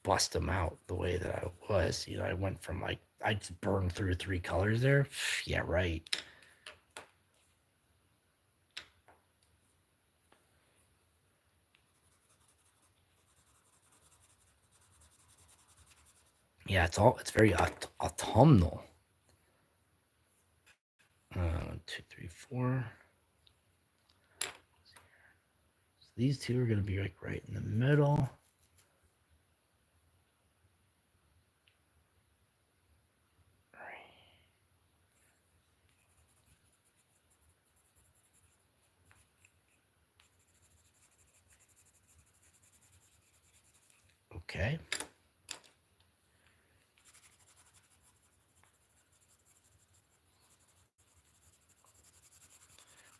bust them out the way that I was. You know, I went from like I just burned through 3 colors there. Yeah, right. Yeah, it's very autumnal. 2, 3, 4. So these two are gonna be like right in the middle. Okay.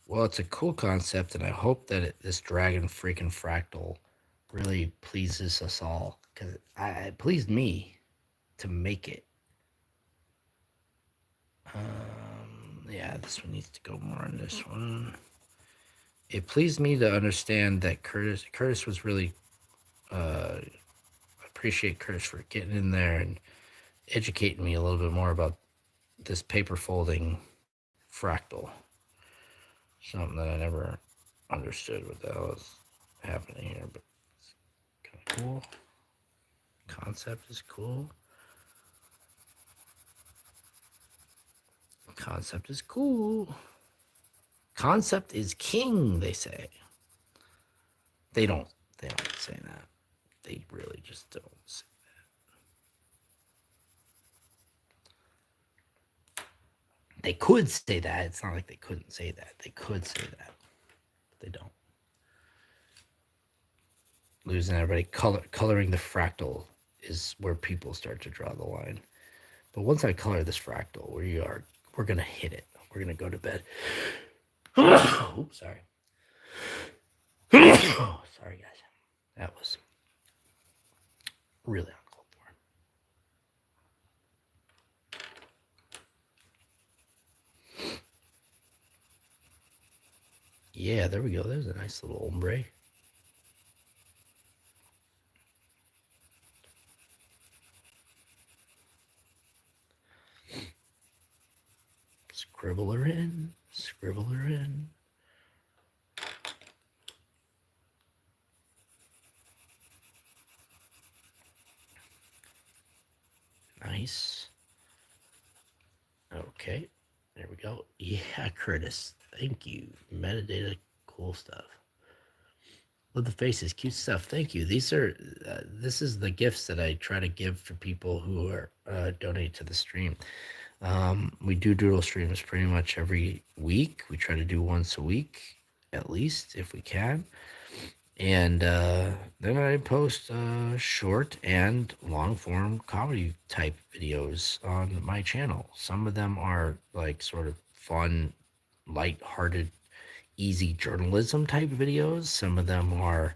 Well, it's a cool concept, and I hope that this dragon freaking fractal really pleases us all, because it pleased me to make it. Yeah, this one needs to go more on this one. It pleased me to understand that Curtis was really appreciate Curtis for getting in there and educating me a little bit more about this paper folding fractal. Something that I never understood what the hell is happening here, but it's kind of cool. Concept is cool. Concept is cool. Concept is king, they say. They don't say that. They really just don't say that. They could say that. It's not like they couldn't say that. They could say that. But they don't. Losing everybody. Coloring the fractal is where people start to draw the line. But once I color this fractal, we're gonna hit it. We're gonna go to bed. Oops, sorry. Oh, sorry guys. That was really uncalled for. Yeah, there we go. There's a nice little ombre. Scribble her in. Scribble her in. Nice. Okay, there we go. Yeah, Curtis. Thank you. Metadata, cool stuff. Love the faces, cute stuff. Thank you. These are this is the gifts that I try to give for people who are donate to the stream. We do doodle streams pretty much every week. We try to do once a week at least if we can. And then I post short and long form comedy type videos on my channel. Some of them are like sort of fun, light-hearted, easy journalism type videos. Some of them are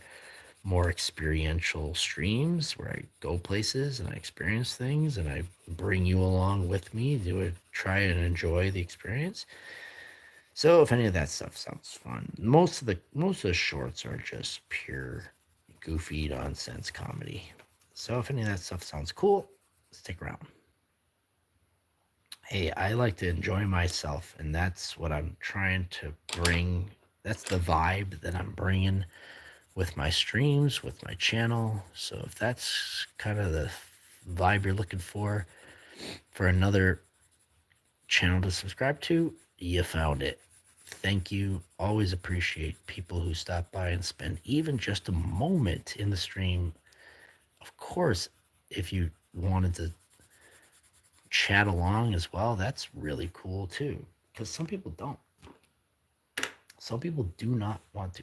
more experiential streams where I go places and I experience things and I bring you along with me to try and enjoy the experience. So if any of that stuff sounds fun, most of the shorts are just pure goofy nonsense comedy. So if any of that stuff sounds cool, stick around. Hey, I like to enjoy myself, and that's what I'm trying to bring. That's the vibe that I'm bringing with my streams, with my channel. So if that's kind of the vibe you're looking for another channel to subscribe to, you found it. Thank you. Always appreciate people who stop by and spend even just a moment in the stream. Of course, if you wanted to chat along as well, that's really cool too. Because some people don't. Some people do not want to.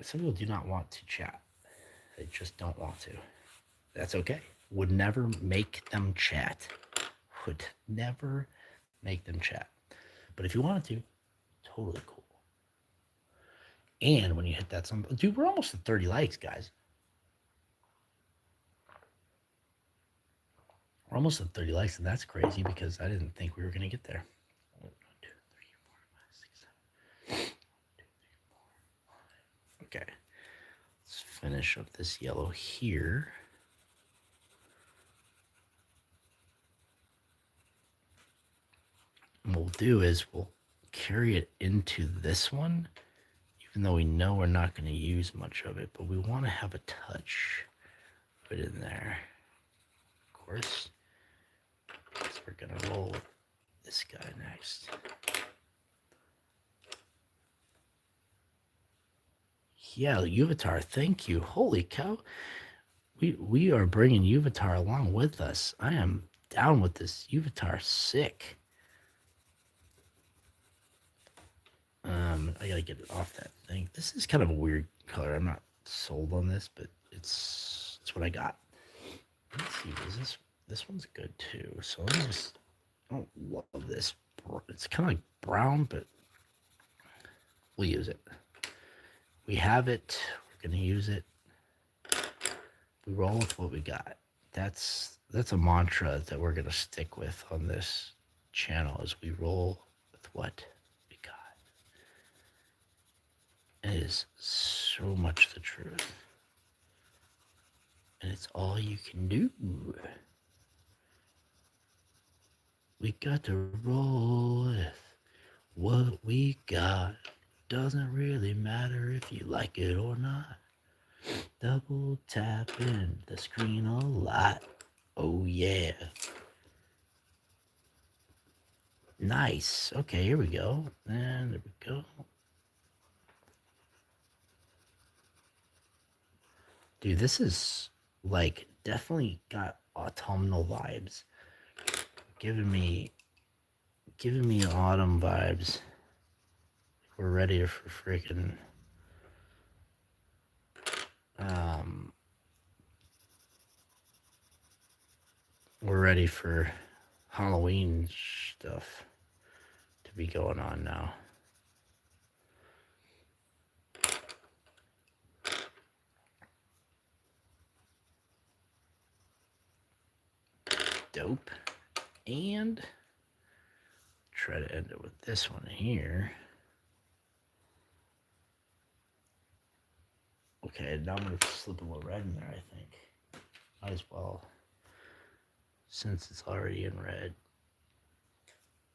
Some people do not want to chat. They just don't want to. That's okay. Would never make them chat. Would never make them chat. But if you wanted to, totally cool. And when you hit that, dude, we're almost at 30 likes, guys. We're almost at 30 likes, and that's crazy because I didn't think we were going to get there. 1, 2, 3, 4, 5, 6, 7. 1, 2, 3, 4, 5. Okay. Let's finish up this yellow here. And what we'll do is we'll carry it into this one, even though we know we're not going to use much of it, but we want to have a touch of it in there. Of course, so we're going to roll with this guy next. Yeah, Uvatar, thank you. Holy cow. We are bringing Uvatar along with us. I am down with this. Uvatar, sick. I gotta get it off that thing. This is kind of a weird color. I'm not sold on this, but it's what I got. Let's see. This one's good too? So let me just. I don't love this. It's kind of like brown, but we'll use it. We have it. We're gonna use it. We roll with what we got. That's a mantra that we're gonna stick with on this channel. Is we roll with what we got. It is so much the truth. And it's all you can do. We got to roll with what we got. Doesn't really matter if you like it or not. Double tapping the screen a lot. Oh yeah. Nice. Okay, here we go. And there we go. Dude, this is like definitely got autumnal vibes. Giving me autumn vibes. We're ready for freaking we're ready for Halloween stuff to be going on now. Dope. And try to end it with this one here. Okay, now I'm going to slip a little red in there, I think. Might as well, since it's already in red.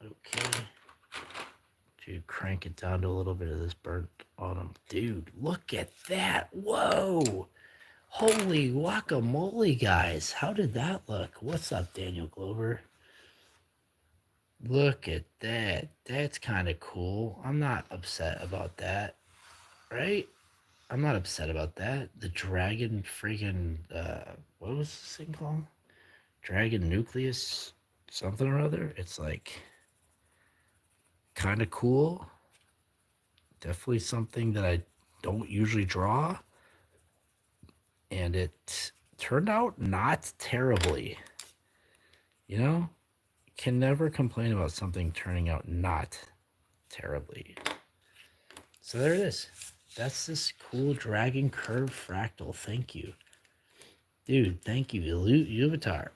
Okay. To crank it down to a little bit of this burnt autumn. Dude, look at that. Whoa. Holy guacamole, guys. How did that look? What's up, Daniel Glover? Look at that. That's kind of cool. I'm not upset about that. Right? I'm not upset about that. The dragon freaking, what was this thing called? Dragon Nucleus something or other. It's like kind of cool. Definitely something that I don't usually draw. And it turned out not terribly. You know, can never complain about something turning out not terribly. So there it is. That's this cool dragon curve fractal. Thank you. Dude, thank you. Uvatar.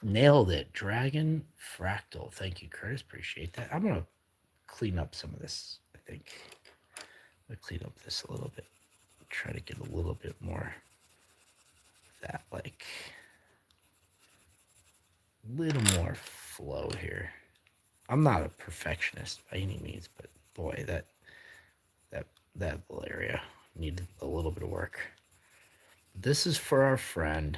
Nailed it. Dragon fractal. Thank you, Curtis. Appreciate that. I'm going to clean up some of this, I think. I'm going to clean up this a little bit. Try to get a little bit more of that, like, a little more flow here. I'm not a perfectionist by any means, but boy, that little area needed a little bit of work. This is for our friend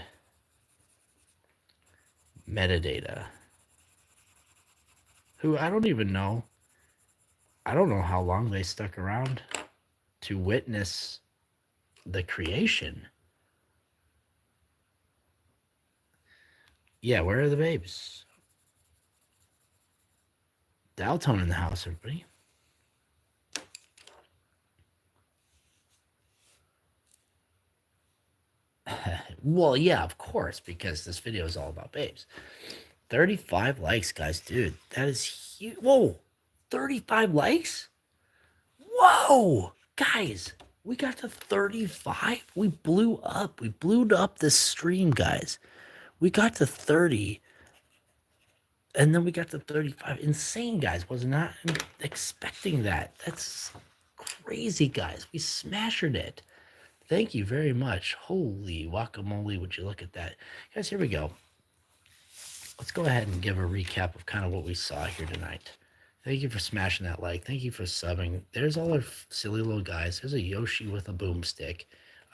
Metadata, who I don't even know. I don't know how long they stuck around to witness the creation. Yeah, where are the babes? Daltone in the house, everybody. Well, yeah, of course, because this video is all about babes. 35 likes, guys, dude. That is huge. Whoa, 35 likes? Whoa, guys, we got to 35. We blew up. We blew up this stream, guys. We got to 30. And then we got to 35. Insane, guys. Was not expecting that. That's crazy, guys. We smashed it. Thank you very much. Holy guacamole, would you look at that. Guys, here we go. Let's go ahead and give a recap of kind of what we saw here tonight. Thank you for smashing that like. Thank you for subbing. There's all our silly little guys. There's a Yoshi with a boomstick.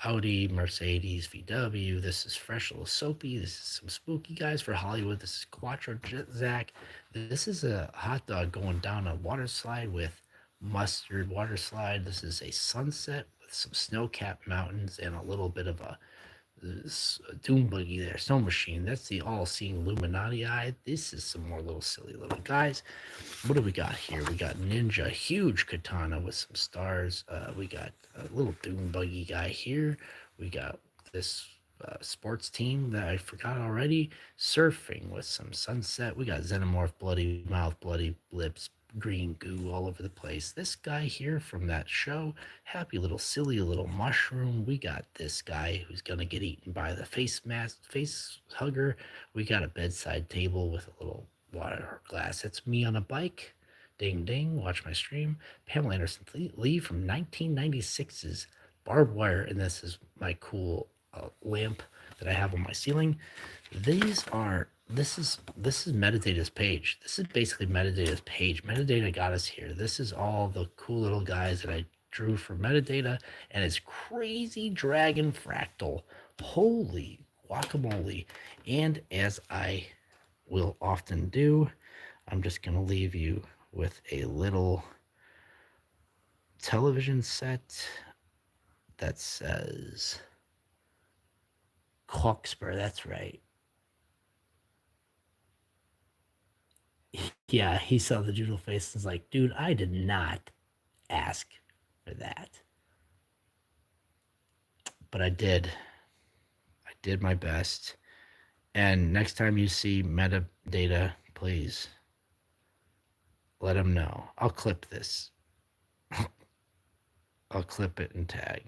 Audi, Mercedes, VW. This is Fresh Little Soapy. This is some spooky guys for Hollywood. This is Quattro Zach. This is a hot dog going down a water slide with mustard water slide. This is a sunset with some snow-capped mountains and a little bit of a doom buggy there, snow machine. That's the all-seeing Illuminati eye. This is some more little silly little guys. What do we got here? We got Ninja, huge katana with some stars. We got a little doom buggy guy here. We got this sports team that I forgot already. Surfing with some sunset. We got Xenomorph, bloody mouth, bloody lips, green goo all over the place. This guy here from that show, happy little silly little mushroom. We got this guy who's gonna get eaten by the face hugger. We got a bedside table with a little water glass. That's me on a bike. Ding ding. Watch my stream. Pamela Anderson Lee from 1996's barbed wire, and this is my cool lamp that I have on my ceiling. This is Metadata's page. This is basically Metadata's page. Metadata got us here. This is all the cool little guys that I drew for Metadata, and it's crazy dragon fractal. Holy guacamole. And as I will often do, I'm just going to leave you with a little television set that says Cockspur. That's right. Yeah, he saw the doodle face and was like, dude, I did not ask for that. But I did. I did my best. And next time you see metadata, please let him know. I'll clip this. I'll clip it and tag.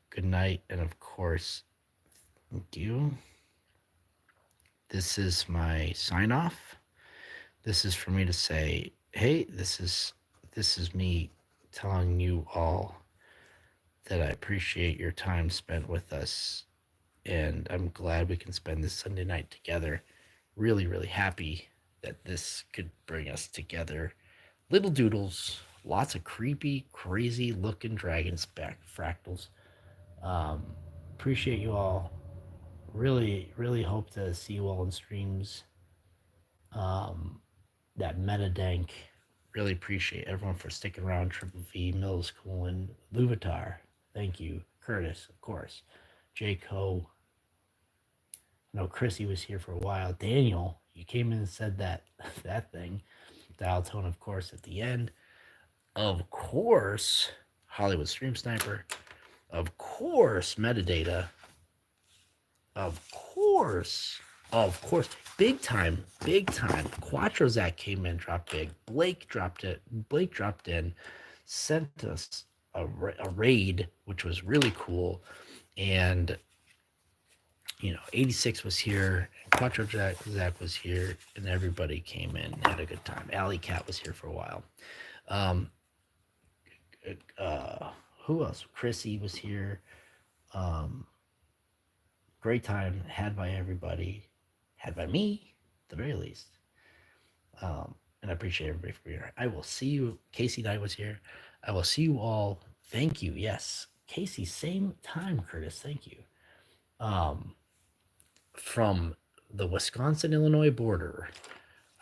Good night. And of course, thank you. This is my sign off. This is for me to say, hey, this is me telling you all that I appreciate your time spent with us. And I'm glad we can spend this Sunday night together. Really, really happy that this could bring us together. Little doodles, lots of creepy, crazy looking dragon fractals. Appreciate you all. Really, really hope to see you all in streams. That meta dank. Really appreciate everyone for sticking around. Triple V, Mills, Coolin, Luvatar. Thank you. Curtis, of course. J. Co. No, Chrissy was here for a while. Daniel, you came in and said that that thing. Dial tone, of course, at the end. Of course, Hollywood Stream Sniper. Of course, metadata. Of course. Of course. Big time. Big time. Quattrozac came in, dropped big. Blake dropped it. Blake dropped in, sent us a raid, which was really cool. And, 86 was here. Quattrozac was here. And everybody came in and had a good time. Alley Cat was here for a while. Um, uh, who else? Chrissy was here. Um, Great time had by everybody, had by me, at the very least. And I appreciate everybody for being here. I will see you. Casey Knight was here. I will see you all. Thank you. Yes, Casey, same time, Curtis. Thank you. Um, from the Wisconsin Illinois border,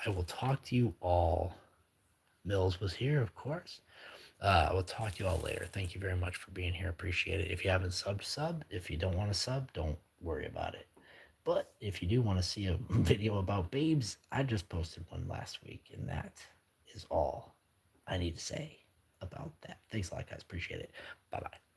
I will talk to you all. Mills was here, of course. I will talk to you all later. Thank you very much for being here. Appreciate it. If you haven't sub. If you don't want to sub, don't worry about it. But if you do want to see a video about babes, I just posted one last week, and that is all I need to say about that. Thanks a lot, guys. Appreciate it. Bye bye.